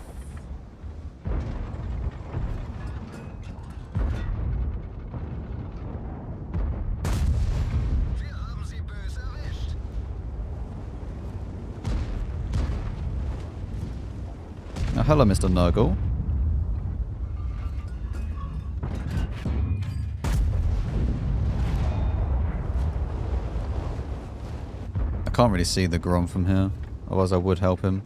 Now, hello, Mr. Nurgle. I can't really see the Grom from here. Otherwise I would help him.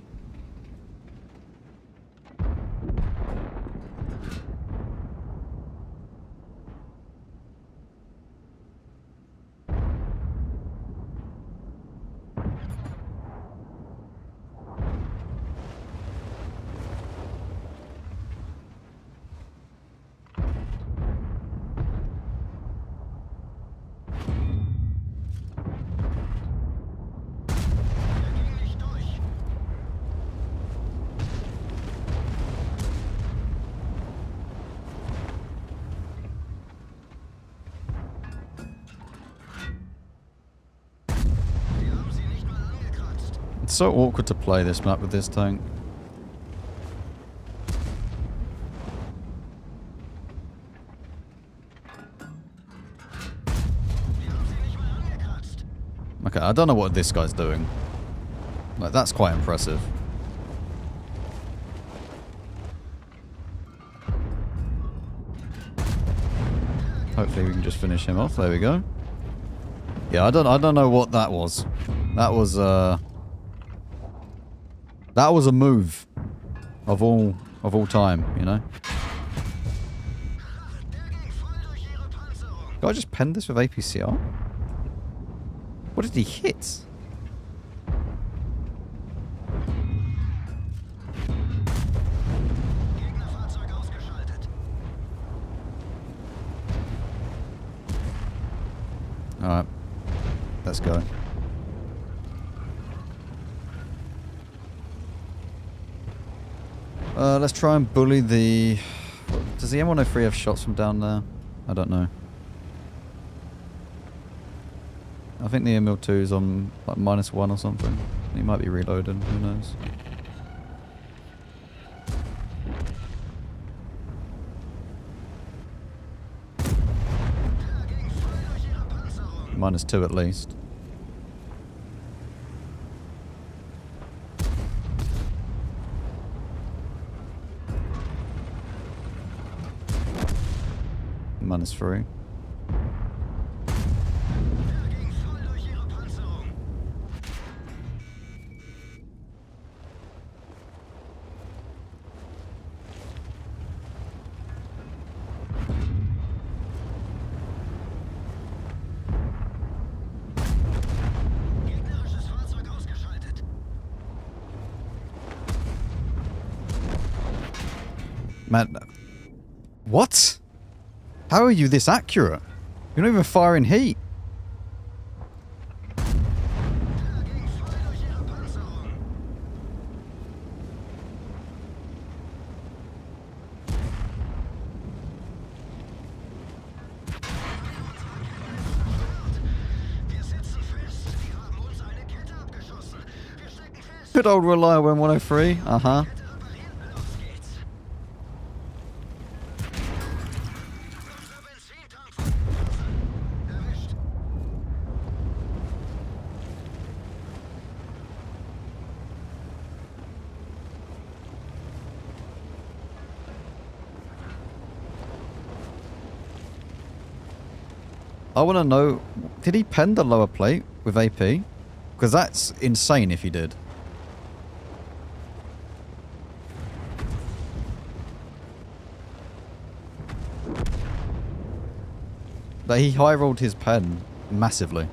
It's so awkward to play this map with this tank. Okay, I don't know what this guy's doing. Like, that's quite impressive. Hopefully we can just finish him off. There we go. Yeah, I don't know what that was. That was a move of all time, you know. Did I just pen this with APCR? What did he hit? Alright. Let's go. Let's try and bully the... Does the M103 have shots from down there? I don't know. I think the ML2 is on like -1 or something. He might be reloading, who knows. -2 at least. -3. Man, what? How are you this accurate? You're not even firing heat. Good old reliable M103. Uh-huh. I want to know, did he pen the lower plate with AP? Because that's insane if he did. But he high rolled his pen massively.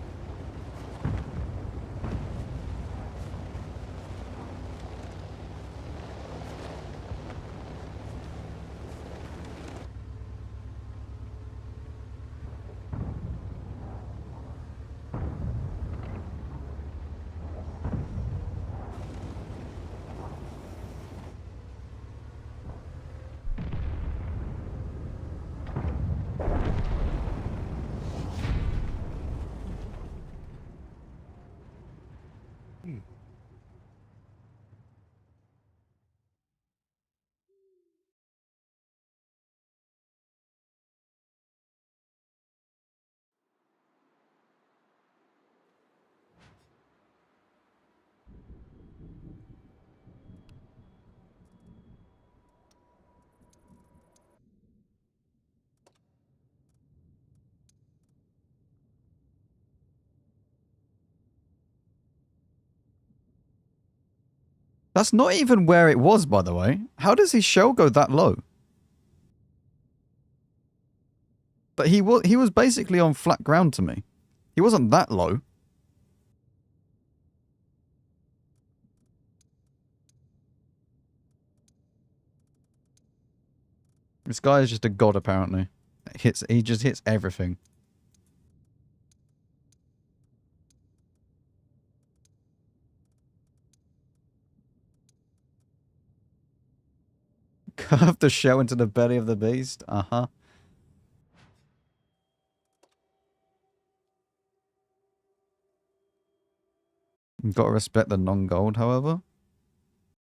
That's not even where it was, by the way. How does his shell go that low? But he was basically on flat ground to me. He wasn't that low. This guy is just a god, apparently. He just hits everything. Curve the shell into the belly of the beast? Uh-huh. You've got to respect the non-gold, however.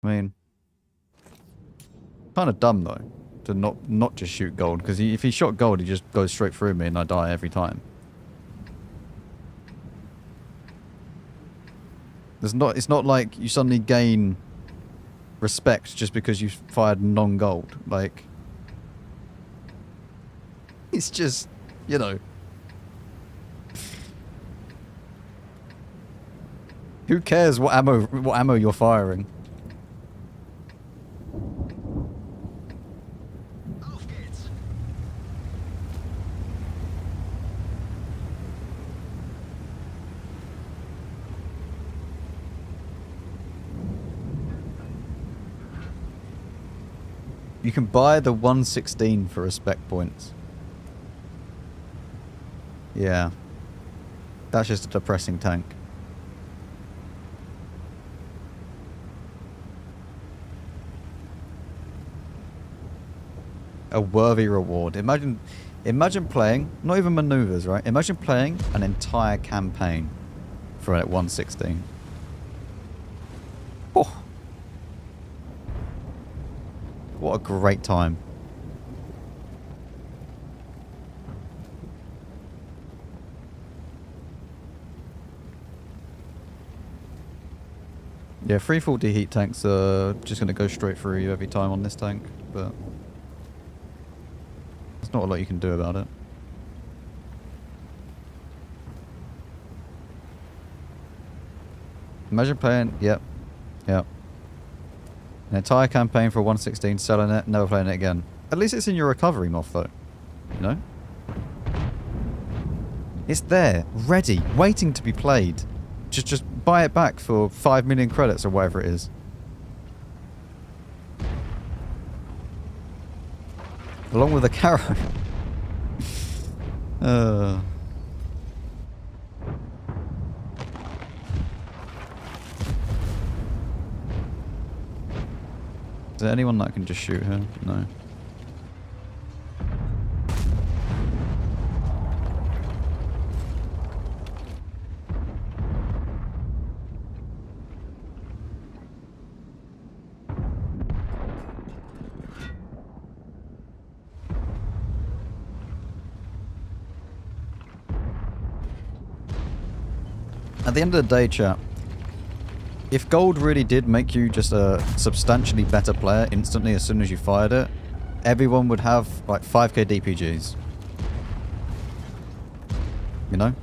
I mean, kind of dumb, though, to not just shoot gold. Because if he shot gold, he just goes straight through me and I die every time. It's not like you suddenly gain respect just because you fired non-gold. Like, it's just, you know. Who cares what ammo you're firing? You can buy the 116 for respect points. Yeah. That's just a depressing tank. A worthy reward. Imagine playing, not even maneuvers, right? Imagine playing an entire campaign for at 116. Oh. What a great time. Yeah, 340 heat tanks are just going to go straight through you every time on this tank, but there's not a lot you can do about it. Imagine playing, yep. An entire campaign for 116, selling it, never playing it again. At least it's in your recovery moth, though. You know? It's there, ready, waiting to be played. Just buy it back for 5 million credits or whatever it is. Along with a carrot. Is there anyone that can just shoot her? No. At the end of the day, chat, if gold really did make you just a substantially better player instantly as soon as you fired it, everyone would have like 5k DPGs. You know?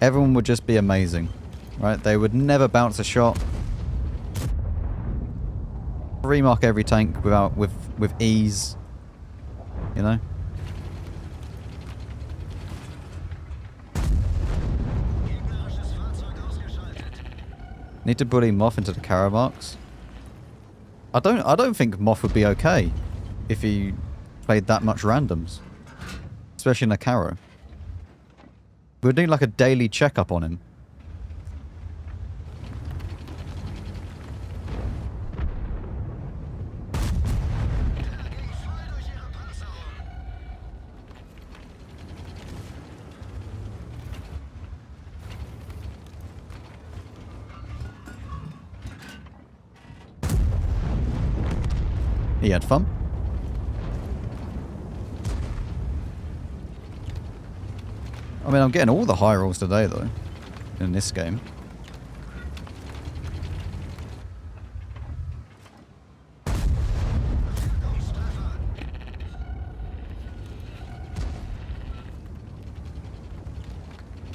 Everyone would just be amazing. Right? They would never bounce a shot. Remark every tank with ease. You know? Need to bully Moth into the Caro marks. I don't think Moth would be okay if he played that much randoms. Especially in a Caro. We'd need like a daily checkup on him. He had fun. I mean, I'm getting all the high rolls today, though, in this game.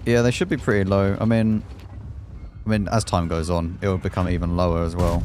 Yeah, they should be pretty low. I mean, I mean, as time goes on, it will become even lower as well.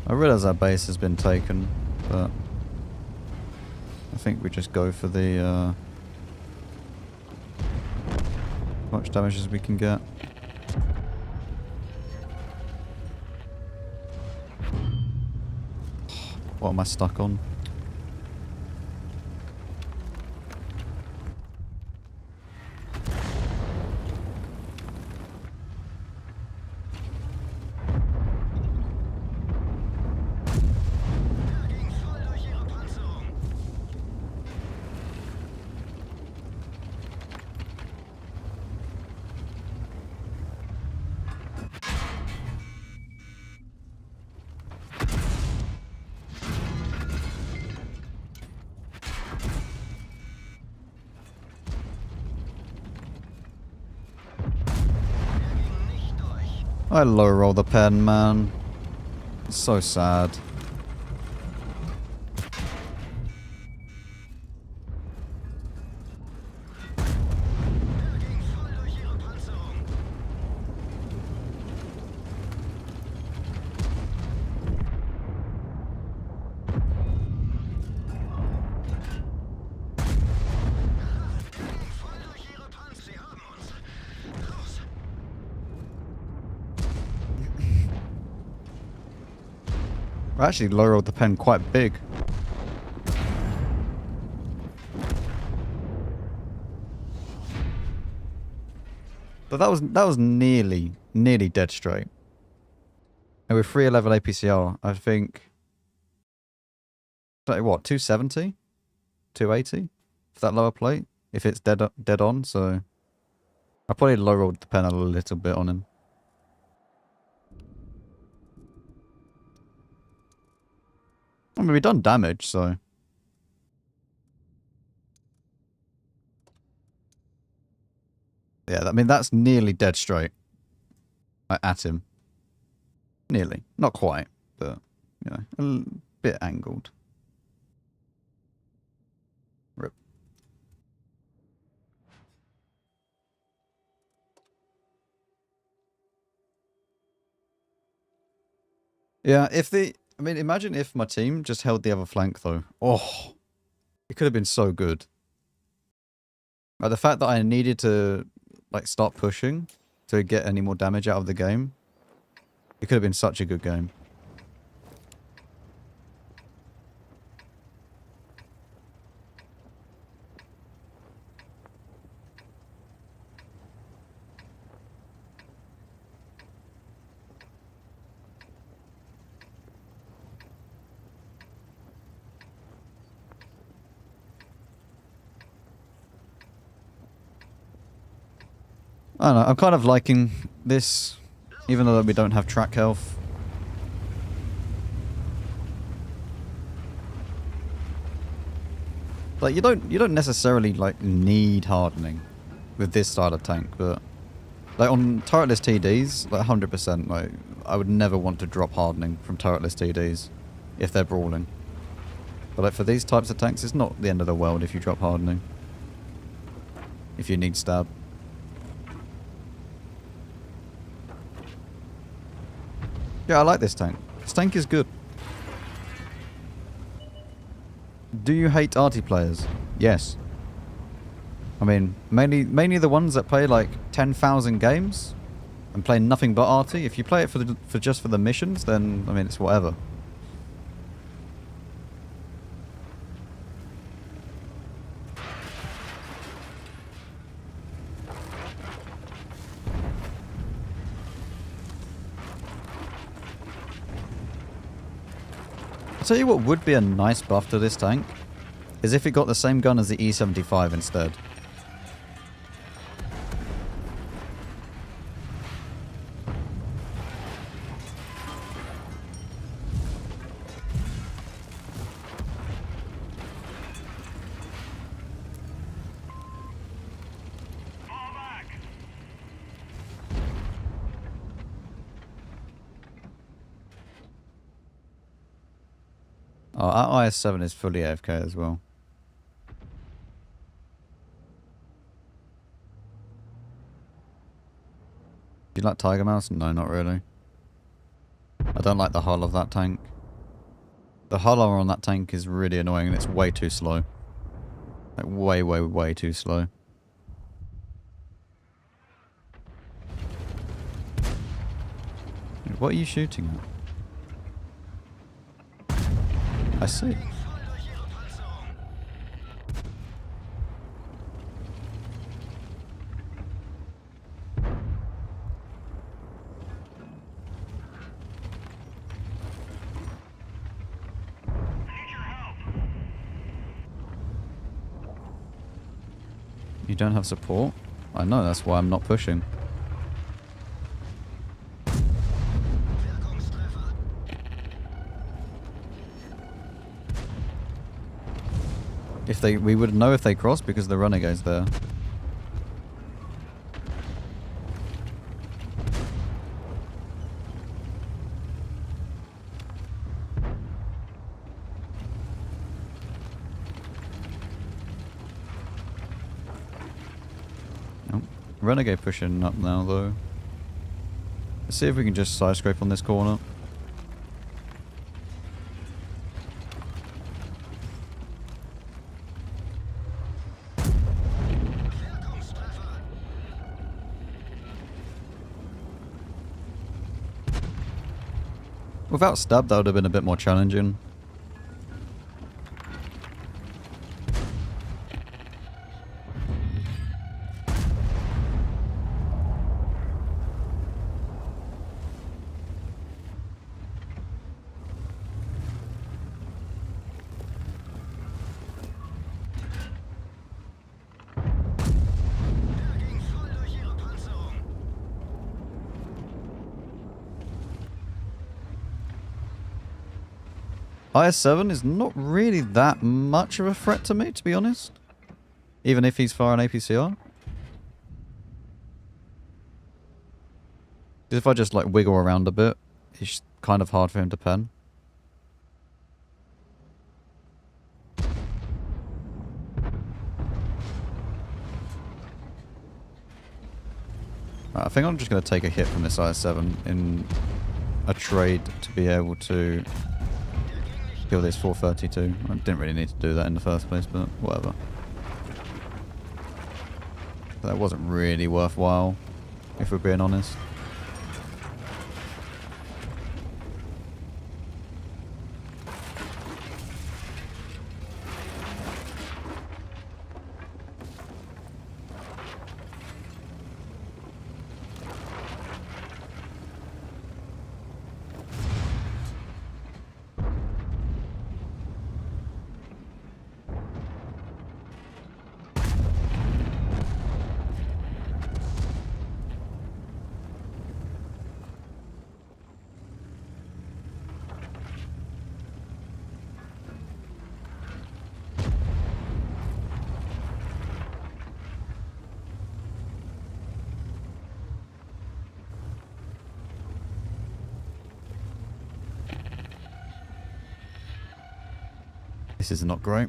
I realise our base has been taken, but I think we just go for the much damage as we can get. What am I stuck on? I low roll the pen, man. It's so sad. I actually low rolled the pen quite big. But that was nearly dead straight. And with 311 APCR, I think, like what, 270? 280 for that lower plate, if it's dead on, so I probably low rolled the pen a little bit on him. I mean, we've done damage, so. Yeah, I mean, that's nearly dead straight. At him. Nearly. Not quite, but, you know, a bit angled. Rip. Yeah, I mean, imagine if my team just held the other flank, though. Oh, it could have been so good. Like, the fact that I needed to, like, start pushing to get any more damage out of the game, it could have been such a good game. I don't know, I'm kind of liking this, even though we don't have track health. Like, you don't necessarily, like, need hardening with this style of tank, but, like, on turretless TDs, like, 100%, like, I would never want to drop hardening from turretless TDs if they're brawling. But, like, for these types of tanks, it's not the end of the world if you drop hardening. If you need stab. Yeah, I like this tank. This tank is good. Do you hate arty players? Yes. I mean, mainly the ones that play like 10,000 games and play nothing but arty. If you play it for just the missions, then I mean it's whatever. I'll tell you what would be a nice buff to this tank, is if it got the same gun as the E75 instead. Oh, our IS-7 is fully AFK as well. Do you like Tiger Mouse? No, not really. I don't like the hull of that tank. The hull on that tank is really annoying and it's way too slow. Like way, way, way too slow. What are you shooting at? I see. You don't have support? I know, that's why I'm not pushing. We would know if they cross because the renegade's there. Oh, renegade pushing up now though. Let's see if we can just side scrape on this corner. Without stab, that would have been a bit more challenging. IS-7 is not really that much of a threat to me, to be honest. Even if he's firing APCR. Because if I just like wiggle around a bit, it's kind of hard for him to pen. Right, I think I'm just going to take a hit from this IS-7 in a trade to be able to kill this 432. I didn't really need to do that in the first place, but whatever. That wasn't really worthwhile, if we're being honest. This is not great.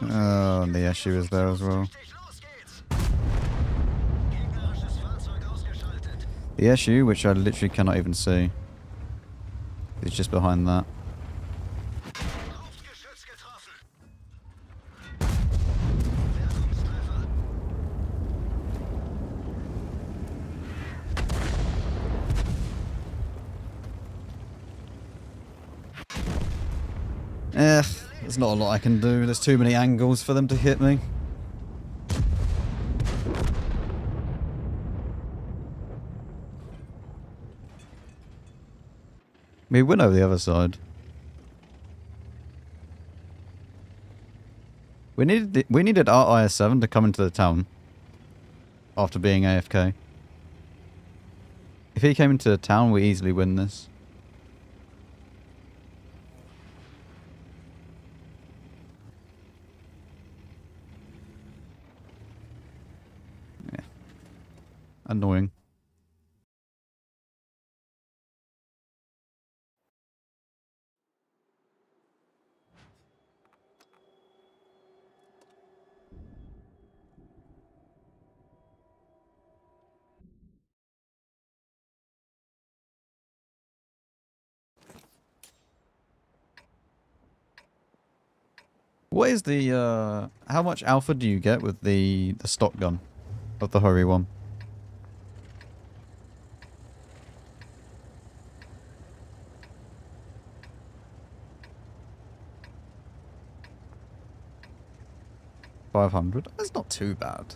Oh, and the issue is there as well. The issue, which I literally cannot even see, is just behind that. There's not a lot I can do. There's too many angles for them to hit me. We went over the other side. We needed our IS-7 to come into the town after being AFK. If he came into the town, we easily win this. Yeah. Annoying. What is the, how much alpha do you get with the stock gun of the Hurry one? $500? That's not too bad.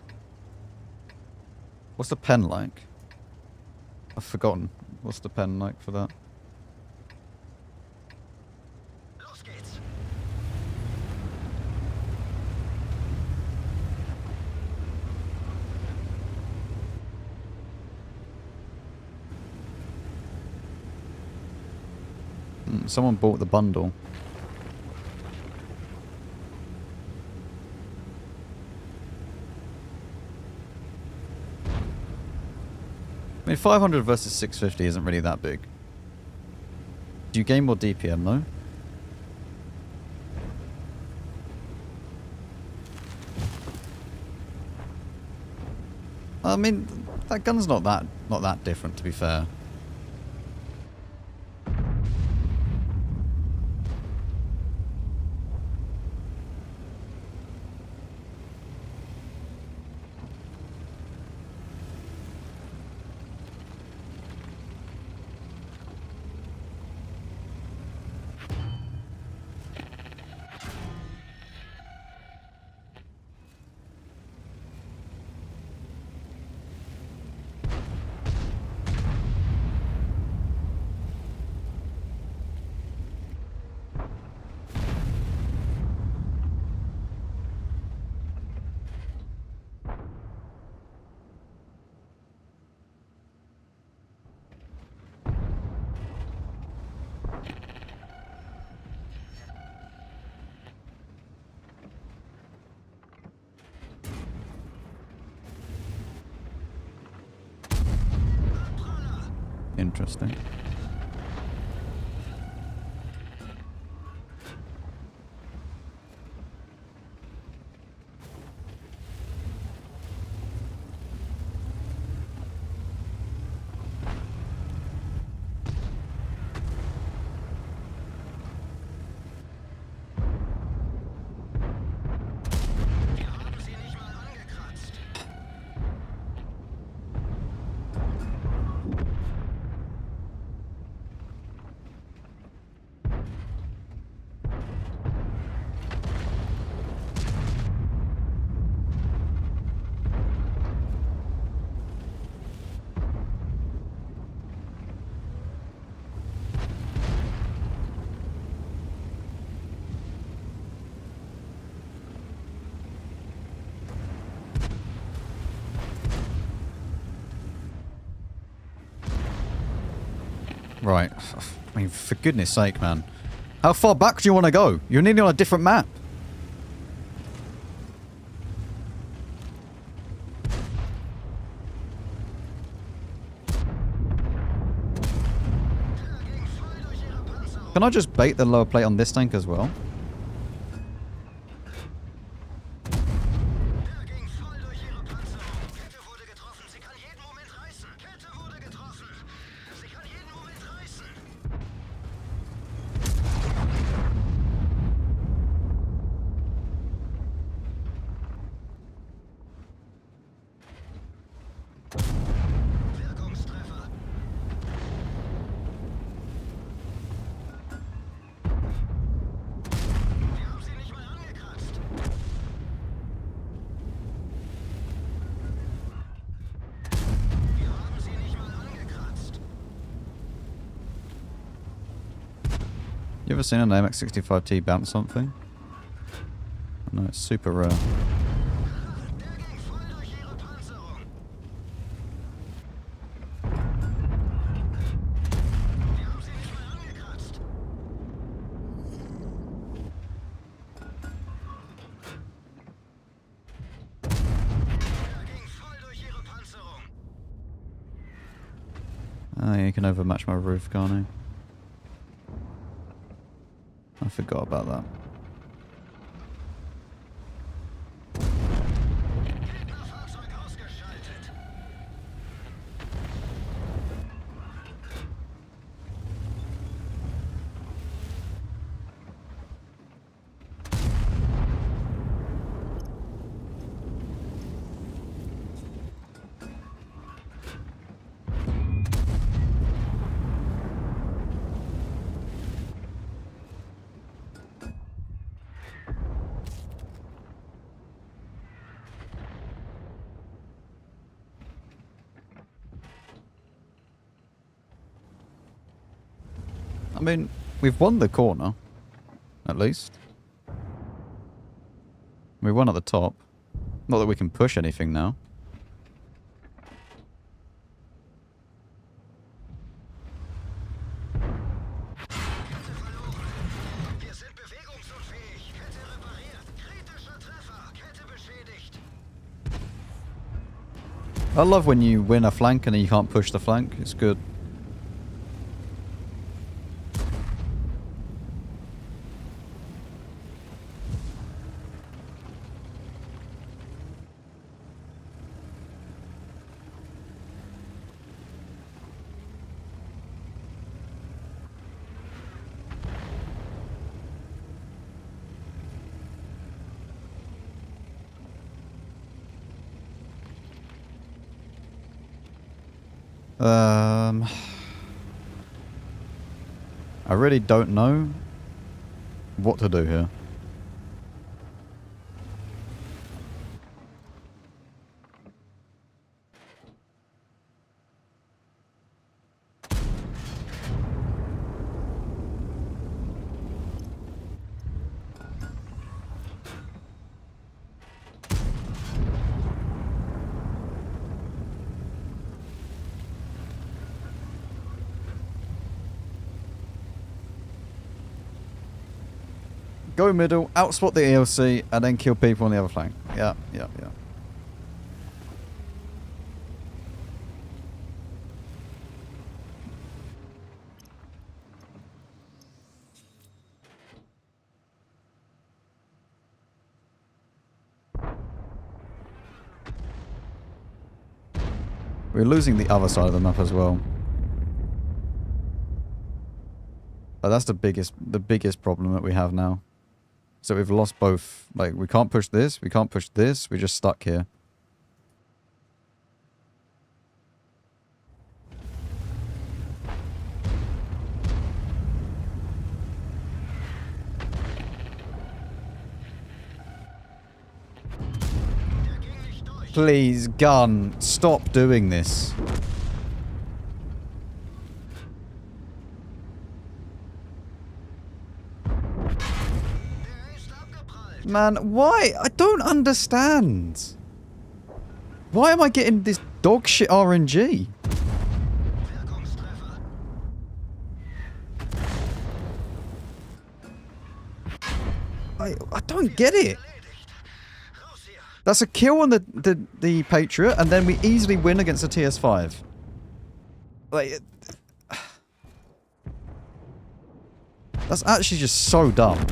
What's the pen like? I've forgotten. What's the pen like for that? Someone bought the bundle. I mean, 500 versus 650 isn't really that big. Do you gain more DPM though? I mean, that gun's not that different, to be fair. Interesting. Right. I mean, for goodness sake, man. How far back do you want to go? You're nearly on a different map. Can I just bait the lower plate on this tank as well? You ever seen an MX-65T bounce something? No, it's super rare. Oh yeah, you can overmatch my roof, can't you? I forgot about that. I mean, we've won the corner, at least. We won at the top. Not that we can push anything now. I love when you win a flank and then you can't push the flank. It's good. I really don't know what to do here. Go middle, outspot the ELC, and then kill people on the other flank. Yeah. We're losing the other side of the map as well. But that's the biggest problem that we have now. So we've lost both. Like, we can't push this, we can't push this, we're just stuck here. Please, gun, stop doing this. Man, why? I don't understand. Why am I getting this dog shit RNG? I don't get it. That's a kill on the Patriot, and then we easily win against the TS5. Like, that's actually just so dumb.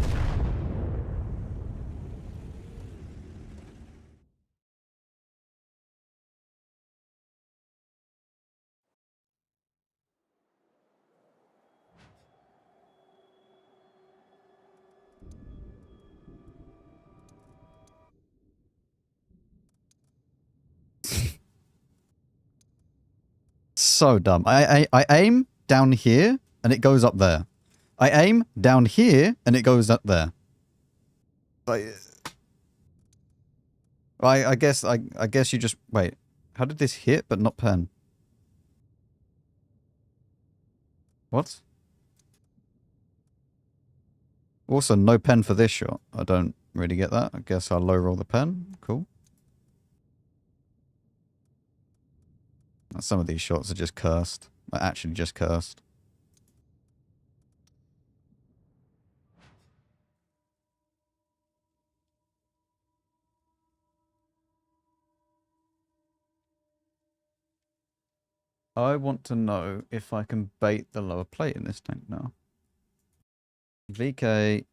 So dumb. I aim down here and it goes up there. I aim down here and it goes up there. Like, I guess you just wait. How did this hit but not pen? What? Also, no pen for this shot. I don't really get that. I guess I'll low roll the pen. Cool. Some of these shots are just cursed. Like, actually just cursed. I want to know if I can bait the lower plate in this tank now. VK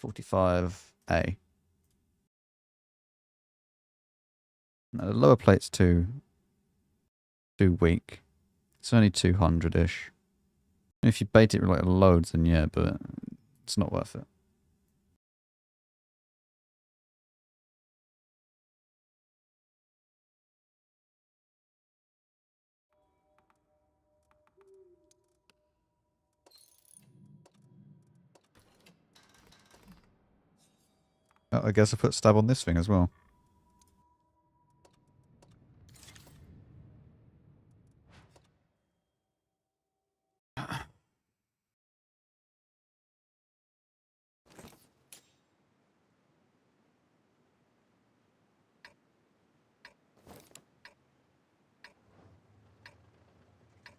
45A. No, the lower plate's too weak. It's only 200-ish. If you bait it with like loads, then yeah, but it's not worth it. Oh, I guess I put stab on this thing as well.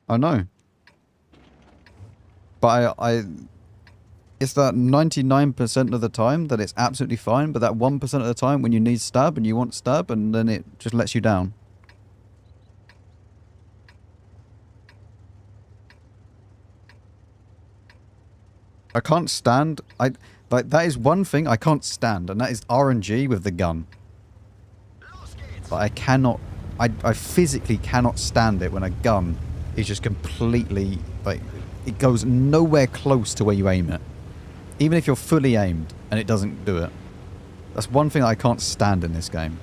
I know. But I it's that 99% of the time that it's absolutely fine, but that 1% of the time when you need stab and you want stab, and then it just lets you down. I can't stand... like, that is one thing I can't stand, and that is RNG with the gun. But I cannot... I physically cannot stand it when a gun is just completely... like, it goes nowhere close to where you aim it. Even if you're fully aimed and it doesn't do it. That's one thing I can't stand in this game.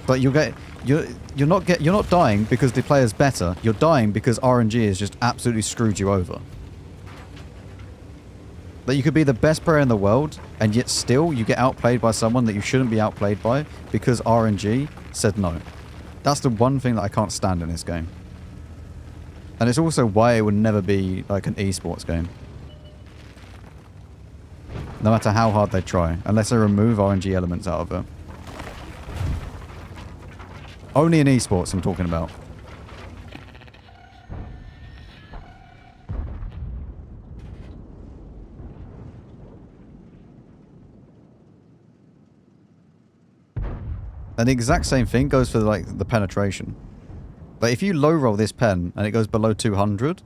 But you're not dying because the player's better. You're dying because RNG has just absolutely screwed you over. That you could be the best player in the world, and yet still you get outplayed by someone that you shouldn't be outplayed by because RNG said no. That's the one thing that I can't stand in this game. And it's also why it would never be like an esports game. No matter how hard they try, unless they remove RNG elements out of it. Only in esports I'm talking about. And the exact same thing goes for like the penetration. But if you low roll this pen and it goes below 200,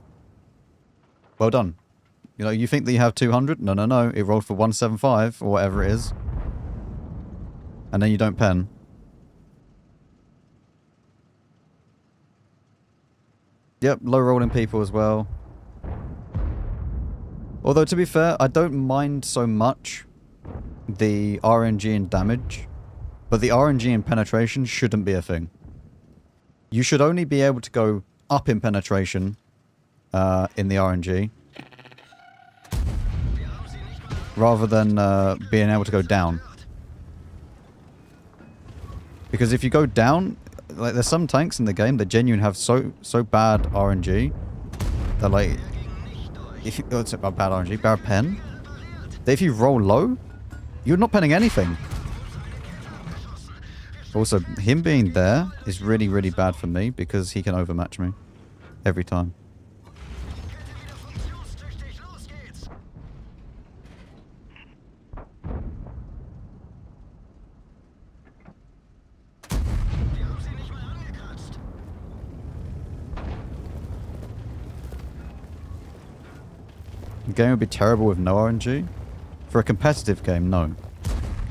well done. You know, you think that you have 200? No, no, no. It rolled for 175 or whatever it is. And then you don't pen. Yep, low rolling people as well. Although, to be fair, I don't mind so much the RNG and damage. But the RNG and penetration shouldn't be a thing. You should only be able to go up in penetration in the RNG. Rather than being able to go down. Because if you go down, like there's some tanks in the game that genuinely have so bad RNG that like if you it's about bad RNG, bad pen, that if you roll low, you're not penning anything. Also, him being there is really, really bad for me because he can overmatch me every time. The game would be terrible with no RNG. For a competitive game, no.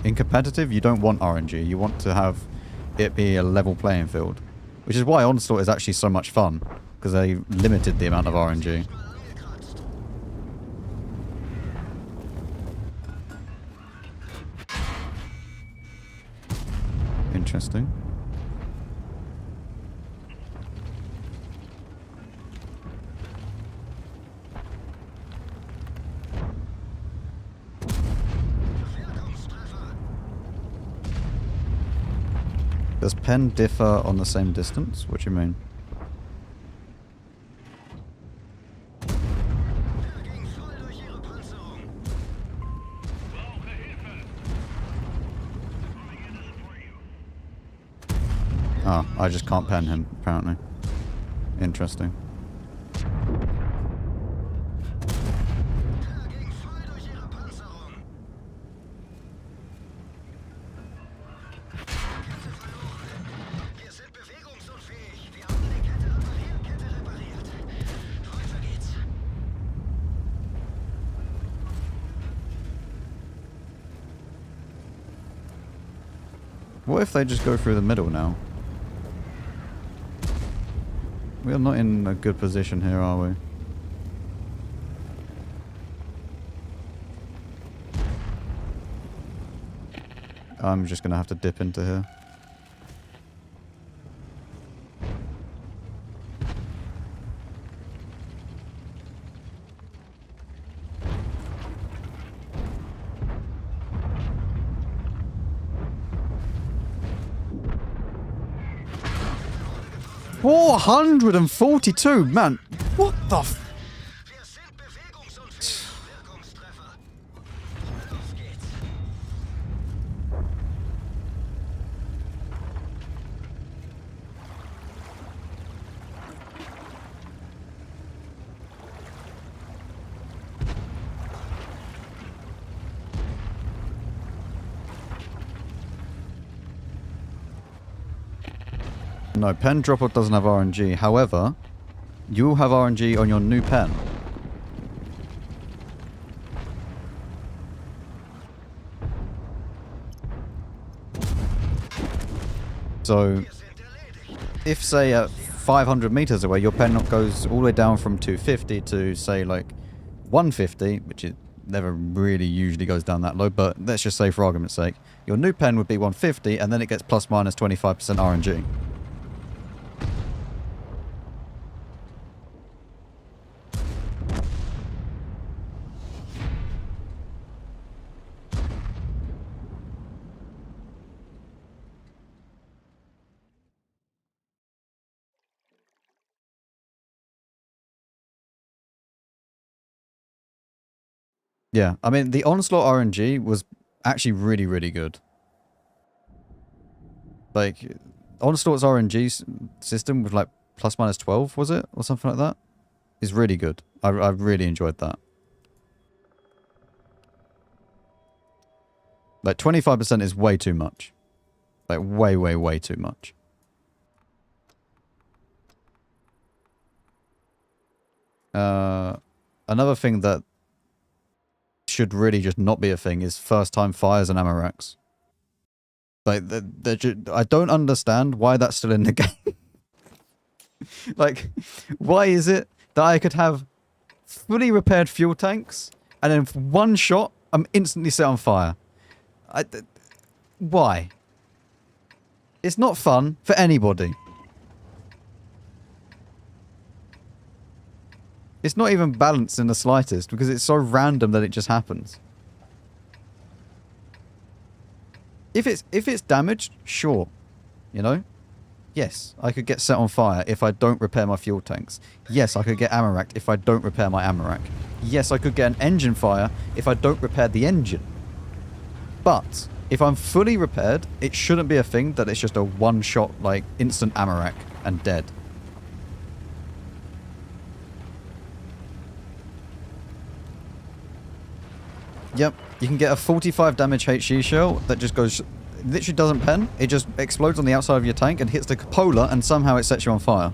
In competitive, you don't want RNG. You want to have it be a level playing field. Which is why Onslaught is actually so much fun. Because they limited the amount of RNG. Interesting. Does pen differ on the same distance? What do you mean? Oh, I just can't pen him, apparently. Interesting. What if they just go through the middle now? We are not in a good position here, are we? I'm just going to have to dip into here. $442, man. What the f... No, pen drop-off doesn't have RNG. However, you will have RNG on your new pen. So, if say at 500 meters away, your pen goes all the way down from 250 to say like 150, which it never really usually goes down that low, but let's just say for argument's sake, your new pen would be 150 and then it gets plus minus 25% RNG. Yeah, I mean, the Onslaught RNG was actually really, really good. Like, Onslaught's RNG system with like plus minus 12, was it? Or something like that? Is really good. I really enjoyed that. Like, 25% is way too much. Like, way, way, way too much. Another thing that should really just not be a thing is first time fires and ammo racks. Like, I don't understand why that's still in the game. Like, why is it that I could have fully repaired fuel tanks and then for one shot I'm instantly set on fire? Why? It's not fun for anybody. It's not even balanced in the slightest because it's so random that it just happens. If it's damaged, sure. You know? Yes, I could get set on fire if I don't repair my fuel tanks. Yes, I could get ammo racked if I don't repair my ammo rack. Yes, I could get an engine fire if I don't repair the engine. But if I'm fully repaired, it shouldn't be a thing that it's just a one-shot, like, instant ammo rack and dead. Yep, you can get a 45 damage HE shell that just goes, literally doesn't pen. It just explodes on the outside of your tank and hits the cupola and somehow it sets you on fire.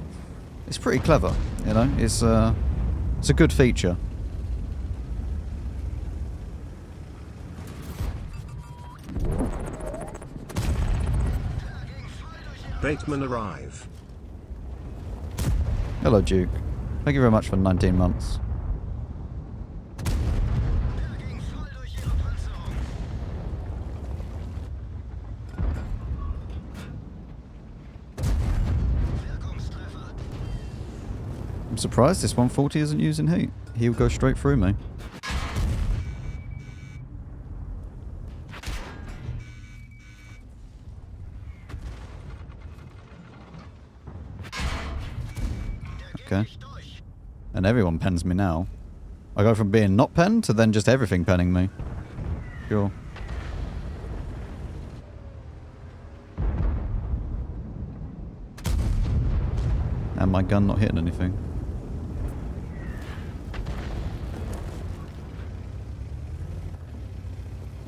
It's pretty clever, you know? It's a good feature. Bateman arrive. Hello, Duke. Thank you very much for 19 months. I'm surprised this 140 isn't using heat. He'll go straight through me. Okay. And everyone pens me now. I go from being not penned to then just everything penning me. Sure. And my gun not hitting anything.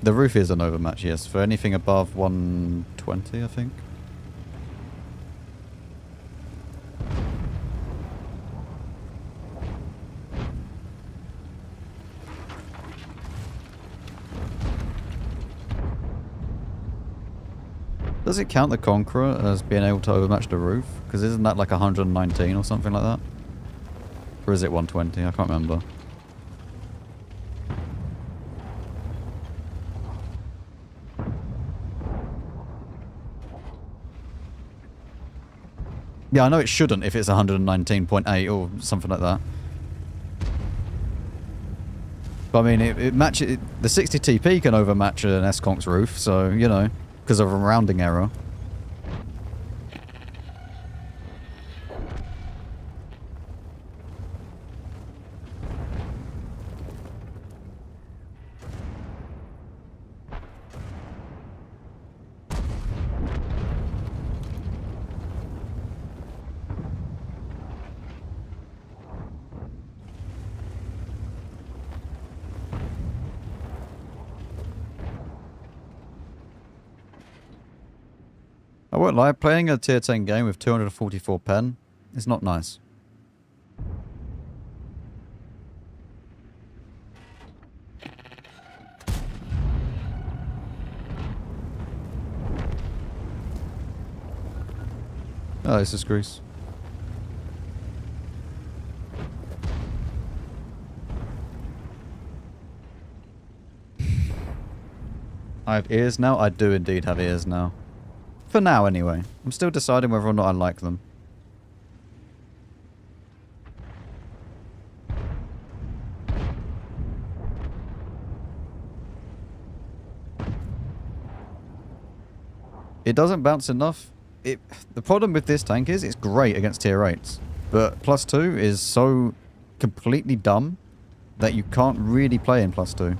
The roof is an overmatch, yes. For anything above 120, I think. Does it count the Conqueror as being able to overmatch the roof? Because isn't that like 119 or something like that? Or is it 120? I can't remember. Yeah, I know it shouldn't if it's 119.8 or something like that. But I mean, it matches... the 60 TP can overmatch an S-Conk's roof, so, you know, because of a rounding error. I won't lie, playing a tier 10 game with 244 pen is not nice. Oh, this is Greece. I have ears now? I do indeed have ears now. For now, anyway. I'm still deciding whether or not I like them. It doesn't bounce enough. The problem with this tank is it's great against tier 8s. But +2 is so completely dumb that you can't really play in +2.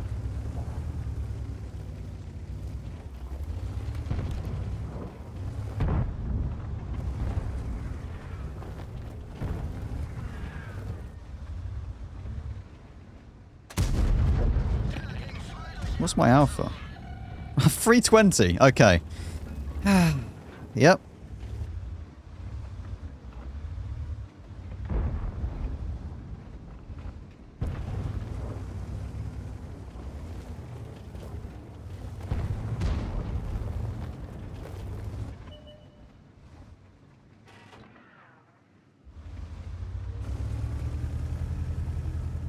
What's my alpha? 320. Okay. Yep.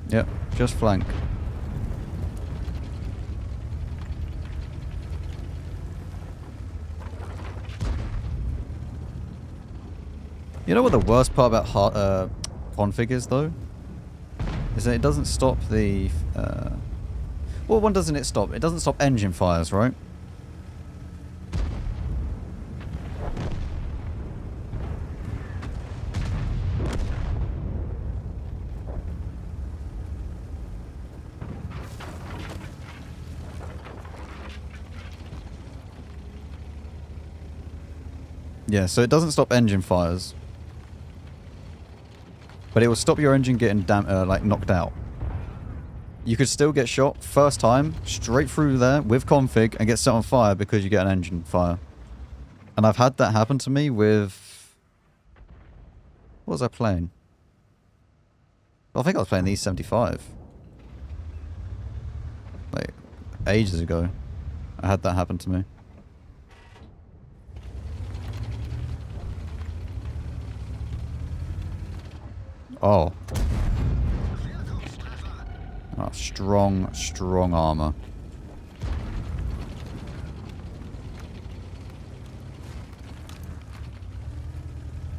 Yep, just flank. You know what the worst part about config is, though? Is that it doesn't stop the... What one doesn't it stop? It doesn't stop engine fires, right? Yeah, so it doesn't stop engine fires. But it will stop your engine getting like knocked out. You could still get shot first time, straight through there with config and get set on fire because you get an engine fire. And I've had that happen to me with... What was I playing? I think I was playing the E75. Like, ages ago. I had that happen to me. Oh. Oh, strong, strong armor.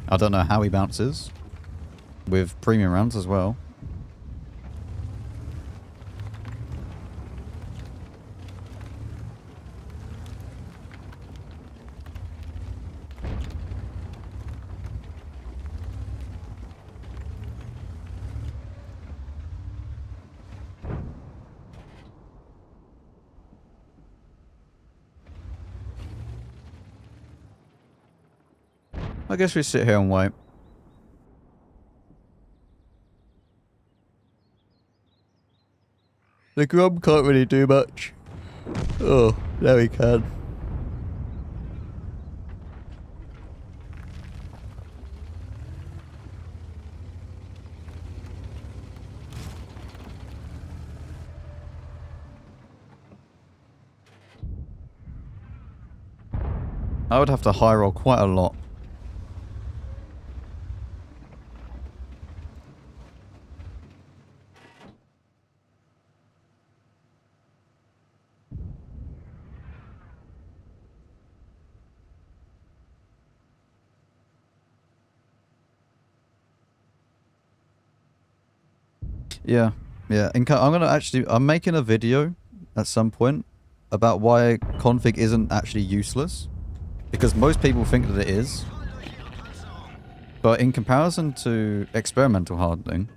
I don't know how he bounces. With premium rounds as well. I guess we sit here and wait. The Grom can't really do much. Oh, now he can. I would have to high roll quite a lot. Yeah, yeah. I'm making a video at some point about why config isn't actually useless. Because most people think that it is. But in comparison to experimental hardening,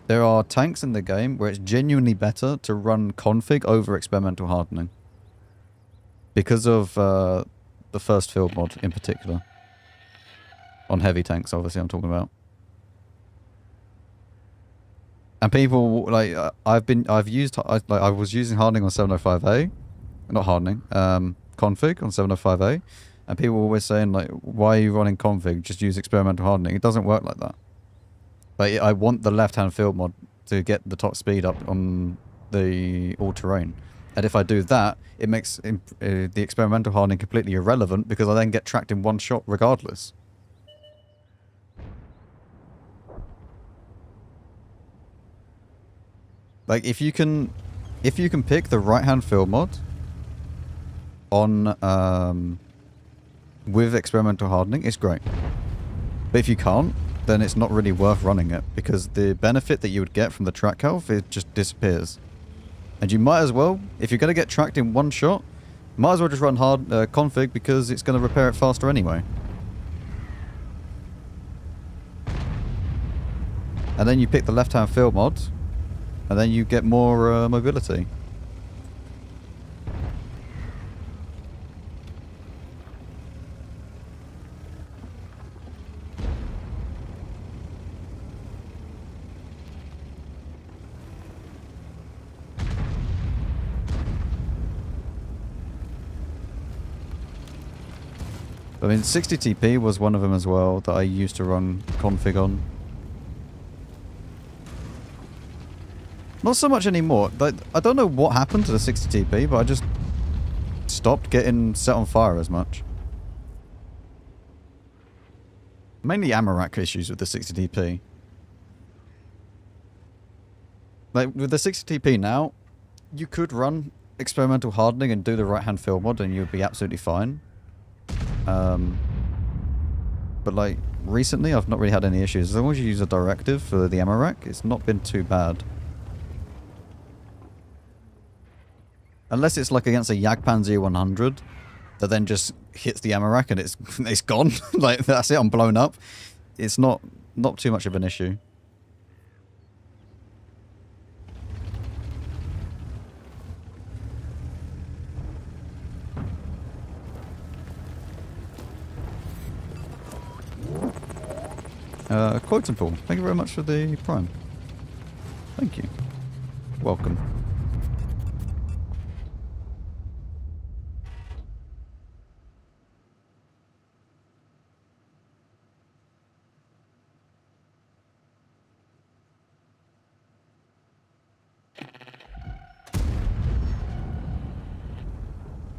there are tanks in the game where it's genuinely better to run config over experimental hardening. Because of the first field mod in particular. On heavy tanks, obviously, I'm talking about. And people, like, I was using hardening on 705A. Not hardening, config on 705A. And people were always saying, like, why are you running config? Just use experimental hardening. It doesn't work like that. Like, I want the left-hand field mod to get the top speed up on the all-terrain. And if I do that, it makes the experimental hardening completely irrelevant because I then get tracked in one shot regardless. Like, if you can pick the right-hand field mod on with experimental hardening, it's great. But if you can't, then it's not really worth running it because the benefit that you would get from the track health, it just disappears. And you might as well, if you're going to get tracked in one shot, might as well just run hard config because it's going to repair it faster anyway. And then you pick the left-hand field mod, and then you get more mobility. I mean, 60 TP was one of them as well that I used to run config on. Not so much anymore. I don't know what happened to the 60 TP, but I just stopped getting set on fire as much. Mainly ammo rack issues with the 60 TP. Like, with the 60 TP now, you could run experimental hardening and do the right-hand field mod and you would be absolutely fine. But like, recently I've not really had any issues. As long as you use a directive for the ammo rack, it's not been too bad. Unless it's like against a Jagdpanzer 100 that then just hits the ammo rack and it's gone. Like, that's it, I'm blown up. It's not too much of an issue. Quote Paul, thank you very much for the prime. Thank you. Welcome.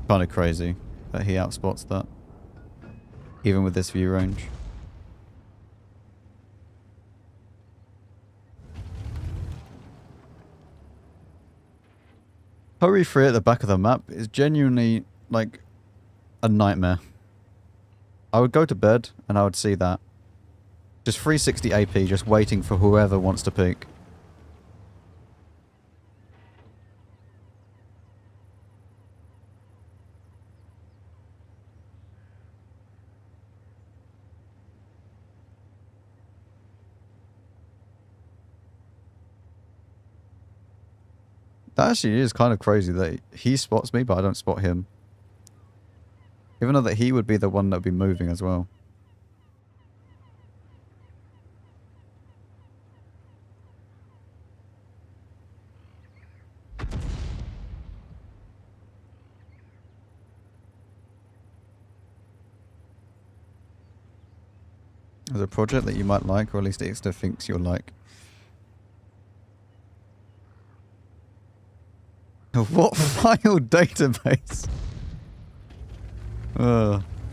Kind of crazy that he outspots that, even with this view range. Hurry free at the back of the map is genuinely, like, a nightmare. I would go to bed and I would see that. Just 360 AP, just waiting for whoever wants to peek. That actually is kind of crazy that he spots me, but I don't spot him. Even though that he would be the one that would be moving as well. As a project that you might like, or at least Ixter thinks you'll like. What file database?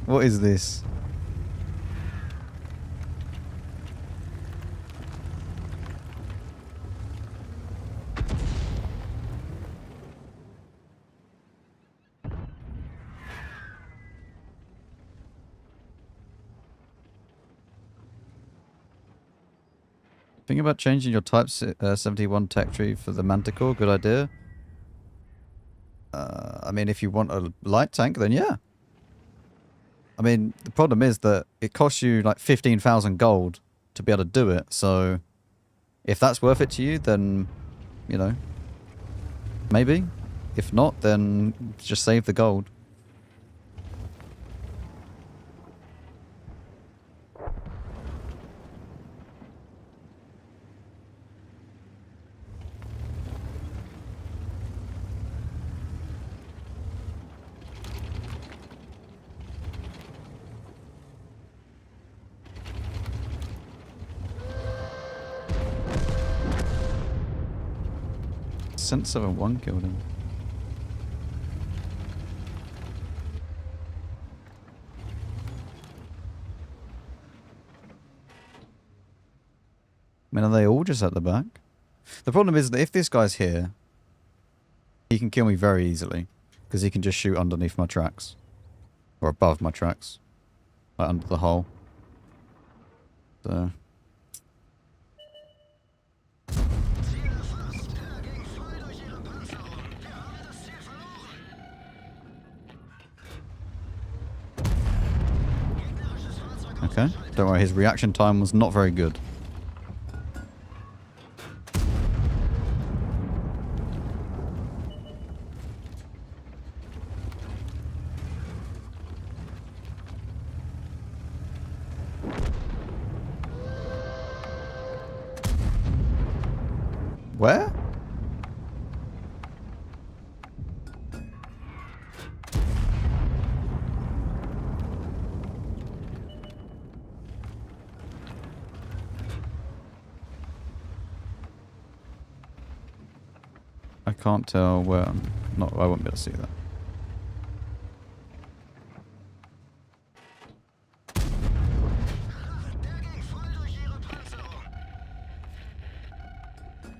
What is this? Think about changing your Type 71 tech tree for the Manticore. Good idea. I mean, if you want a light tank, then yeah. I mean, the problem is that it costs you like 15,000 gold to be able to do it. So, if that's worth it to you, then, you know, maybe. If not, then just save the gold. Sense 7-1 killed him. I mean, are they all just at the back? The problem is that if this guy's here, he can kill me very easily. Because he can just shoot underneath my tracks. Or above my tracks. Like under the hole. So... Okay, don't worry, his reaction time was not very good. Where? I can't tell where I'm not. I won't be able to see that.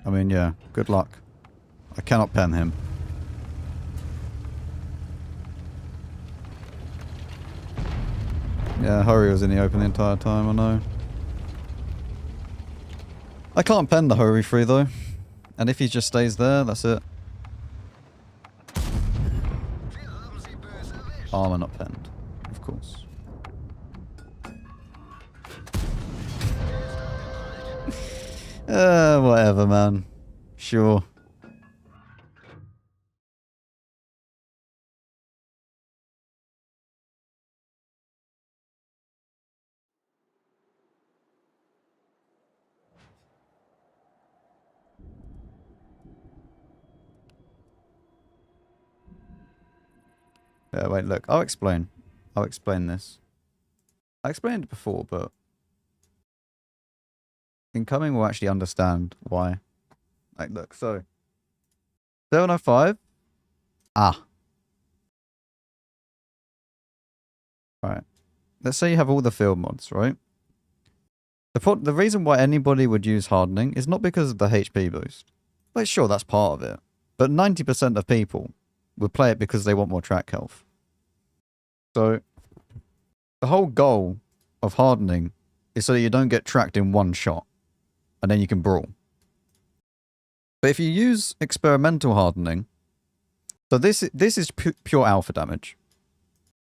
I mean, yeah, good luck. I cannot pen him. Yeah, Hurry was in the open the entire time, I know. I can't pen the Hurry free though. And if he just stays there, that's it. Armor not penned, of course. Whatever, man. Sure. Yeah, wait, look, I'll explain. I'll explain this. I explained it before, but incoming will actually understand why. Like, look, so 705. Ah. Right. Let's say you have all the field mods, right? The reason why anybody would use hardening is not because of the HP boost. Like, sure, that's part of it. But 90% of people would play it because they want more track health. So, the whole goal of hardening is so that you don't get tracked in one shot. And then you can brawl. But if you use experimental hardening, so this is pure alpha damage.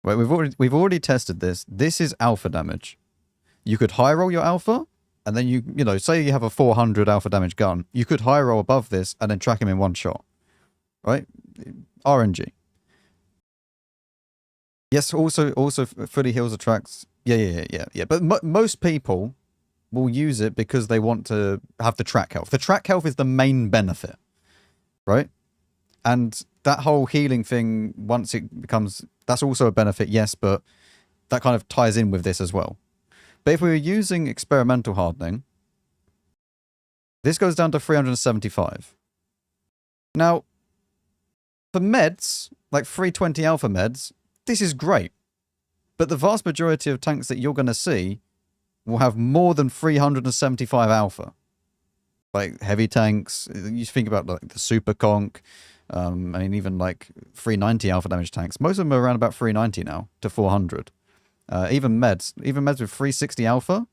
Right, we've already tested this. This is alpha damage. You could high roll your alpha, and then you know, say you have a 400 alpha damage gun, you could high roll above this and then track him in one shot. Right? RNG. Yes, also fully heals the tracks. Yeah. But most people will use it because they want to have the track health. The track health is the main benefit, right? And that whole healing thing, once it becomes, that's also a benefit, yes, but that kind of ties in with this as well. But if we were using experimental hardening, this goes down to 375. Now, for meds, like 320 alpha meds, this is great. But the vast majority of tanks that you're going to see will have more than 375 alpha. Like heavy tanks, you think about like the Super Conk, and even like 390 alpha damage tanks. Most of them are around about 390 now to 400. Even meds with 360 alpha,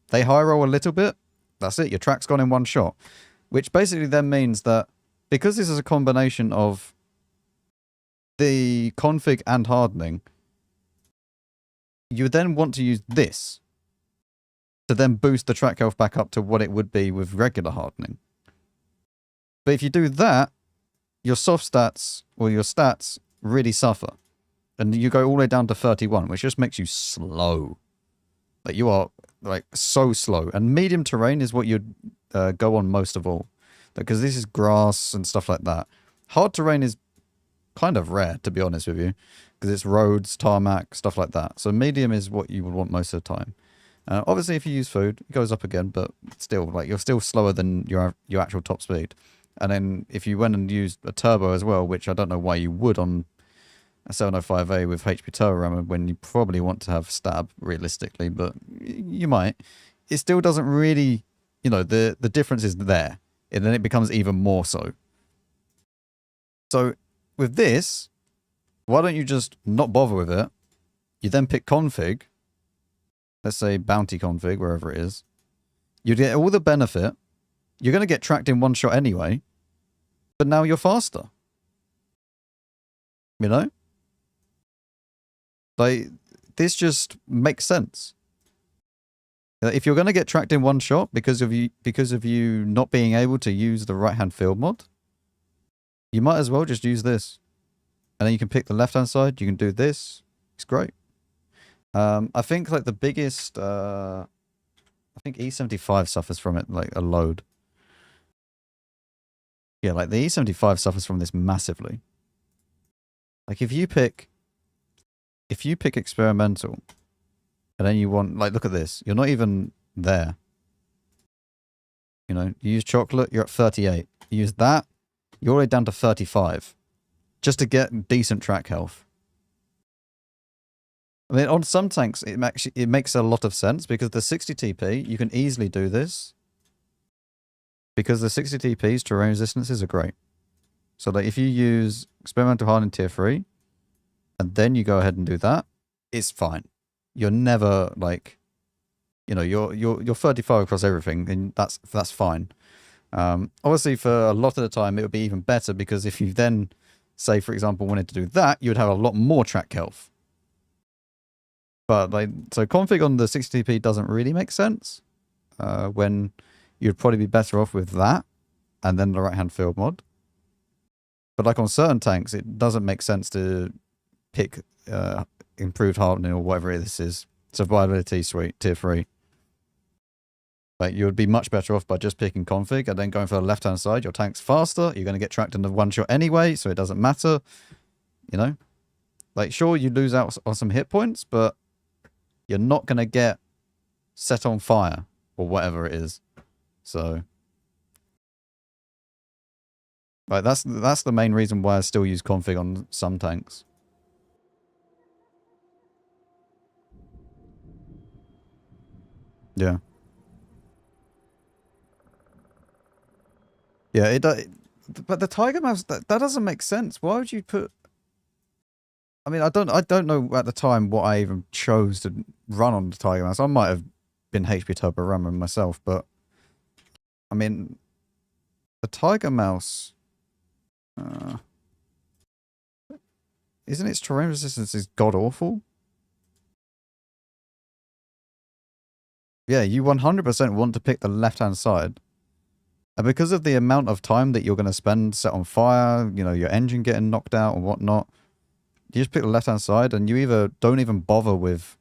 they high roll a little bit. That's it. Your track's gone in one shot. Which basically then means that because this is a combination of the config and hardening, you then want to use this to then boost the track health back up to what it would be with regular hardening. But if you do that, your soft stats or your stats really suffer. And you go all the way down to 31, which just makes you slow. Like you are like so slow. And medium terrain is what you'd go on most of all. Because this is grass and stuff like that. Hard terrain is kind of rare, to be honest with you. Because it's roads, tarmac, stuff like that. So medium is what you would want most of the time. Obviously, if you use food, it goes up again, but still, like you're still slower than your actual top speed. And then if you went and used a turbo as well, which I don't know why you would on a 705A with HP turbo rammer when you probably want to have stab realistically, but you might. It still doesn't really, you know, the difference is there, and then it becomes even more so. So with this, why don't you just not bother with it? You then pick config. Let's say bounty config, wherever it is. You get all the benefit. You're going to get tracked in one shot anyway. But now you're faster. You know? Like, this just makes sense. If you're going to get tracked in one shot because of you not being able to use the right-hand field mod, you might as well just use this. And then you can pick the left-hand side. You can do this. It's great. I think like the biggest, I think E75 suffers from it like a load. Yeah, like the E75 suffers from this massively. Like if you pick experimental, and then you want, like, look at this. You're not even there. You know, you use chocolate, you're at 38. You use that, you're already down to 35. Just to get decent track health. I mean, on some tanks, it makes a lot of sense because the 60 TP, you can easily do this. Because the 60 TPs, terrain resistances are great. So like if you use experimental hardening tier 3, and then you go ahead and do that, it's fine. You're never like, you know, you're 35 across everything, and that's fine. Obviously, for a lot of the time, it would be even better because if you then, say for example, wanted to do that, you would have a lot more track health. But like, so config on the 60 TP doesn't really make sense. When you'd probably be better off with that, and then the right-hand field mod. But like on certain tanks, it doesn't make sense to pick improved hardening or whatever this is. Survivability suite, tier 3. Like you would be much better off by just picking config and then going for the left-hand side. Your tank's faster. You're going to get tracked in the one shot anyway, so it doesn't matter. You know? Like sure, you lose out on some hit points, but you're not going to get set on fire or whatever it is. So, like that's the main reason why I still use config on some tanks. Yeah. Yeah, it does. But the Tiger Mouse, that doesn't make sense. Why would you put? I mean, I don't know at the time what I even chose to run on the Tiger Mouse. I might have been HP Turbo Rammer myself, but I mean, the Tiger Mouse, isn't its terrain resistance is god awful? Yeah, you 100% want to pick the left-hand side. And because of the amount of time that you're going to spend set on fire, you know, your engine getting knocked out and whatnot, you just pick the left-hand side and you either don't even bother with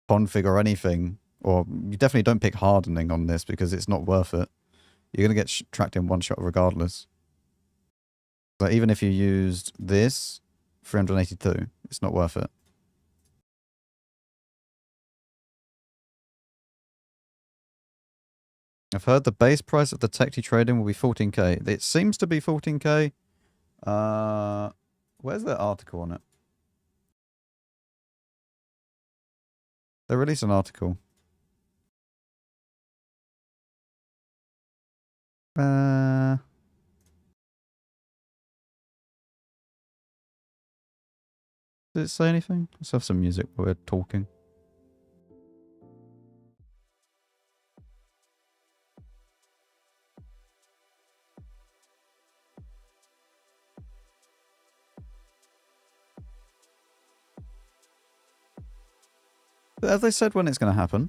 config or anything, or you definitely don't pick hardening on this because it's not worth it. You're going to get tracked in one shot regardless. But even if you used this, 382, it's not worth it. I've heard the base price of the tech you trade in will be 14k. It seems to be 14k. Where's the article on it? They released an article. Did it say anything? Let's have some music while we're talking. But have they said when it's going to happen?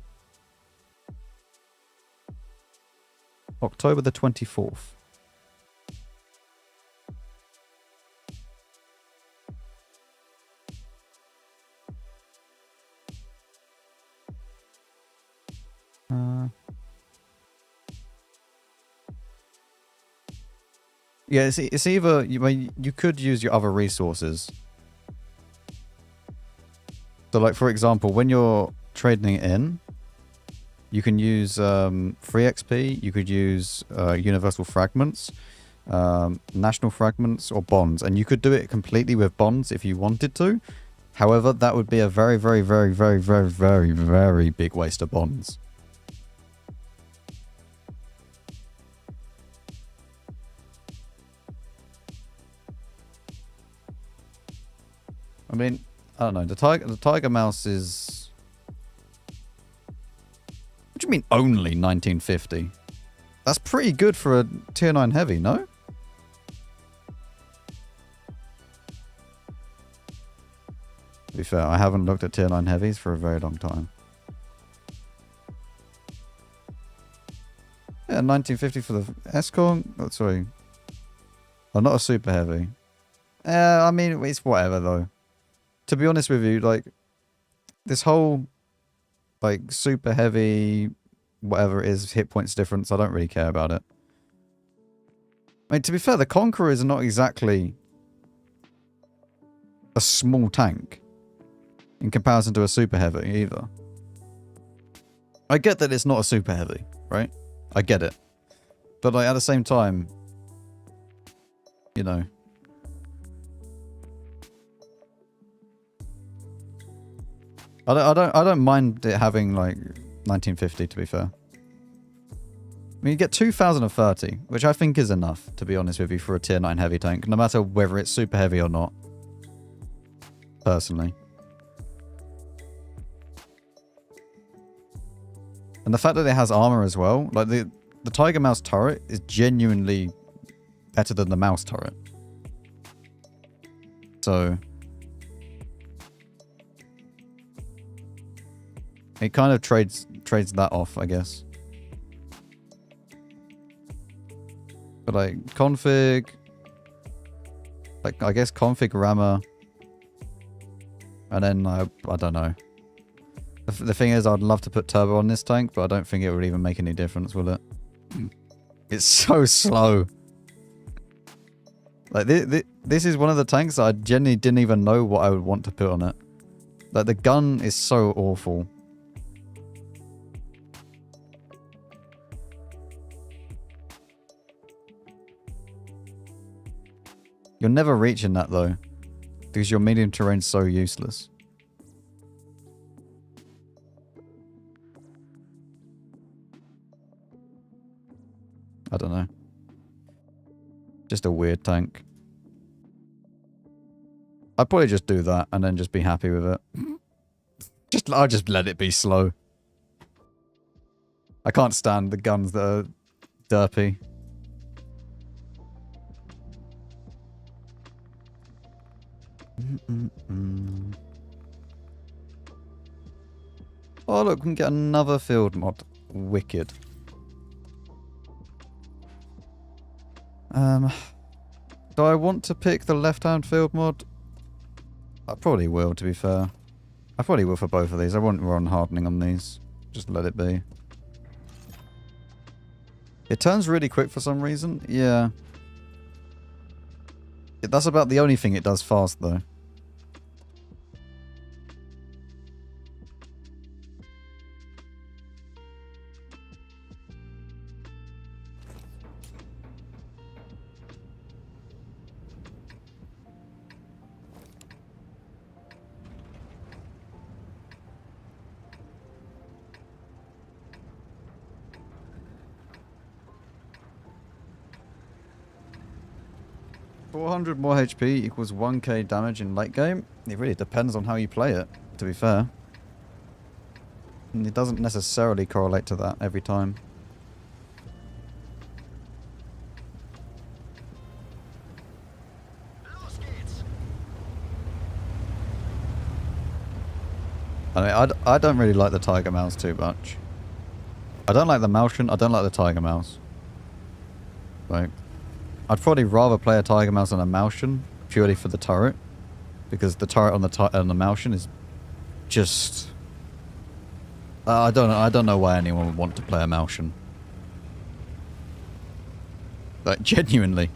October the 24th. Yeah, it's either you could use your other resources. So, like for example, when you're trading it in, you can use free XP. You could use universal fragments, national fragments, or bonds, and you could do it completely with bonds if you wanted to. However, that would be a very, very, very, very, very, very, very big waste of bonds. I mean, I don't know. The tiger mouse is. What do you mean only 1950? That's pretty good for a tier 9 heavy, no? To be fair, I haven't looked at tier 9 heavies for a very long time. Yeah, 1950 for the Escort. Oh, sorry. Oh, not a super heavy. I mean, it's whatever though. To be honest with you, like, this whole, like, super heavy, whatever it is, hit points difference, I don't really care about it. I mean, to be fair, the Conqueror is not exactly a small tank in comparison to a super heavy either. I get that it's not a super heavy, right? I get it. But, like, at the same time, you know... I don't mind it having like 1950 to be fair. I mean, you get 2030, which I think is enough, to be honest with you, for a tier 9 heavy tank, no matter whether it's super heavy or not. Personally. And the fact that it has armor as well, like the Tiger Mouse turret is genuinely better than the mouse turret. So it kind of trades that off, I guess. But like config, like I guess config rammer, and then I don't know. The thing is, I'd love to put turbo on this tank, but I don't think it would even make any difference, will it? It's so slow. Like this is one of the tanks that I genuinely didn't even know what I would want to put on it. Like the gun is so awful. You're never reaching that though, because your medium terrain's so useless. I don't know. Just a weird tank. I'd probably just do that and then just be happy with it. I'll just let it be slow. I can't stand the guns that are derpy. Oh look, we can get another field mod. Wicked. Do I want to pick the left-hand field mod? I probably will, to be fair. I probably will for both of these. I won't run hardening on these. Just let it be. It turns really quick for some reason. Yeah. That's about the only thing it does fast, though. 400 more HP equals 1k damage in late game. It really depends on how you play it, to be fair. And it doesn't necessarily correlate to that every time. I mean, I don't really like the Tiger Mouse too much. I don't like the Malshin, I don't like the Tiger Mouse. Like, I'd probably rather play a Tiger Mouse than a Malshin, purely for the turret. Because the turret on the Malshin is just... I don't know why anyone would want to play a Malshin. Like, genuinely.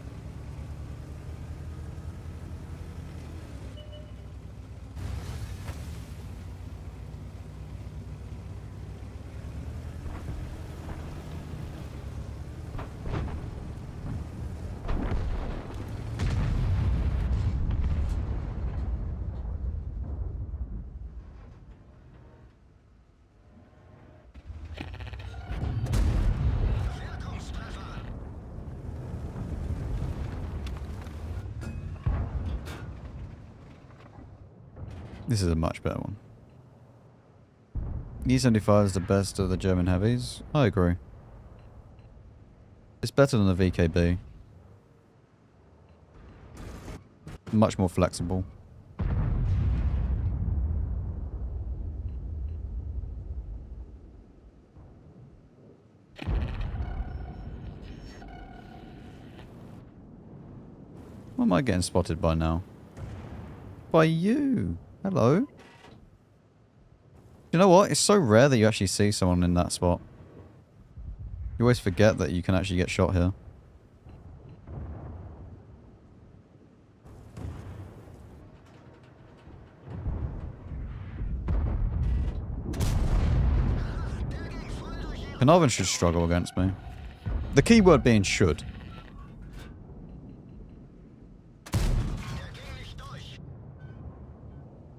This is a much better one. E75 is the best of the German heavies. I agree. It's better than the VKB. Much more flexible. What am I getting spotted by now? By you! Hello. You know what? It's so rare that you actually see someone in that spot. You always forget that you can actually get shot here. Carnarvon should struggle against me. The key word being should.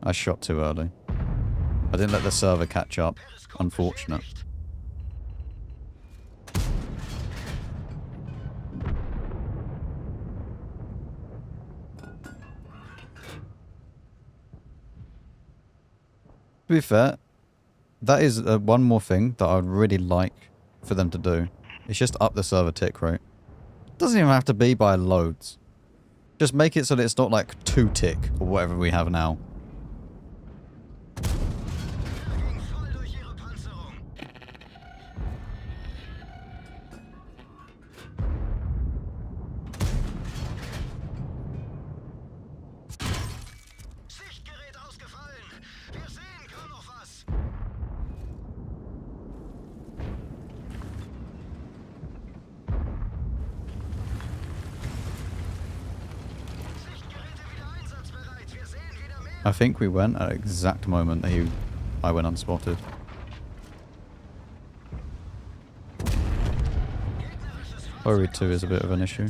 I shot too early. I didn't let the server catch up. Unfortunate. To be fair, that is one more thing that I would really like for them to do. It's just up the server tick rate. Doesn't even have to be by loads. Just make it so that it's not like 2 tick or whatever we have now. I think we went at the exact moment that I went unspotted. Worry 2 is a bit of an issue.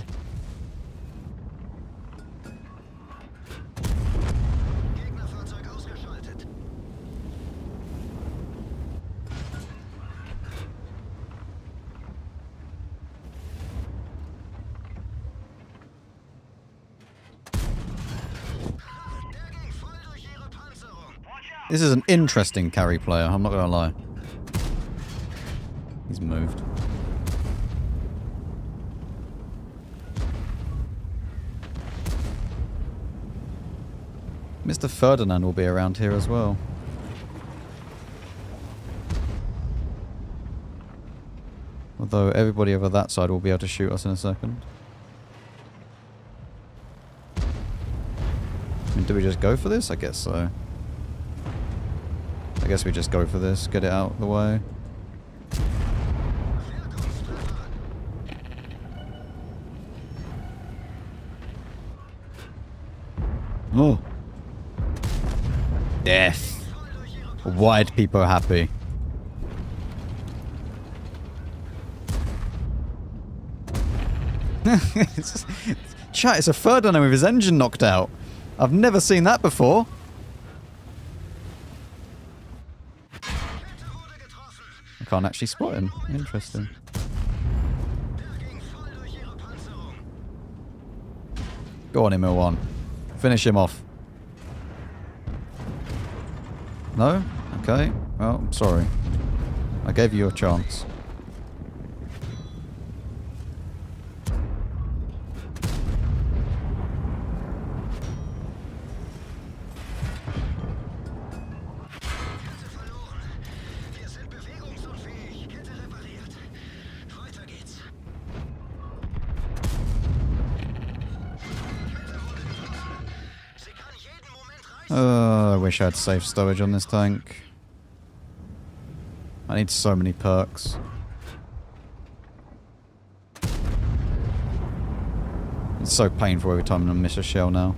This is an interesting carry player, I'm not gonna lie. He's moved. Mr. Ferdinand will be around here as well. Although everybody over that side will be able to shoot us in a second. I mean, do we just go for this? I guess so. I guess we just go for this, get it out of the way. Oh. Death. White people are happy. Chat, it's a Ferdinand with his engine knocked out. I've never seen that before. I can't actually spot him. Interesting. Go on, Emil 1. Finish him off. No? Okay. Well, I'm sorry. I gave you your chance. I wish I had safe stowage on this tank. I need so many perks. It's so painful every time I miss a shell now.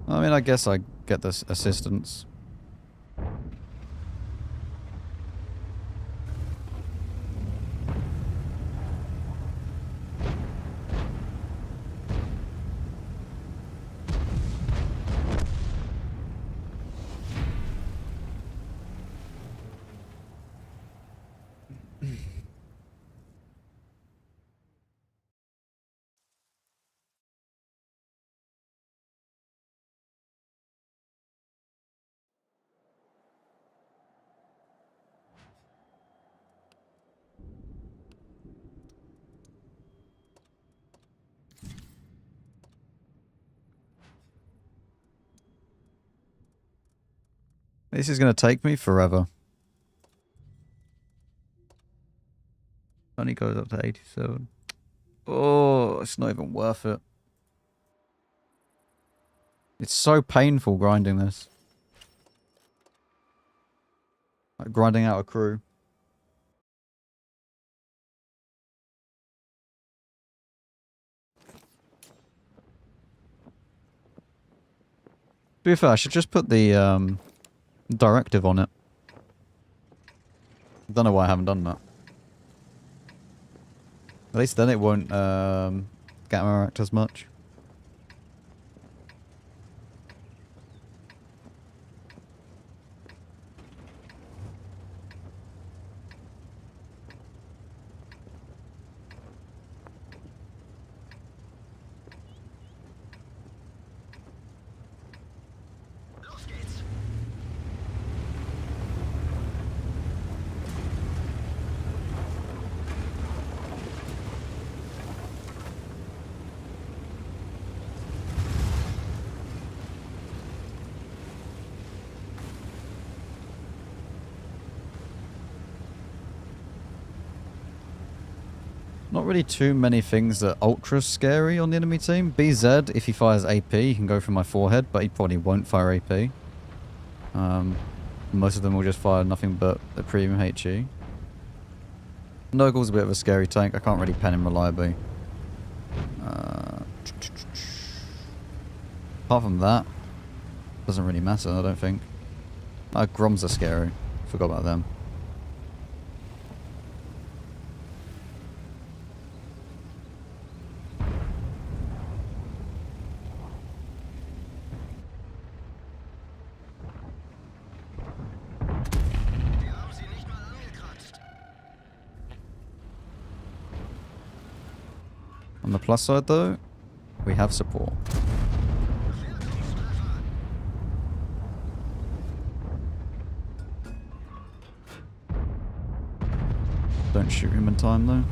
I mean, I guess I get this assistance. This is going to take me forever. Only goes up to 87. Oh, it's not even worth it. It's so painful grinding this. Like grinding out a crew. To be fair, I should just put the directive on it. I don't know why I haven't done that. At least then it won't gamma act as much. Not really too many things that are ultra scary on the enemy team. BZ, if he fires AP, he can go for my forehead, but he probably won't fire AP. Most of them will just fire nothing but the premium HE. Nurgle's a bit of a scary tank. I can't really pen him reliably. Apart from that, doesn't really matter, I don't think. Groms are scary. Forgot about them. On the plus side though, we have support. Don't shoot him in time though.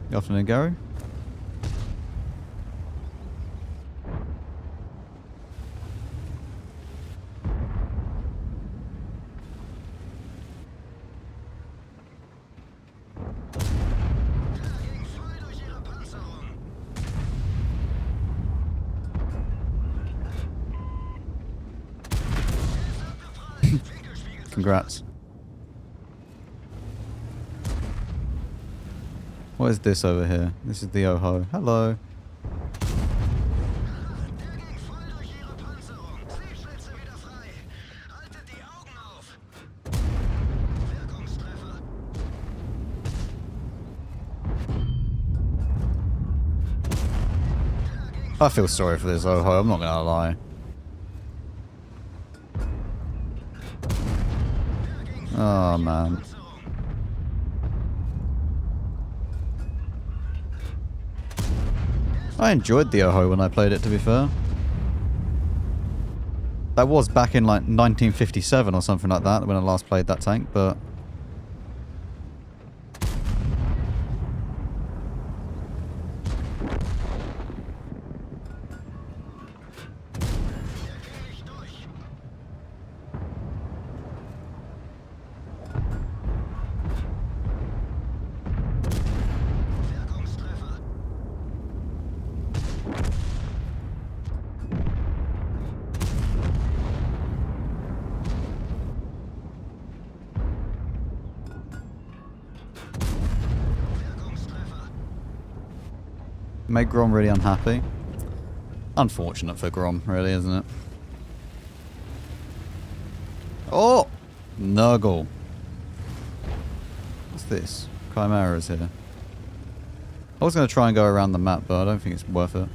Good afternoon, Gary. Congrats. What is this over here? This is the Oho. Hello. I feel sorry for this Oho, I'm not gonna lie. Oh man. I enjoyed the Oho when I played it, to be fair. That was back in like 1957 or something like that when I last played that tank, but... Made Grom really unhappy. Unfortunate for Grom, really, isn't it? Oh! Nurgle. What's this? Chimera's here. I was going to try and go around the map, but I don't think it's worth it.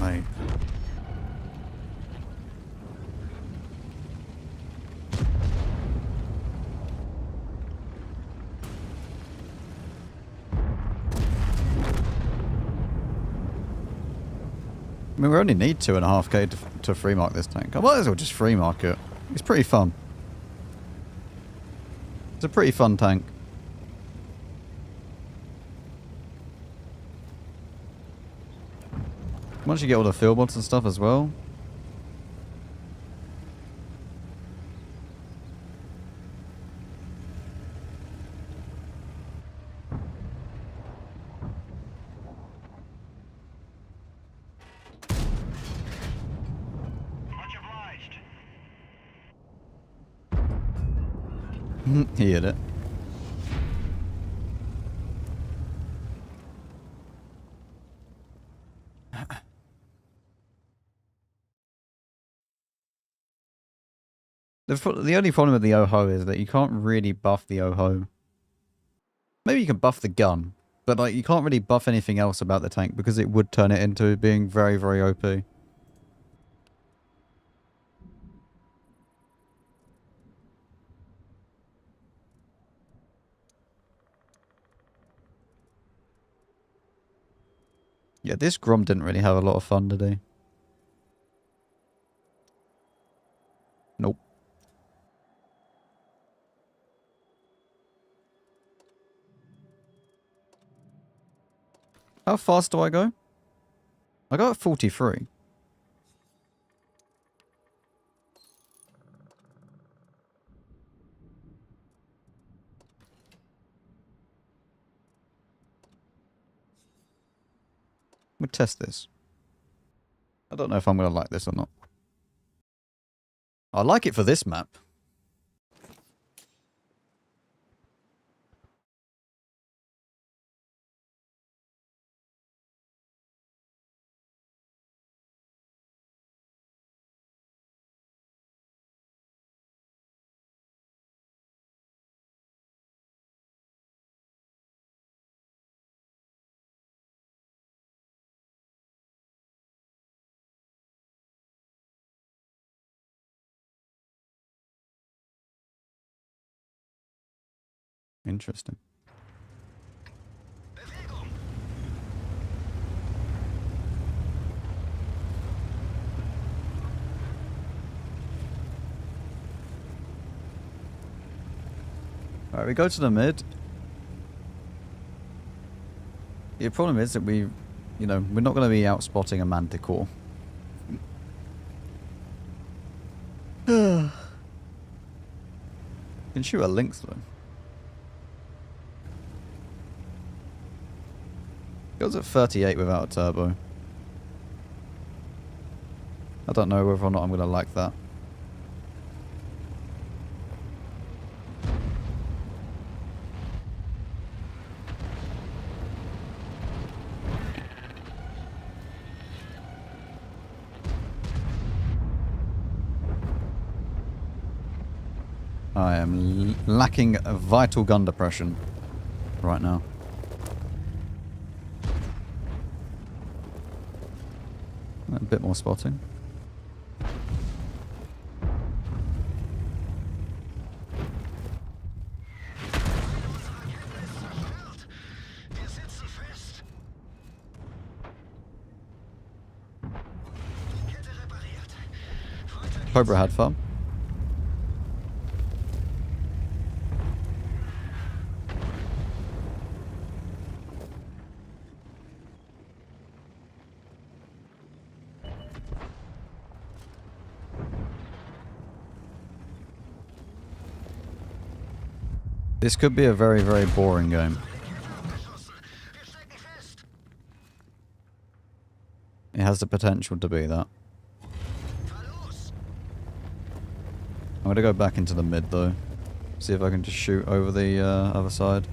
Mate. I mean, we only need 2.5k to free mark this tank. I might as well just free mark it. It's pretty fun. It's a pretty fun tank. Once you get all the field mods and stuff as well. Much obliged. He hit it. The only problem with the Oho is that you can't really buff the Oho. Maybe you can buff the gun, but like you can't really buff anything else about the tank because it would turn it into being very, very OP. Yeah, this Grom didn't really have a lot of fun, did he? Nope. How fast do I go? I go at 43. We'll test this. I don't know if I'm going to like this or not. I like it for this map. Interesting. Alright, we go to the mid. The problem is that we're not going to be out spotting a Manticore. Can shoot a Lynx though. Goes at 38 without a turbo. I don't know whether or not I'm going to like that. I am lacking vital gun depression right now. A bit more spotting. Cobra had fun. This could be a very, very boring game. It has the potential to be that. I'm gonna go back into the mid though. See if I can just shoot over the other side.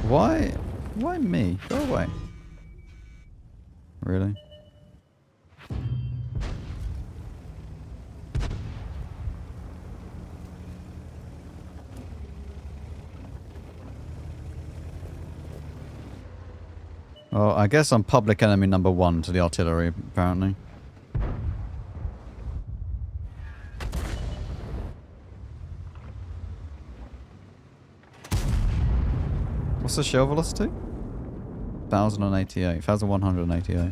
Why? Why me? Go away. Really? Oh, I guess I'm public enemy number 1 to the artillery, apparently. What's the shell velocity? 1,088. 1,188.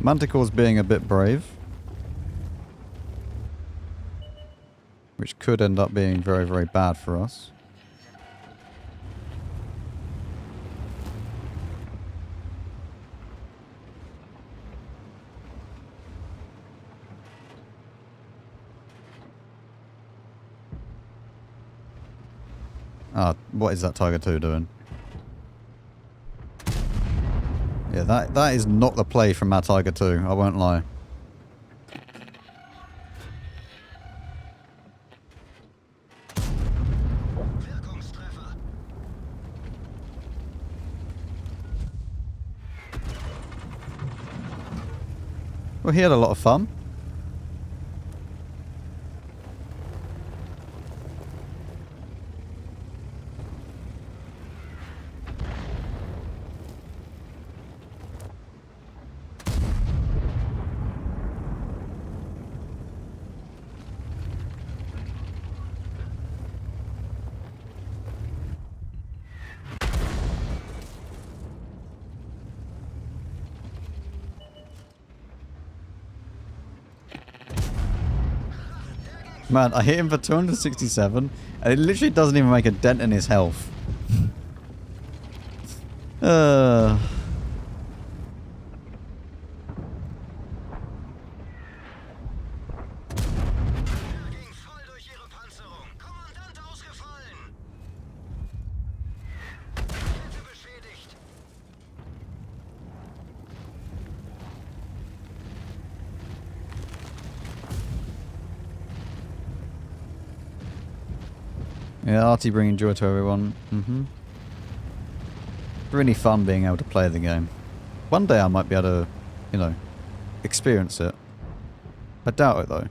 Manticore's being a bit brave. Which could end up being very, very bad for us. Ah, what is that Tiger 2 doing? Yeah, that is not the play from that Tiger 2, I won't lie. Well, he had a lot of fun. Man, I hit him for 267, and it literally doesn't even make a dent in his health. Yeah, Artie bringing joy to everyone. Really fun being able to play the game. One day I might be able to, you know, experience it. I doubt it though.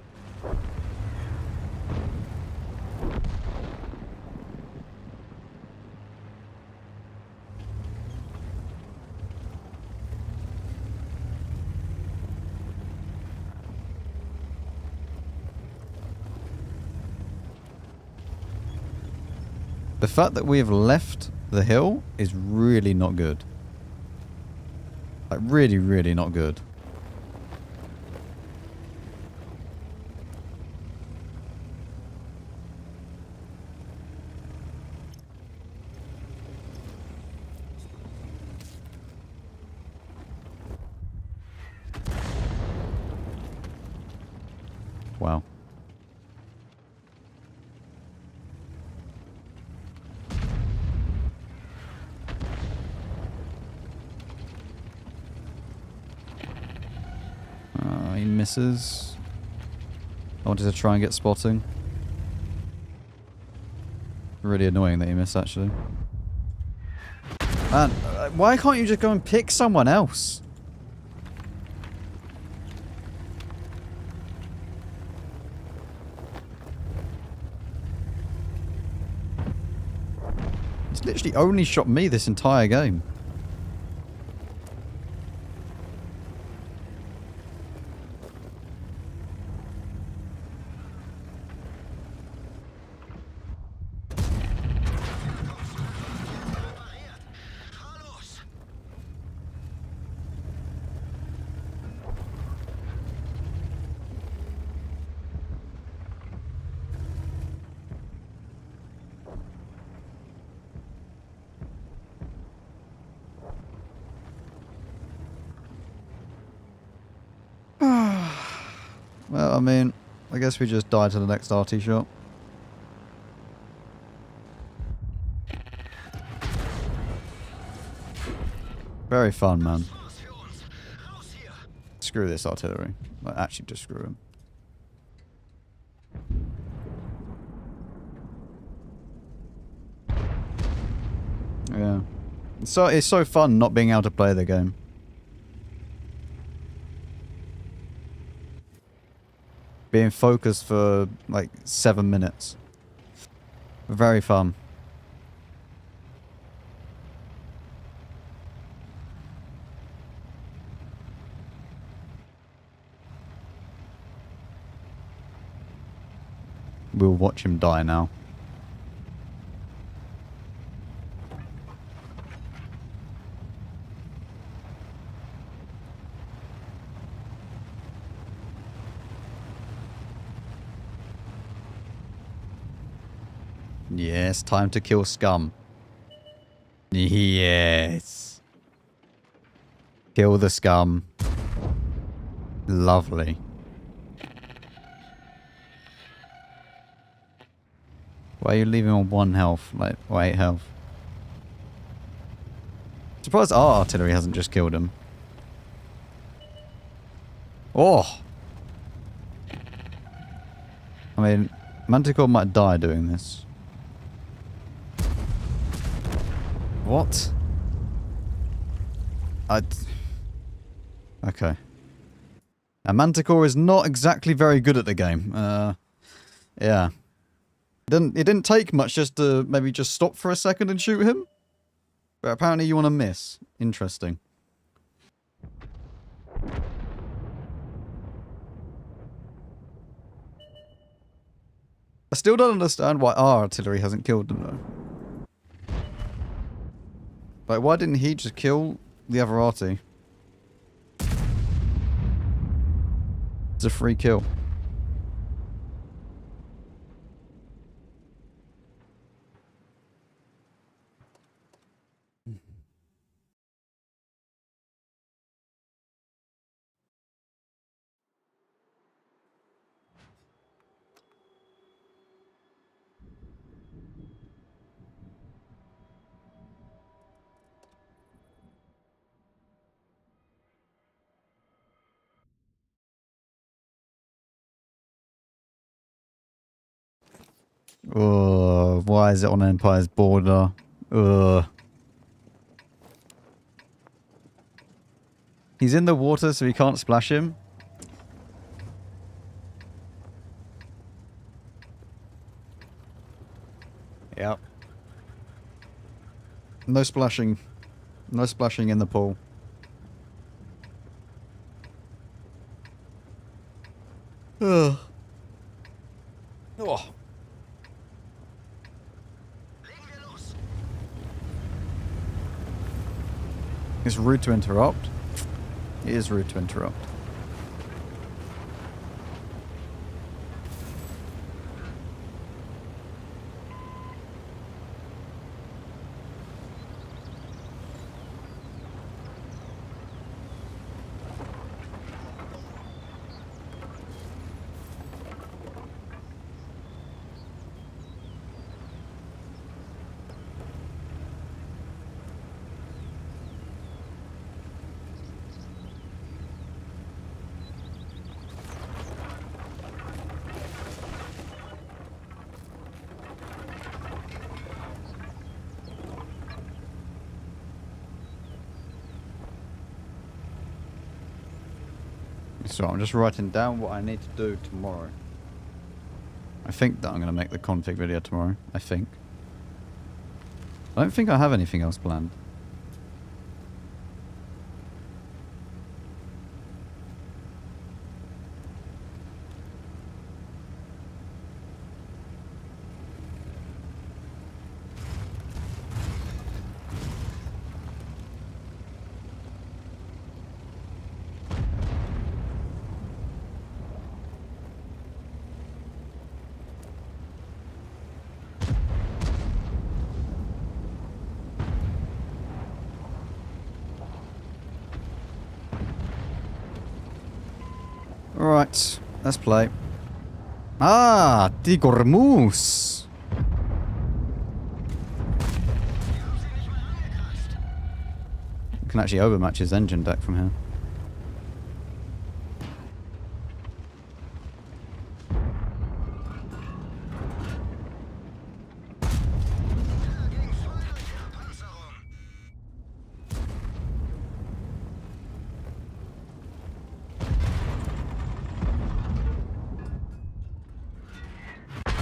The fact that we have left the hill is really not good. Like, really, really not good. misses. I wanted to try and get spotting. Really annoying that he missed, actually. Man, why can't you just go and pick someone else? He's literally only shot me this entire game. Well, I mean, I guess we just die to the next RT shot. Very fun, man. Screw this artillery. Like, actually, just screw him. Yeah. It's so fun not being able to play the game. Being focused for like 7 minutes. Very fun. We'll watch him die now. Yes, time to kill scum. Yes. Kill the scum. Lovely. Why are you leaving on 1 health? Like, or 8 health? Surprised our artillery hasn't just killed him. Oh! I mean, Manticore might die doing this. What? Okay. Now, Manticore is not exactly very good at the game. Yeah. It didn't take much just to maybe just stop for a second and shoot him. But apparently you want to miss. Interesting. I still don't understand why our artillery hasn't killed them though. Like, why didn't he just kill the other arty? It's a free kill. Oh, why is it on Empire's border? Ugh. He's in the water, so we can't splash him. Yep. No splashing. No splashing in the pool. Ugh. Oh. It's rude to interrupt. It is rude to interrupt. So I'm just writing down what I need to do tomorrow. I think that I'm going to make the config video tomorrow. I think. I don't think I have anything else planned. Alright, let's play. Ah, Tigormus! You can actually overmatch his engine deck from here.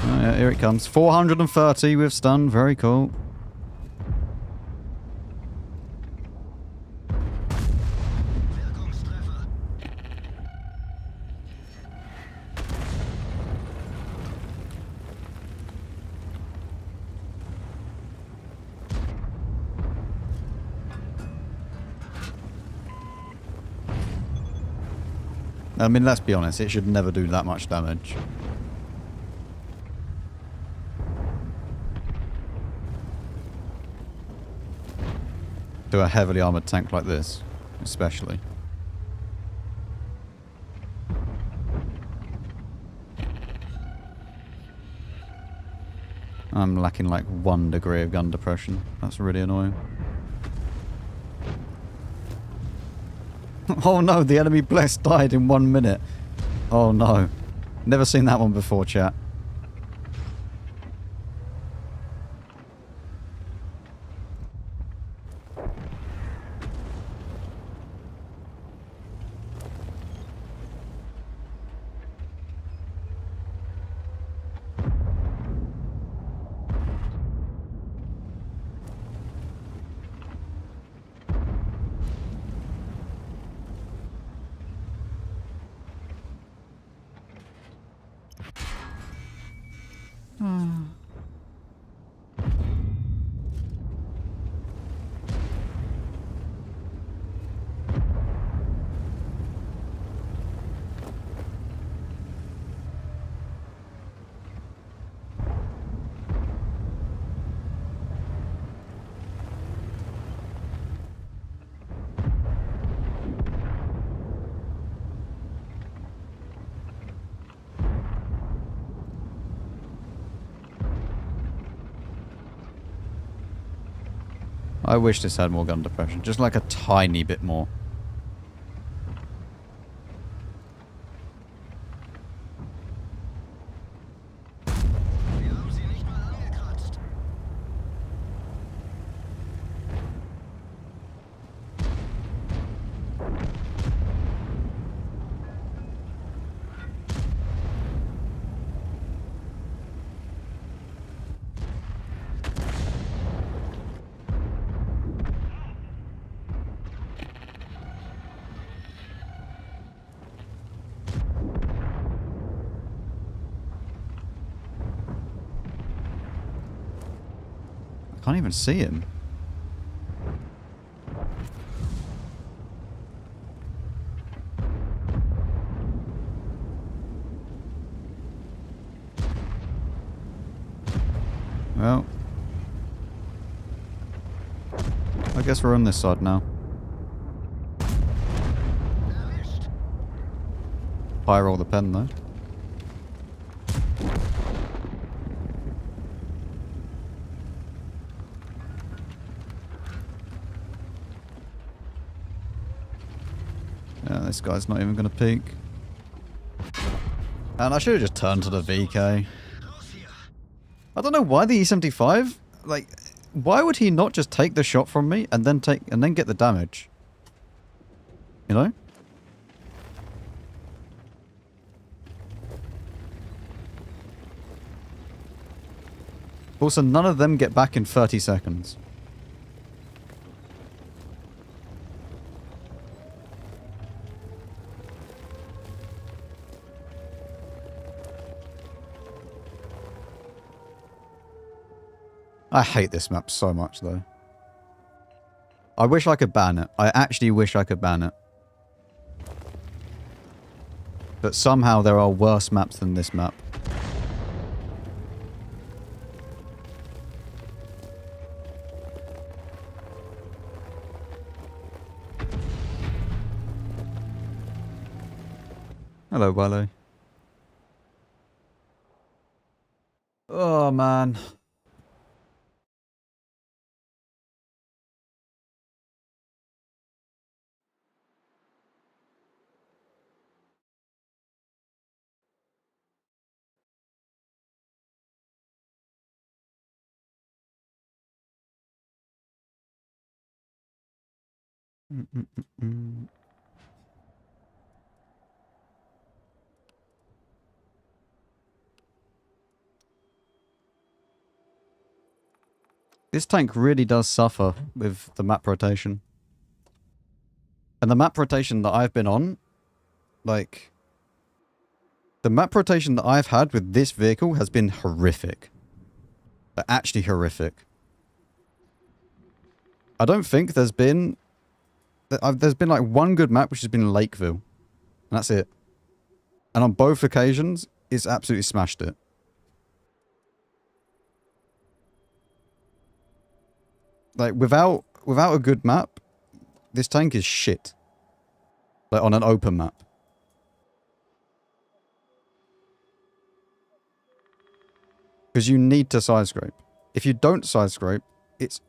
Yeah, here it comes. 430 with stun. Very cool. I mean, let's be honest. It should never do that much damage. To a heavily armoured tank like this, especially. I'm lacking like 1 degree of gun depression. That's really annoying. Oh no, the enemy blessed died in 1 minute. Oh no. Never seen that one before, chat. I wish this had more gun depression. Just like a tiny bit more. Can't even see him. Well, I guess we're on this side now. High roll the pen though. Yeah, this guy's not even going to peek. And I should have just turned to the VK. I don't know why the E75, like, why would he not just take the shot from me and then get the damage? You know? Also, none of them get back in 30 seconds. I hate this map so much, though. I wish I could ban it. I actually wish I could ban it. But somehow there are worse maps than this map. Hello, Wallow. Oh, man. This tank really does suffer with the map rotation. And the map rotation that I've been on, like... The map rotation that I've had with this vehicle has been horrific. But actually horrific. I don't think there's been... There's been like one good map which has been Lakeville. And that's it. And on both occasions, it's absolutely smashed it. Like, without a good map, this tank is shit. Like, on an open map. Because you need to side scrape. If you don't side scrape, it's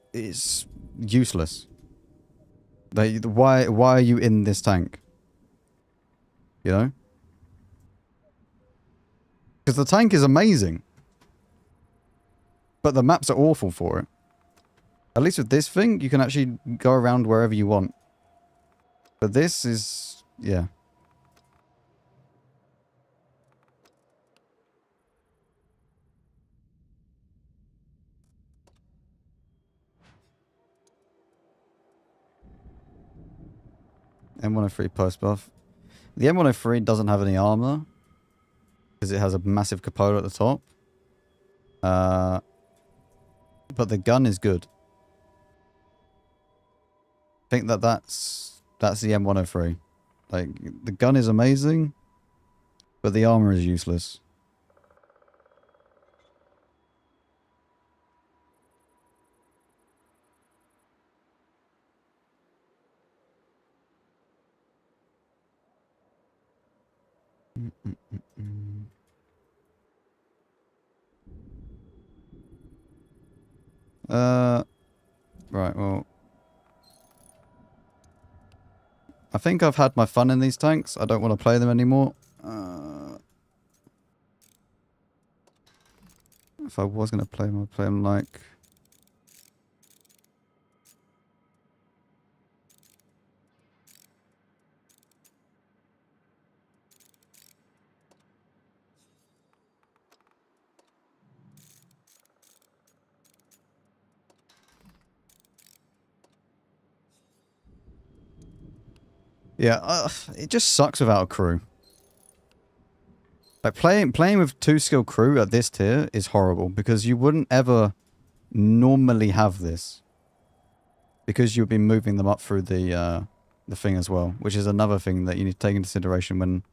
useless. Like, why are you in this tank? You know? Because the tank is amazing. But the maps are awful for it. At least with this thing, you can actually go around wherever you want. But this is... yeah. M103 post buff. The M103 doesn't have any armor. Because it has a massive capote at the top. But the gun is good. I think that's the M103. Like, the gun is amazing, but the armor is useless. Right, well... I think I've had my fun in these tanks. I don't want to play them anymore. If I was going to play them, I'd play them like... Yeah, it just sucks without a crew. Like, playing with 2-skill crew at this tier is horrible, because you wouldn't ever normally have this. Because you'll be moving them up through the thing as well, which is another thing that you need to take into consideration when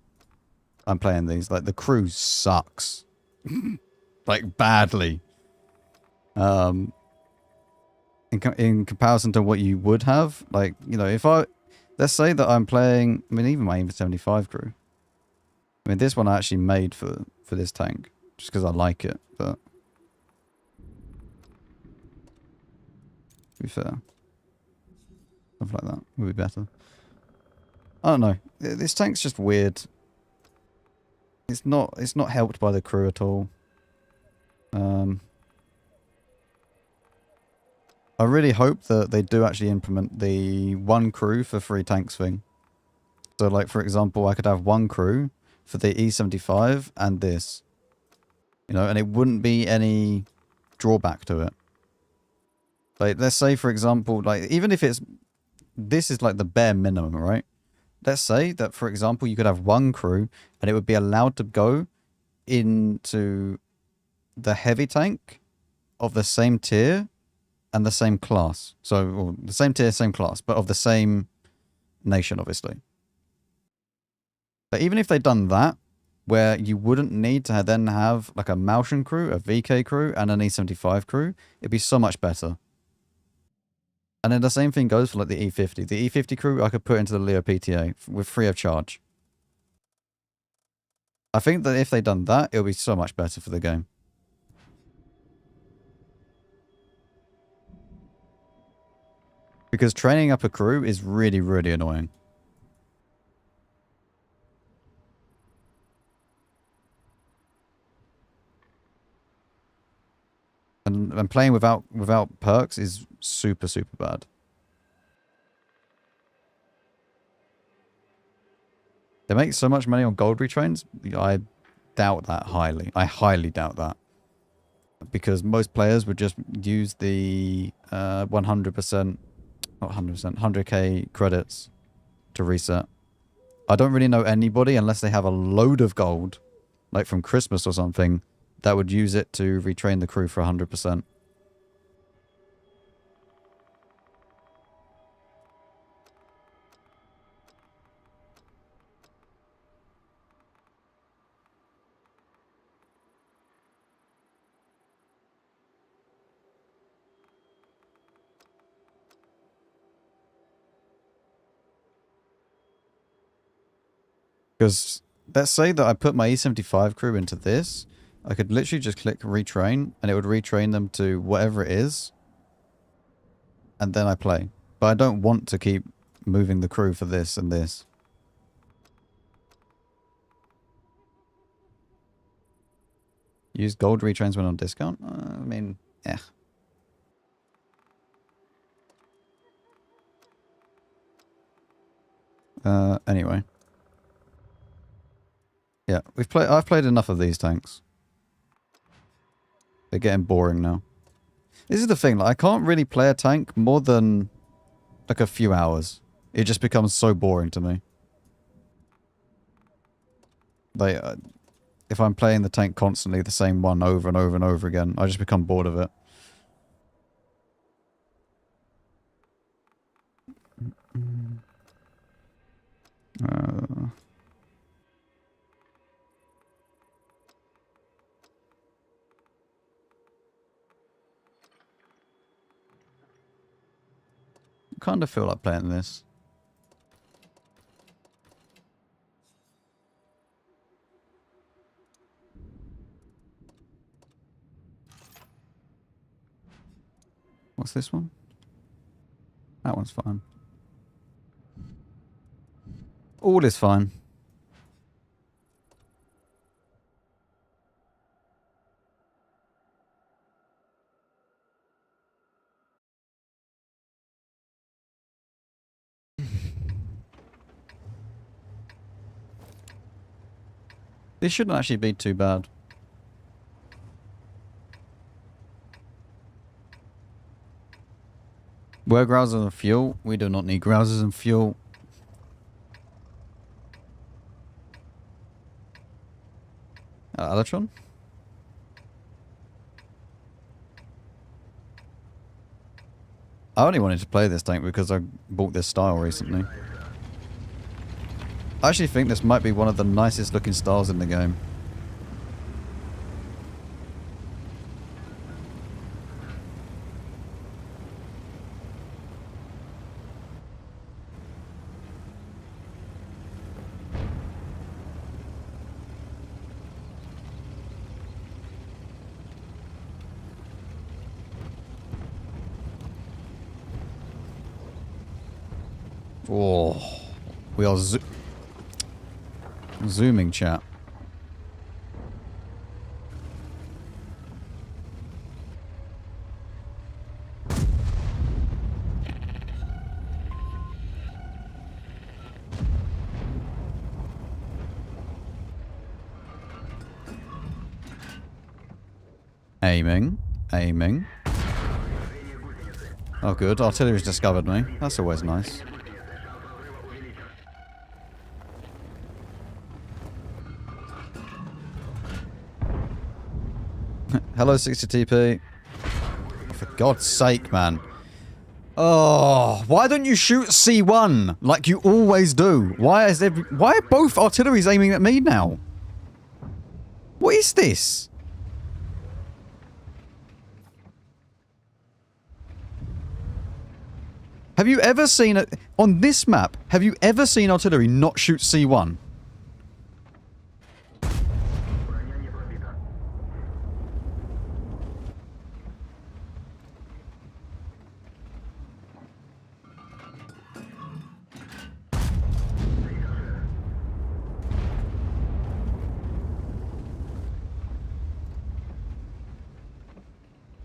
I'm playing these. Like, the crew sucks. Like, badly. In comparison to what you would have, like, you know, if I... Let's say that I'm playing... I mean, even my Aim 75 crew. I mean, this one I actually made for this tank. Just because I like it, but... To be fair. Stuff like that would be better. I don't know. This tank's just weird. It's not helped by the crew at all. I really hope that they do actually implement the one crew for 3 tanks thing. So, like, for example, I could have one crew for the E75 and this. You know, and it wouldn't be any drawback to it. Like, let's say, for example, like, even if it's... This is like the bare minimum, right? Let's say that, for example, you could have one crew and it would be allowed to go into the heavy tank of the same tier and the same class. So, well, the same tier, same class, but of the same nation, obviously. But even if they'd done that, where you wouldn't need to then have like a Malshan crew, a VK crew, and an E75 crew, it'd be so much better. And then the same thing goes for like the E50. The E50 crew I could put into the Leo PTA with free of charge. I think that if they'd done that, it would be so much better for the game. Because training up a crew is really, really annoying. And playing without perks is super, super bad. They make so much money on gold retrains. I doubt that highly. I highly doubt that. Because most players would just use the 100%, not 100%, 100k credits to reset. I don't really know anybody, unless they have a load of gold, like from Christmas or something, that would use it to retrain the crew for 100%. Because let's say that I put my E75 crew into this, I could literally just click retrain and it would retrain them to whatever it is. And then I play. But I don't want to keep moving the crew for this and this. Use gold retrains when on discount? I mean, yeah. Anyway. Yeah, I've played enough of these tanks. They're getting boring now. This is the thing, like, I can't really play a tank more than like a few hours. It just becomes so boring to me. Like, if I'm playing the tank constantly, the same one over and over and over again, I just become bored of it. Kind of feel like playing this. What's this one? That one's fine. All is fine. This shouldn't actually be too bad. Were grousers and fuel? We do not need grousers and fuel. Alatron? I only wanted to play this tank because I bought this style recently. I actually think this might be one of the nicest looking styles in the game. Oh, we are zooming, chat. Aiming. Aiming. Oh good, artillery's discovered me. That's always nice. Hello 60TP. For God's sake, man. Oh, why don't you shoot C1 like you always do? Why are both artilleries aiming at me now? What is this? Have you ever seen it on this map? Have you ever seen artillery not shoot C1?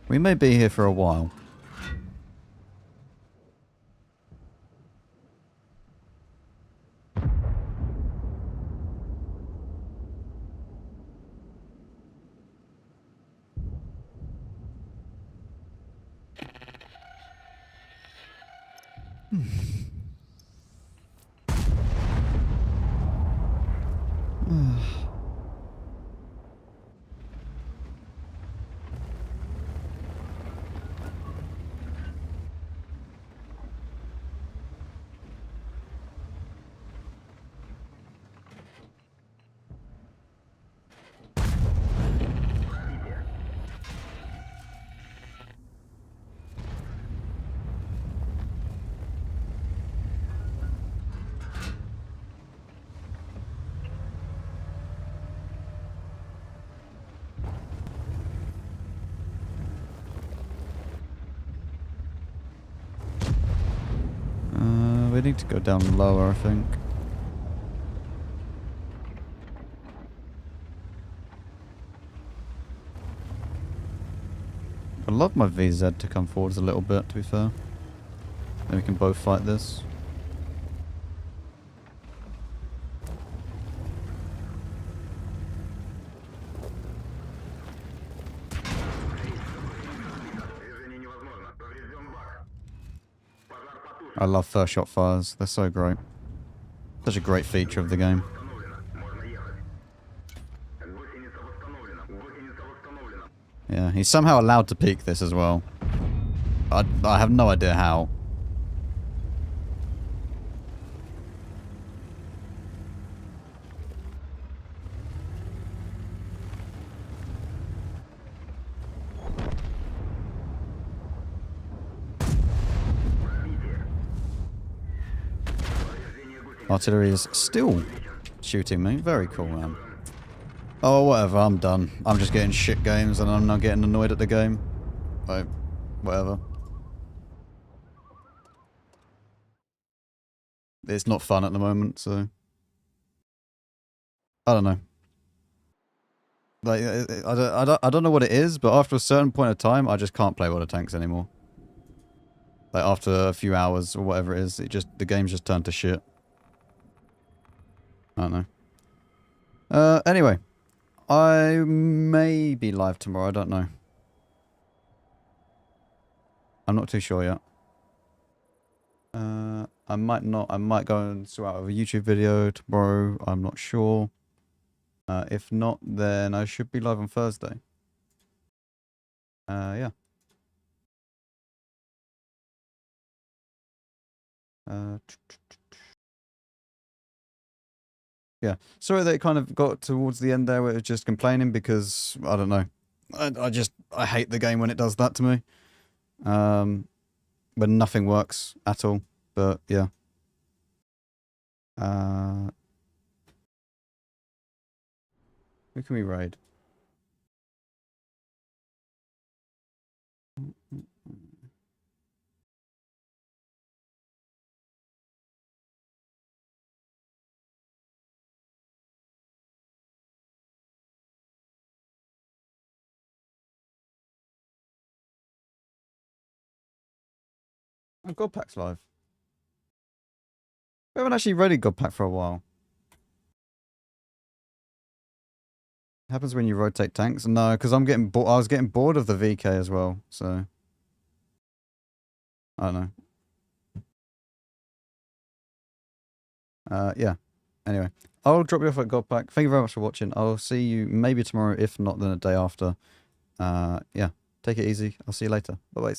We may be here for a while. We need to go down lower, I think. I'd love my VZ to come forwards a little bit, to be fair. Then we can both fight this. I love first shot fires. They're so great. Such a great feature of the game. Yeah, he's somehow allowed to peek this as well. I have no idea how. Artillery is still shooting me. Very cool, man. Oh, whatever. I'm done. I'm just getting shit games and I'm not getting annoyed at the game. Like, whatever. It's not fun at the moment, so... I don't know. Like, I don't know what it is, but after a certain point of time, I just can't play World of Tanks anymore. Like, after a few hours or whatever it is, the game's just turned to shit. I don't know. Anyway. I may be live tomorrow, I don't know. I'm not too sure yet. I might not. I might go and sort out a YouTube video tomorrow. I'm not sure. If not, then I should be live on Thursday. Yeah. Yeah. Sorry that it kind of got towards the end there where it was just complaining because, I don't know. I hate the game when it does that to me. When nothing works at all. But, yeah. Who can we raid? Oh, God Pack's live. We haven't actually raided God Pack for a while. Happens when you rotate tanks. No, because I'm getting bored. I was getting bored of the VK as well. So I don't know. Yeah. Anyway, I'll drop you off at Godpack. Thank you very much for watching. I'll see you maybe tomorrow, if not then a day after. Yeah. Take it easy. I'll see you later. Bye bye.